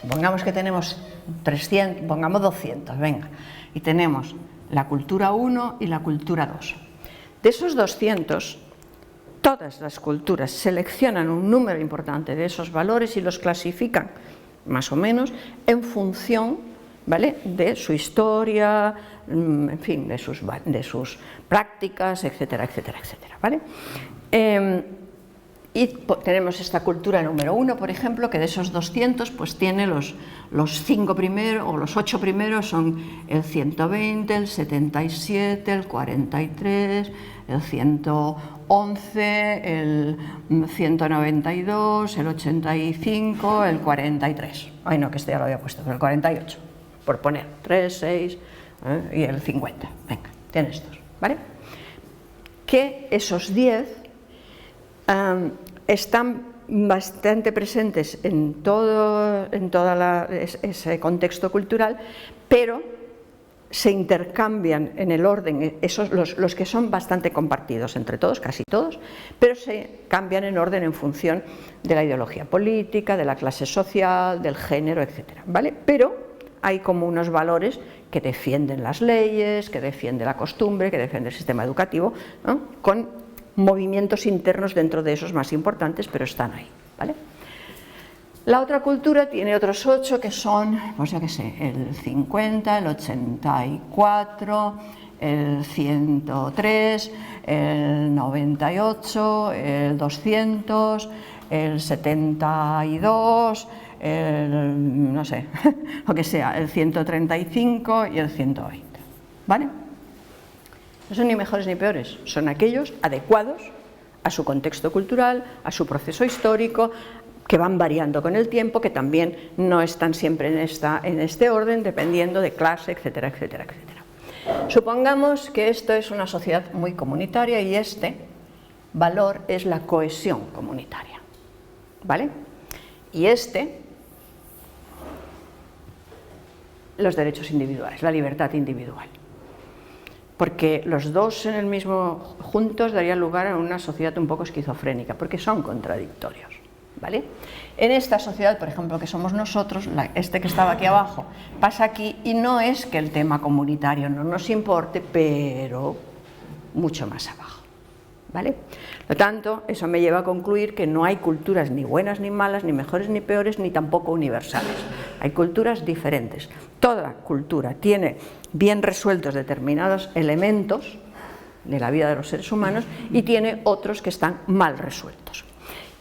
pongamos que tenemos 300, pongamos 200, venga, y tenemos la cultura 1 y la cultura 2. De esos 200, todas las culturas seleccionan un número importante de esos valores y los clasifican, más o menos, en función, ¿vale?, de su historia, en fin, de sus prácticas, etcétera, etcétera, etcétera, ¿vale? Y tenemos esta cultura número 1, por ejemplo, que de esos 200 pues tiene los 5 primeros o los 8 primeros son el 120, el 77, el 43, el 111, el 192, el 85, el 43. Ay no, que este ya lo había puesto, pero el 48, por poner 3, 6 y el 50. Venga, tiene estos, ¿vale? Que esos 10 están bastante presentes en todo ese contexto cultural, pero se intercambian en el orden, esos, los que son bastante compartidos entre todos, casi todos, pero se cambian en orden en función de la ideología política, de la clase social, del género, etcétera, ¿vale? Pero hay como unos valores que defienden las leyes, que defienden la costumbre, que defienden el sistema educativo, ¿no?, con movimientos internos dentro de esos más importantes, pero están ahí, ¿vale? La otra cultura tiene otros 8 que son, pues ya que sé, el 50, el 84, el 103, el 98, el 200, el 72, el, no sé, lo que sea, el 135 y el 120, ¿vale? No son ni mejores ni peores, son aquellos adecuados a su contexto cultural, a su proceso histórico, que van variando con el tiempo, que también no están siempre en este orden, dependiendo de clase, etcétera, etcétera, etcétera. Supongamos que esto es una sociedad muy comunitaria y este valor es la cohesión comunitaria, ¿vale? Y los derechos individuales, la libertad individual. Porque los dos en el mismo juntos darían lugar a una sociedad un poco esquizofrénica, porque son contradictorios, ¿vale? En esta sociedad, por ejemplo, que somos nosotros, este que estaba aquí abajo, pasa aquí y no es que el tema comunitario no nos importe, pero mucho más abajo, ¿vale? Por lo tanto, eso me lleva a concluir que no hay culturas ni buenas ni malas, ni mejores ni peores, ni tampoco universales. Hay culturas diferentes. Toda cultura tiene bien resueltos determinados elementos de la vida de los seres humanos y tiene otros que están mal resueltos.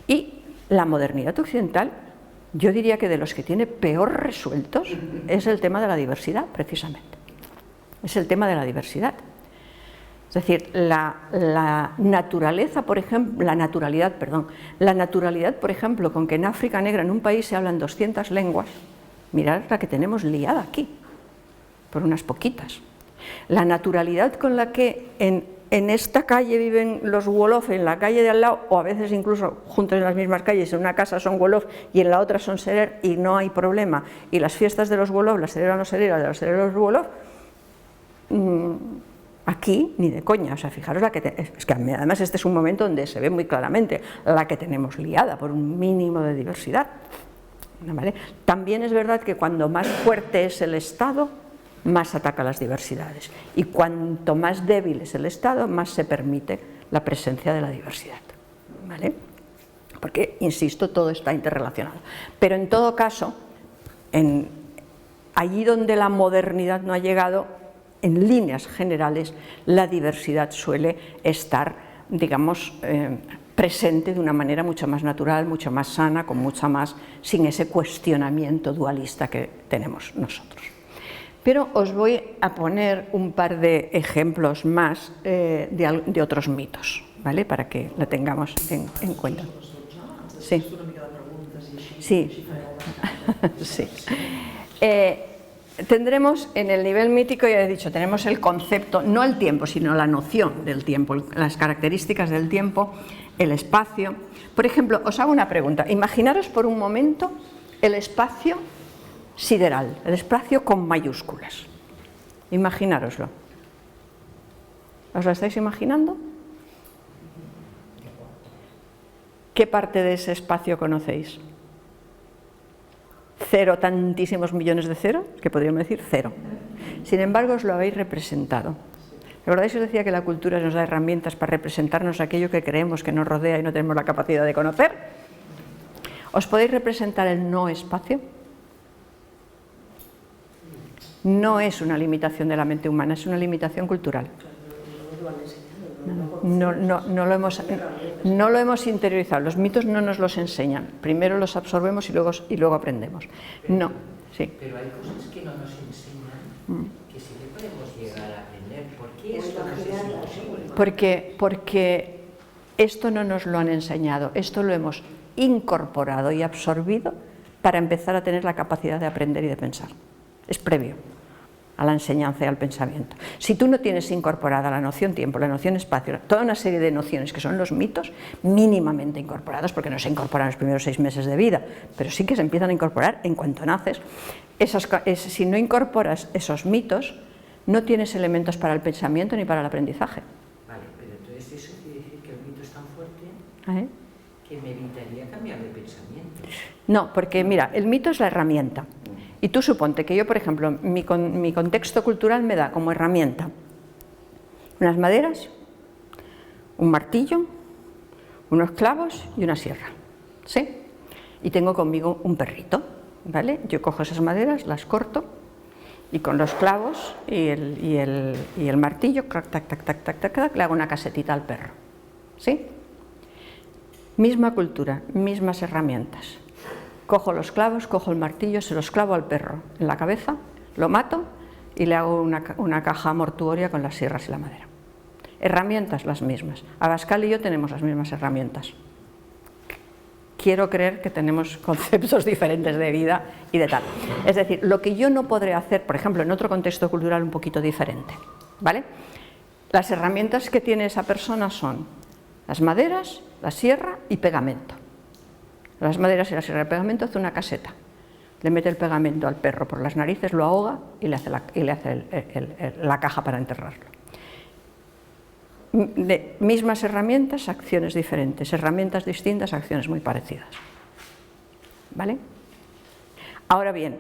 Y La modernidad occidental, yo diría que de los que tiene peor resueltos es el tema de la diversidad, precisamente. Es el tema de la diversidad. Es decir, la naturalidad, por ejemplo, con que en África Negra, en un país, se hablan 200 lenguas, mirad la que tenemos liada aquí, por unas poquitas. La naturalidad con la que en esta calle viven los Wolof, en la calle de al lado, o a veces incluso juntos en las mismas calles, en una casa son Wolof y en la otra son Serer, y no hay problema, y las fiestas de los Wolof las celebran los Serer, de los Serer los Wolof, aquí ni de coña. O sea, fijaros es que además este es un momento donde se ve muy claramente la que tenemos liada por un mínimo de diversidad, ¿vale? También es verdad que cuando más fuerte es el Estado, más ataca las diversidades, y cuanto más débil es el Estado, más se permite la presencia de la diversidad, ¿vale? Porque, insisto, todo está interrelacionado. Pero en todo caso, allí donde la modernidad no ha llegado, en líneas generales, la diversidad suele estar, digamos, presente de una manera mucho más natural, mucho más sana, con mucha más, sin ese cuestionamiento dualista que tenemos nosotros. Pero os voy a poner un par de ejemplos más de otros mitos, ¿vale? Para que lo tengamos en cuenta. Sí. Sí. Sí. Tendremos en el nivel mítico, ya he dicho, tenemos el concepto, no el tiempo, sino la noción del tiempo, las características del tiempo, el espacio. Por ejemplo, os hago una pregunta. Imaginaros por un momento el espacio sideral, el espacio con mayúsculas. Imaginároslo. ¿Os lo estáis imaginando? ¿Qué parte de ese espacio conocéis? Cero, tantísimos millones de cero, que podríamos decir cero. Sin embargo, os lo habéis representado. ¿Recordáis que os decía que la cultura nos da herramientas para representarnos aquello que creemos que nos rodea y no tenemos la capacidad de conocer? ¿Os podéis representar el no espacio? No es una limitación de la mente humana, es una limitación cultural. No lo hemos interiorizado, los mitos no nos los enseñan, primero los absorbemos y luego aprendemos. No, sí. Pero hay cosas que no nos enseñan, que sí que podemos llegar a aprender. ¿Por qué esto no es imposible? Porque esto no nos lo han enseñado, esto lo hemos incorporado y absorbido para empezar a tener la capacidad de aprender y de pensar. Es previo a la enseñanza y al pensamiento. Si tú no tienes incorporada la noción tiempo, la noción espacio, toda una serie de nociones que son los mitos, mínimamente incorporados, porque no se incorporan los primeros 6 meses de vida, pero sí que se empiezan a incorporar en cuanto naces, si no incorporas esos mitos, no tienes elementos para el pensamiento ni para el aprendizaje. Vale, pero entonces eso quiere decir que el mito es tan fuerte que me evitaría cambiar de pensamiento. No, porque mira, el mito es la herramienta. Y tú suponte que yo, por ejemplo, mi contexto cultural me da como herramienta unas maderas, un martillo, unos clavos y una sierra, ¿sí? Y tengo conmigo un perrito, ¿vale? Yo cojo esas maderas, las corto y con los clavos y el martillo, tac, tac, tac, tac, tac, tac, tac, le hago una casetita al perro, ¿sí? Misma cultura, mismas herramientas. Cojo los clavos, cojo el martillo, se los clavo al perro en la cabeza, lo mato y le hago una caja mortuoria con las sierras y la madera. Herramientas las mismas. Abascal y yo tenemos las mismas herramientas. Quiero creer que tenemos conceptos diferentes de vida y de tal. Es decir, lo que yo no podré hacer, por ejemplo, en otro contexto cultural un poquito diferente, ¿vale? Las herramientas que tiene esa persona son las maderas, la sierra y pegamento. Las maderas y la sierra de pegamento hace una caseta, le mete el pegamento al perro por las narices, lo ahoga y le hace la caja para enterrarlo. Mismas herramientas, acciones diferentes, herramientas distintas, acciones muy parecidas. ¿Vale? Ahora bien,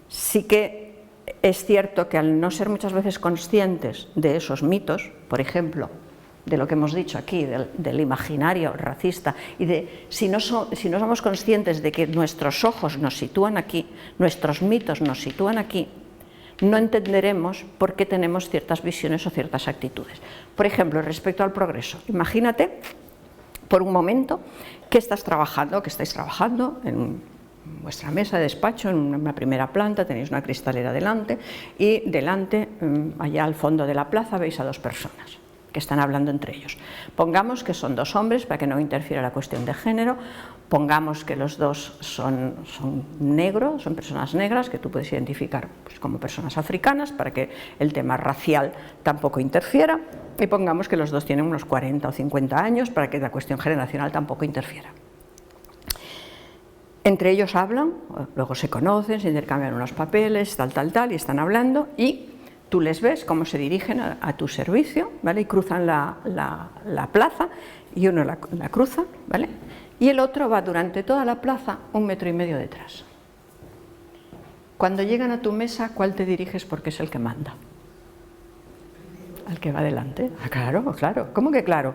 sí que es cierto que al no ser muchas veces conscientes de esos mitos, por ejemplo, de lo que hemos dicho aquí, del imaginario racista, y de si no somos conscientes de que nuestros ojos nos sitúan aquí, nuestros mitos nos sitúan aquí, no entenderemos por qué tenemos ciertas visiones o ciertas actitudes. Por ejemplo, respecto al progreso, imagínate por un momento ¿Qué estás trabajando? ¿Qué estáis trabajando? En vuestra mesa de despacho, en una primera planta, tenéis una cristalera delante y delante, allá al fondo de la plaza, veis a dos personas que están hablando entre ellos. Pongamos que son dos hombres para que no interfiera la cuestión de género, pongamos que los dos son negros, son personas negras que tú puedes identificar pues, como personas africanas para que el tema racial tampoco interfiera, y pongamos que los dos tienen unos 40 o 50 años para que la cuestión generacional tampoco interfiera. Entre ellos hablan, luego se conocen, se intercambian unos papeles, tal, y están hablando y tú les ves cómo se dirigen a tu servicio, ¿vale? Y cruzan la plaza y uno la cruza, ¿vale? Y el otro va durante toda la plaza 1,5 metros detrás. Cuando llegan a tu mesa, ¿cuál te diriges porque es el que manda? Al que va delante. Ah, claro, claro. ¿Cómo que claro?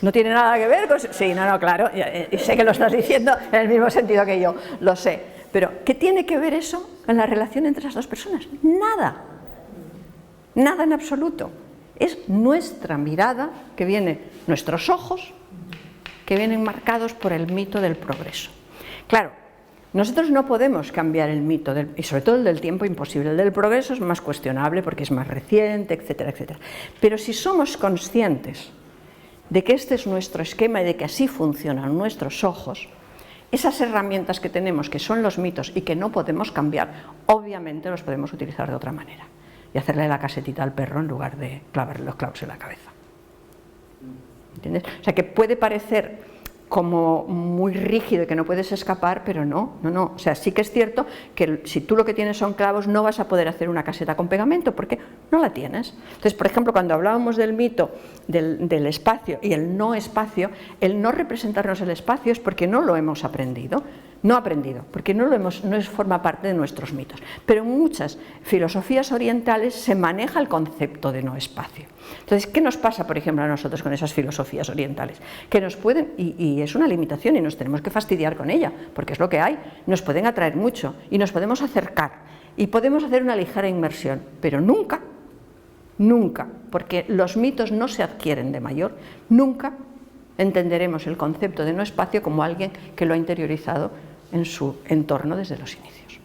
¿No tiene nada que ver con...? Sí, no, claro. Y sé que lo estás diciendo en el mismo sentido que yo, lo sé. Pero, ¿qué tiene que ver eso en la relación entre las dos personas? Nada. Nada en absoluto. Es nuestra mirada, que viene, nuestros ojos, que vienen marcados por el mito del progreso. Claro, nosotros no podemos cambiar el mito, y sobre todo el del tiempo imposible. El del progreso es más cuestionable porque es más reciente, etcétera, etcétera. Pero si somos conscientes de que este es nuestro esquema y de que así funcionan nuestros ojos, esas herramientas que tenemos, que son los mitos y que no podemos cambiar, obviamente los podemos utilizar de otra manera. Y hacerle la casetita al perro en lugar de clavarle los clavos en la cabeza. ¿Entiendes? O sea, que puede parecer como muy rígido y que no puedes escapar, pero no. O sea, sí que es cierto que si tú lo que tienes son clavos, no vas a poder hacer una caseta con pegamento, porque no la tienes. Entonces, por ejemplo, cuando hablábamos del mito del espacio y el no espacio, el no representarnos el espacio es porque no lo hemos aprendido. No aprendido, porque no forma parte de nuestros mitos. Pero en muchas filosofías orientales se maneja el concepto de no espacio. Entonces, ¿qué nos pasa, por ejemplo, a nosotros con esas filosofías orientales? Que nos pueden, y es una limitación y nos tenemos que fastidiar con ella, porque es lo que hay, nos pueden atraer mucho y nos podemos acercar y podemos hacer una ligera inmersión, pero nunca, porque los mitos no se adquieren de mayor, nunca entenderemos el concepto de no espacio como alguien que lo ha interiorizado en su entorno desde los inicios.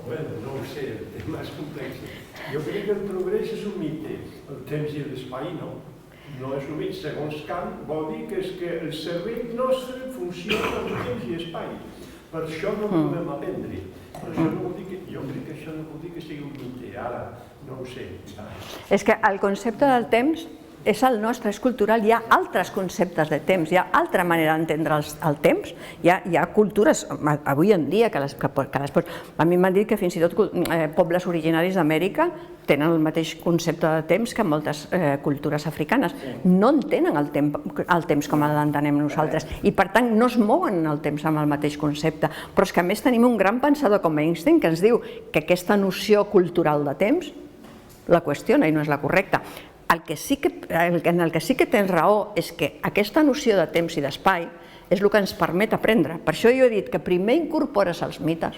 Bueno, no ho sé, el tema és complex. Jo crec que el progrés és un mite, el temps i l'espai no. No és un mite, segons Kant, vol dir que és que el cervell nostre funciona amb temps i espai. Per això no podem aprendre. Per això no vol dir que, jo crec que això no vol dir que sigui un mite, ara no ho sé. És que el concepte del temps és el nostre, és cultural, hi ha altres conceptes de temps, hi ha altra manera d'entendre el temps, hi ha cultures, avui en dia, que a mi m'han dit que fins i tot pobles originaris d'Amèrica tenen el mateix concepte de temps que moltes cultures africanes, no entenen el temps com l'entenem nosaltres i per tant no es mouen en el temps amb el mateix concepte, però és que a més tenim un gran pensador com Einstein que ens diu que aquesta noció cultural de temps la qüestiona i no és la correcta. En el que sí que tens raó és que aquesta noció de temps i d'espai és el que ens permet aprendre. Per això jo he dit que primer incorpores els mites,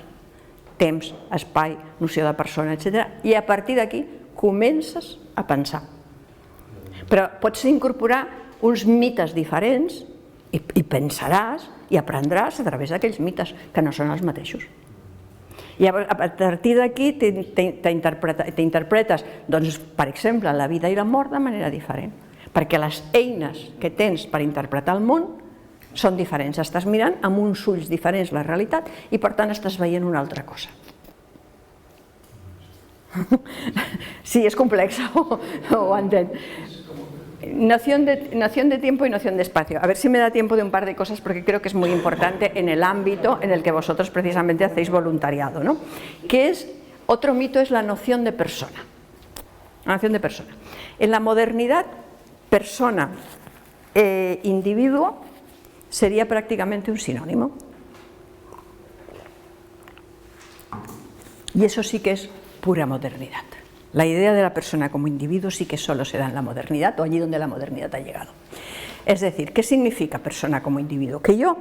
temps, espai, noció de persona, etc. i a partir d'aquí comences a pensar. Però pots incorporar uns mites diferents i pensaràs i aprendràs a través d'aquells mites que no són els mateixos. I a partir d'aquí t'interpretes, doncs, per exemple, la vida i la mort de manera diferent, perquè les eines que tens per interpretar el món són diferents. Estàs mirant amb uns ulls diferents la realitat i per tant estàs veient una altra cosa. Sí, es complejo, ho entenc. Noción de tiempo y noción de espacio. A ver si me da tiempo de un par de cosas porque creo que es muy importante en el ámbito en el que vosotros precisamente hacéis voluntariado, ¿no? Que es, otro mito es la noción de persona. La noción de persona. En la modernidad, persona e individuo sería prácticamente un sinónimo. Y eso sí que es pura modernidad. La idea de la persona como individuo sí que solo se da en la modernidad o allí donde la modernidad ha llegado. Es decir, ¿qué significa persona como individuo? Que yo,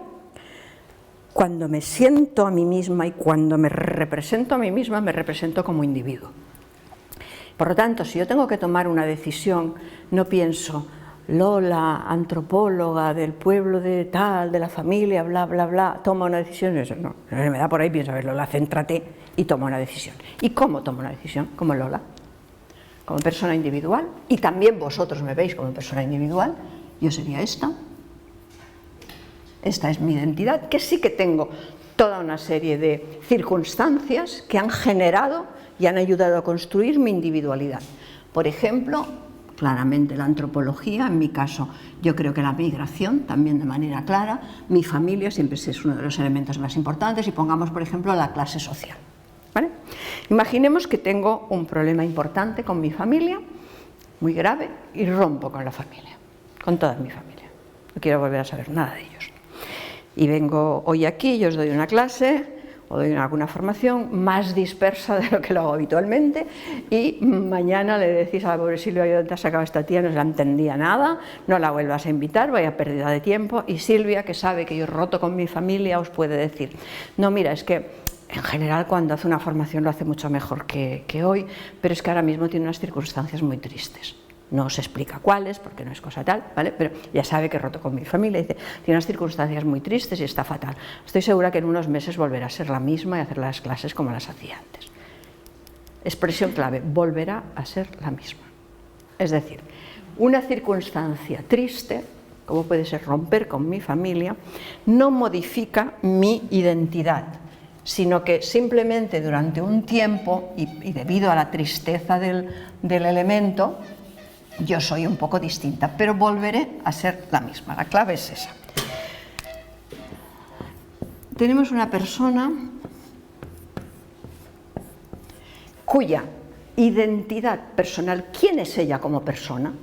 cuando me siento a mí misma y cuando me represento a mí misma, me represento como individuo. Por lo tanto, si yo tengo que tomar una decisión, no pienso, Lola, antropóloga del pueblo de tal, de la familia, bla, bla, bla, toma una decisión. Eso no, me da por ahí, pienso, a ver, Lola, céntrate y toma una decisión. ¿Y cómo toma una decisión? Como Lola, como persona individual, y también vosotros me veis como persona individual. Yo sería esta es mi identidad, que sí que tengo toda una serie de circunstancias que han generado y han ayudado a construir mi individualidad. Por ejemplo, claramente la antropología, en mi caso yo creo que la migración, también de manera clara, mi familia siempre es uno de los elementos más importantes, y pongamos por ejemplo la clase social, ¿vale? Imaginemos que tengo un problema importante con mi familia, muy grave, y rompo con la familia, con toda mi familia, no quiero volver a saber nada de ellos. Y vengo hoy aquí, yo os doy una clase o doy alguna formación más dispersa de lo que lo hago habitualmente, y mañana le decís a la pobre Silvia: ¿dónde te has sacado esta tía? No se la entendía nada, no la vuelvas a invitar, vaya pérdida de tiempo. Y Silvia, que sabe que yo he roto con mi familia, os puede decir: no, mira, es que en general cuando hace una formación lo hace mucho mejor que hoy, pero es que ahora mismo tiene unas circunstancias muy tristes. No os explica cuáles, porque no es cosa tal, ¿vale? Pero ya sabe que he roto con mi familia, dice, tiene unas circunstancias muy tristes y está fatal. Estoy segura que en unos meses volverá a ser la misma y hacer las clases como las hacía antes. Expresión clave: volverá a ser la misma. Es decir, una circunstancia triste, como puede ser romper con mi familia, no modifica mi identidad, sino que simplemente durante un tiempo, y debido a la tristeza del elemento, yo soy un poco distinta, pero volveré a ser la misma. La clave es esa. Tenemos una persona cuya identidad personal, ¿quién es ella como persona?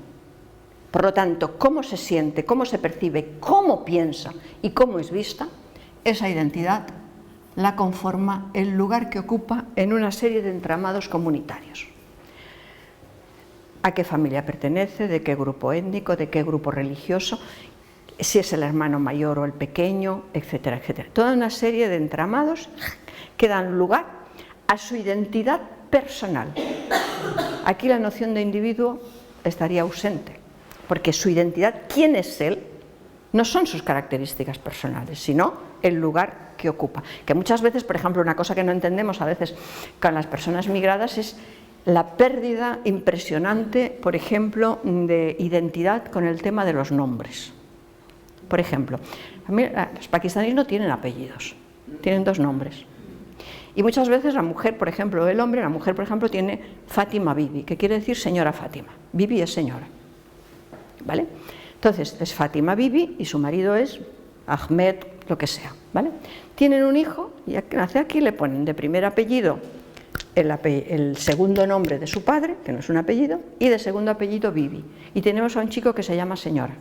Por lo tanto, cómo se siente, cómo se percibe, cómo piensa y cómo es vista, esa identidad la conforma el lugar que ocupa en una serie de entramados comunitarios. A qué familia pertenece, de qué grupo étnico, de qué grupo religioso, si es el hermano mayor o el pequeño, etcétera, etcétera. Toda una serie de entramados que dan lugar a su identidad personal. Aquí la noción de individuo estaría ausente, porque su identidad, quién es él, no son sus características personales, sino el lugar que ocupa. Que muchas veces, por ejemplo, una cosa que no entendemos a veces con las personas migradas es la pérdida impresionante, por ejemplo, de identidad con el tema de los nombres. Por ejemplo, los pakistaníes no tienen apellidos, tienen dos nombres. Y muchas veces la mujer, por ejemplo, el hombre, la mujer, por ejemplo, tiene Fátima Bibi, que quiere decir señora Fátima. Bibi es señora, ¿vale? Entonces, es Fátima Bibi y su marido es Ahmed, lo que sea, ¿vale? Tienen un hijo y nace aquí, le ponen de primer apellido el segundo nombre de su padre, que no es un apellido, y de segundo apellido Bibi. Y tenemos a un chico que se llama señora,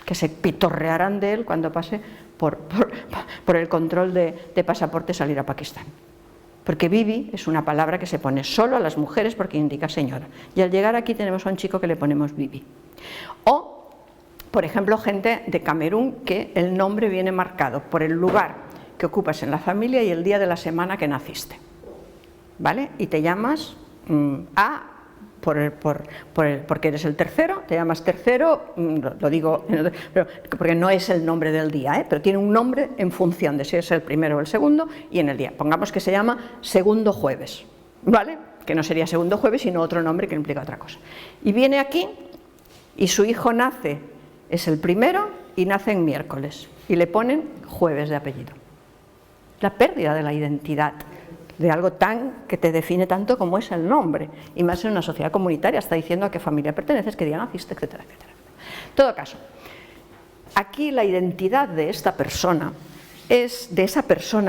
que se pitorrearán de él cuando pase por el control de pasaporte salir a Pakistán. Porque Bibi es una palabra que se pone solo a las mujeres porque indica señora. Y al llegar aquí tenemos a un chico que le ponemos Bibi. O, por ejemplo, gente de Camerún que el nombre viene marcado por el lugar que ocupas en la familia y el día de la semana que naciste, ¿vale? Y te llamas porque eres el tercero, te llamas tercero, lo digo porque no es el nombre del día, pero tiene un nombre en función de si es el primero o el segundo y en el día. Pongamos que se llama segundo jueves, ¿vale? Que no sería segundo jueves, sino otro nombre que implica otra cosa. Y viene aquí y su hijo nace, es el primero y nace en miércoles y le ponen jueves de apellido. La pérdida de la identidad de algo tan que te define tanto como es el nombre, y más en una sociedad comunitaria, está diciendo a qué familia perteneces, qué día naciste, etcétera, etcétera. En todo caso, aquí la identidad de esta persona,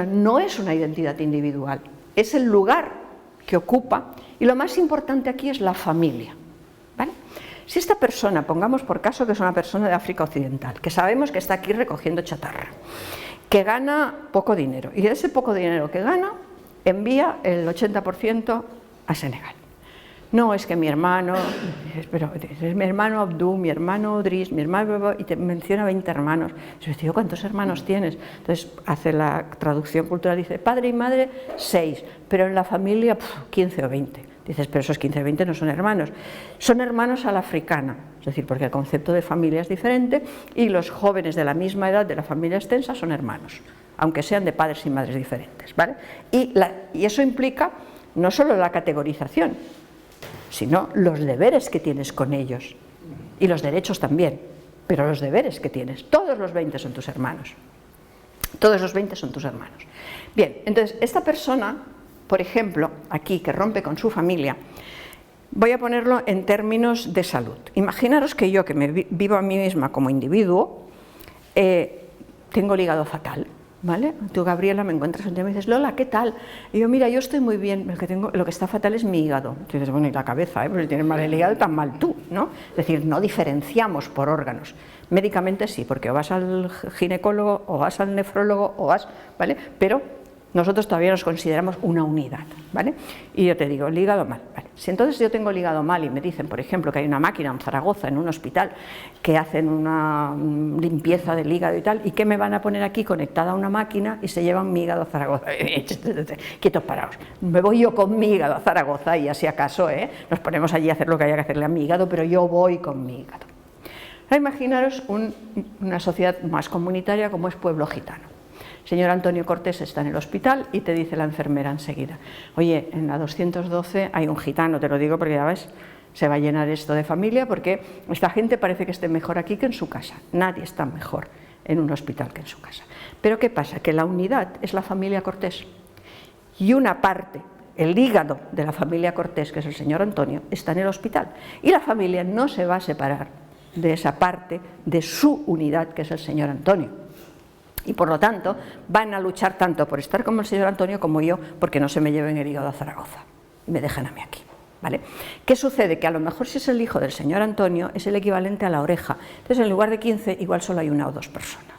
no es una identidad individual, es el lugar que ocupa, y lo más importante aquí es la familia, ¿vale? Si esta persona, pongamos por caso que es una persona de África Occidental, que sabemos que está aquí recogiendo chatarra, que gana poco dinero, y de ese poco dinero que gana, envía el 80% a Senegal. no, es que mi hermano, pero es mi hermano Abdú, mi hermano Odris, mi hermano, y te menciona 20 hermanos. Yo digo, ¿cuántos hermanos tienes? Entonces hace la traducción cultural, dice, padre y madre, 6, pero en la familia 15 o 20. Dices, pero esos 15 o 20 no son hermanos a la africana, es decir, porque el concepto de familia es diferente y los jóvenes de la misma edad de la familia extensa son hermanos, aunque sean de padres y madres diferentes, ¿vale? Y eso implica no solo la categorización, sino los deberes que tienes con ellos, y los derechos también, pero los deberes que tienes. Todos los 20 son tus hermanos, todos los 20 son tus hermanos. Bien, entonces, esta persona, por ejemplo, aquí, que rompe con su familia, voy a ponerlo en términos de salud. Imaginaros que yo, que me vivo a mí misma como individuo, tengo el hígado fatal, ¿vale? Tú, Gabriela, me encuentras un día y me dices, Lola, ¿qué tal? Y yo, mira, yo estoy muy bien, lo que está fatal es mi hígado. Y dices, bueno, y la cabeza, porque tienes mal el hígado, tan mal tú, ¿no? Es decir, no diferenciamos por órganos. Médicamente sí, porque o vas al ginecólogo, o vas al nefrólogo, o vas, ¿vale? Pero nosotros todavía nos consideramos una unidad, ¿vale? Y yo te digo, el hígado mal, ¿vale? Si entonces yo tengo el hígado mal y me dicen, por ejemplo, que hay una máquina en Zaragoza, en un hospital, que hacen una limpieza del hígado y tal, y que me van a poner aquí conectada a una máquina y se llevan mi hígado a Zaragoza. Quietos paraos. Me voy yo con mi hígado a Zaragoza y así acaso, nos ponemos allí a hacer lo que haya que hacerle a mi hígado, pero yo voy con mi hígado. Ahora imaginaros una sociedad más comunitaria como es Pueblo Gitano. Señor Antonio Cortés está en el hospital y te dice la enfermera enseguida, oye, en la 212 hay un gitano, te lo digo porque ya ves, se va a llenar esto de familia porque esta gente parece que esté mejor aquí que en su casa. Nadie está mejor en un hospital que en su casa. Pero ¿qué pasa? Que la unidad es la familia Cortés y una parte, el hígado de la familia Cortés, que es el señor Antonio, está en el hospital y la familia no se va a separar de esa parte de su unidad, que es el señor Antonio. Y por lo tanto van a luchar tanto por estar como el señor Antonio como yo, porque no se me lleven el hígado a Zaragoza y me dejan a mí aquí, ¿vale? ¿Qué sucede? Que a lo mejor si es el hijo del señor Antonio es el equivalente a la oreja, entonces en lugar de 15 igual solo hay 1 o 2 personas,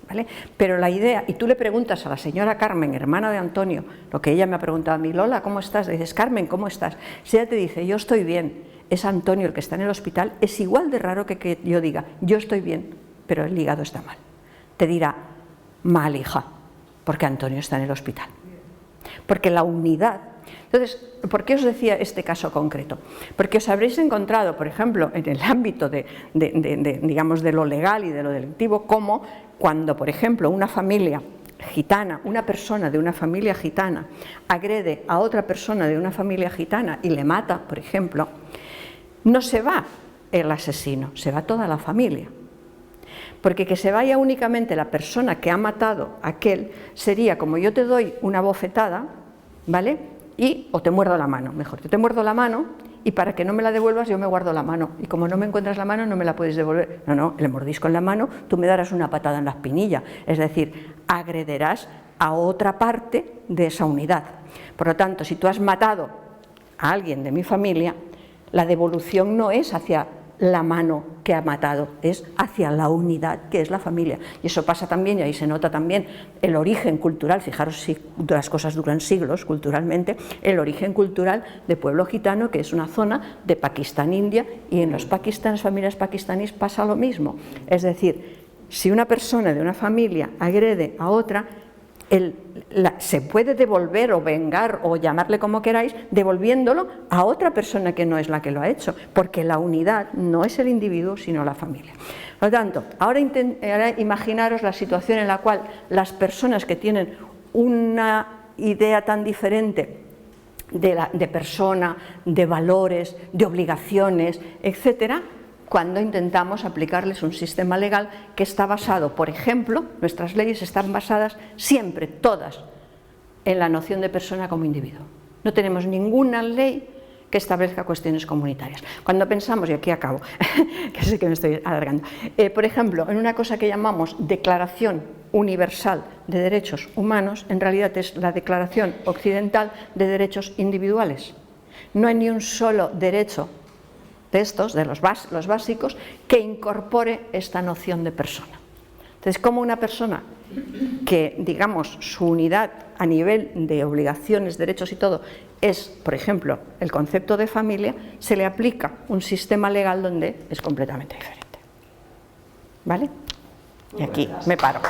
¿vale? Pero la idea, y tú le preguntas a la señora Carmen, hermana de Antonio, lo que ella me ha preguntado a mí, Lola, ¿cómo estás? Le dices, Carmen, ¿cómo estás? Si ella te dice, yo estoy bien, es Antonio el que está en el hospital, es igual de raro que yo diga, yo estoy bien, pero el hígado está mal. Te dirá, mal, hija, porque Antonio está en el hospital. Porque la unidad. Entonces, ¿por qué os decía este caso concreto? Porque os habréis encontrado, por ejemplo, en el ámbito digamos, de lo legal y de lo delictivo, como cuando, por ejemplo, una familia gitana, una persona de una familia gitana, agrede a otra persona de una familia gitana y le mata, por ejemplo, no se va el asesino, se va toda la familia. Porque que se vaya únicamente la persona que ha matado a aquel sería como yo te doy una bofetada, ¿vale? O te muerdo la mano, mejor, yo te muerdo la mano y para que no me la devuelvas yo me guardo la mano y como no me encuentras la mano no me la puedes devolver. No, le mordís con la mano, tú me darás una patada en la espinilla, es decir, agrederás a otra parte de esa unidad. Por lo tanto, si tú has matado a alguien de mi familia, la devolución no es hacia la mano que ha matado, es hacia la unidad que es la familia. Y eso pasa también, y ahí se nota también el origen cultural, fijaros si las cosas duran siglos culturalmente, el origen cultural de Pueblo Gitano, que es una zona de Pakistán, India, y en las familias pakistaníes pasa lo mismo. Es decir, si una persona de una familia agrede a otra, se puede devolver o vengar o llamarle como queráis, devolviéndolo a otra persona que no es la que lo ha hecho, porque la unidad no es el individuo sino la familia. Por lo tanto, ahora imaginaros la situación en la cual las personas que tienen una idea tan diferente de persona, de valores, de obligaciones, etcétera, cuando intentamos aplicarles un sistema legal que está basado, por ejemplo, nuestras leyes están basadas siempre, todas, en la noción de persona como individuo. No tenemos ninguna ley que establezca cuestiones comunitarias. Cuando pensamos, y aquí acabo, que sé que me estoy alargando, por ejemplo, en una cosa que llamamos Declaración Universal de Derechos Humanos, en realidad es la Declaración Occidental de Derechos Individuales. No hay ni un solo derecho de estos, de los básicos, que incorpore esta noción de persona. Entonces, ¿cómo una persona que, digamos, su unidad a nivel de obligaciones, derechos y todo es, por ejemplo, el concepto de familia, se le aplica un sistema legal donde es completamente diferente. ¿Vale? Y aquí me paro.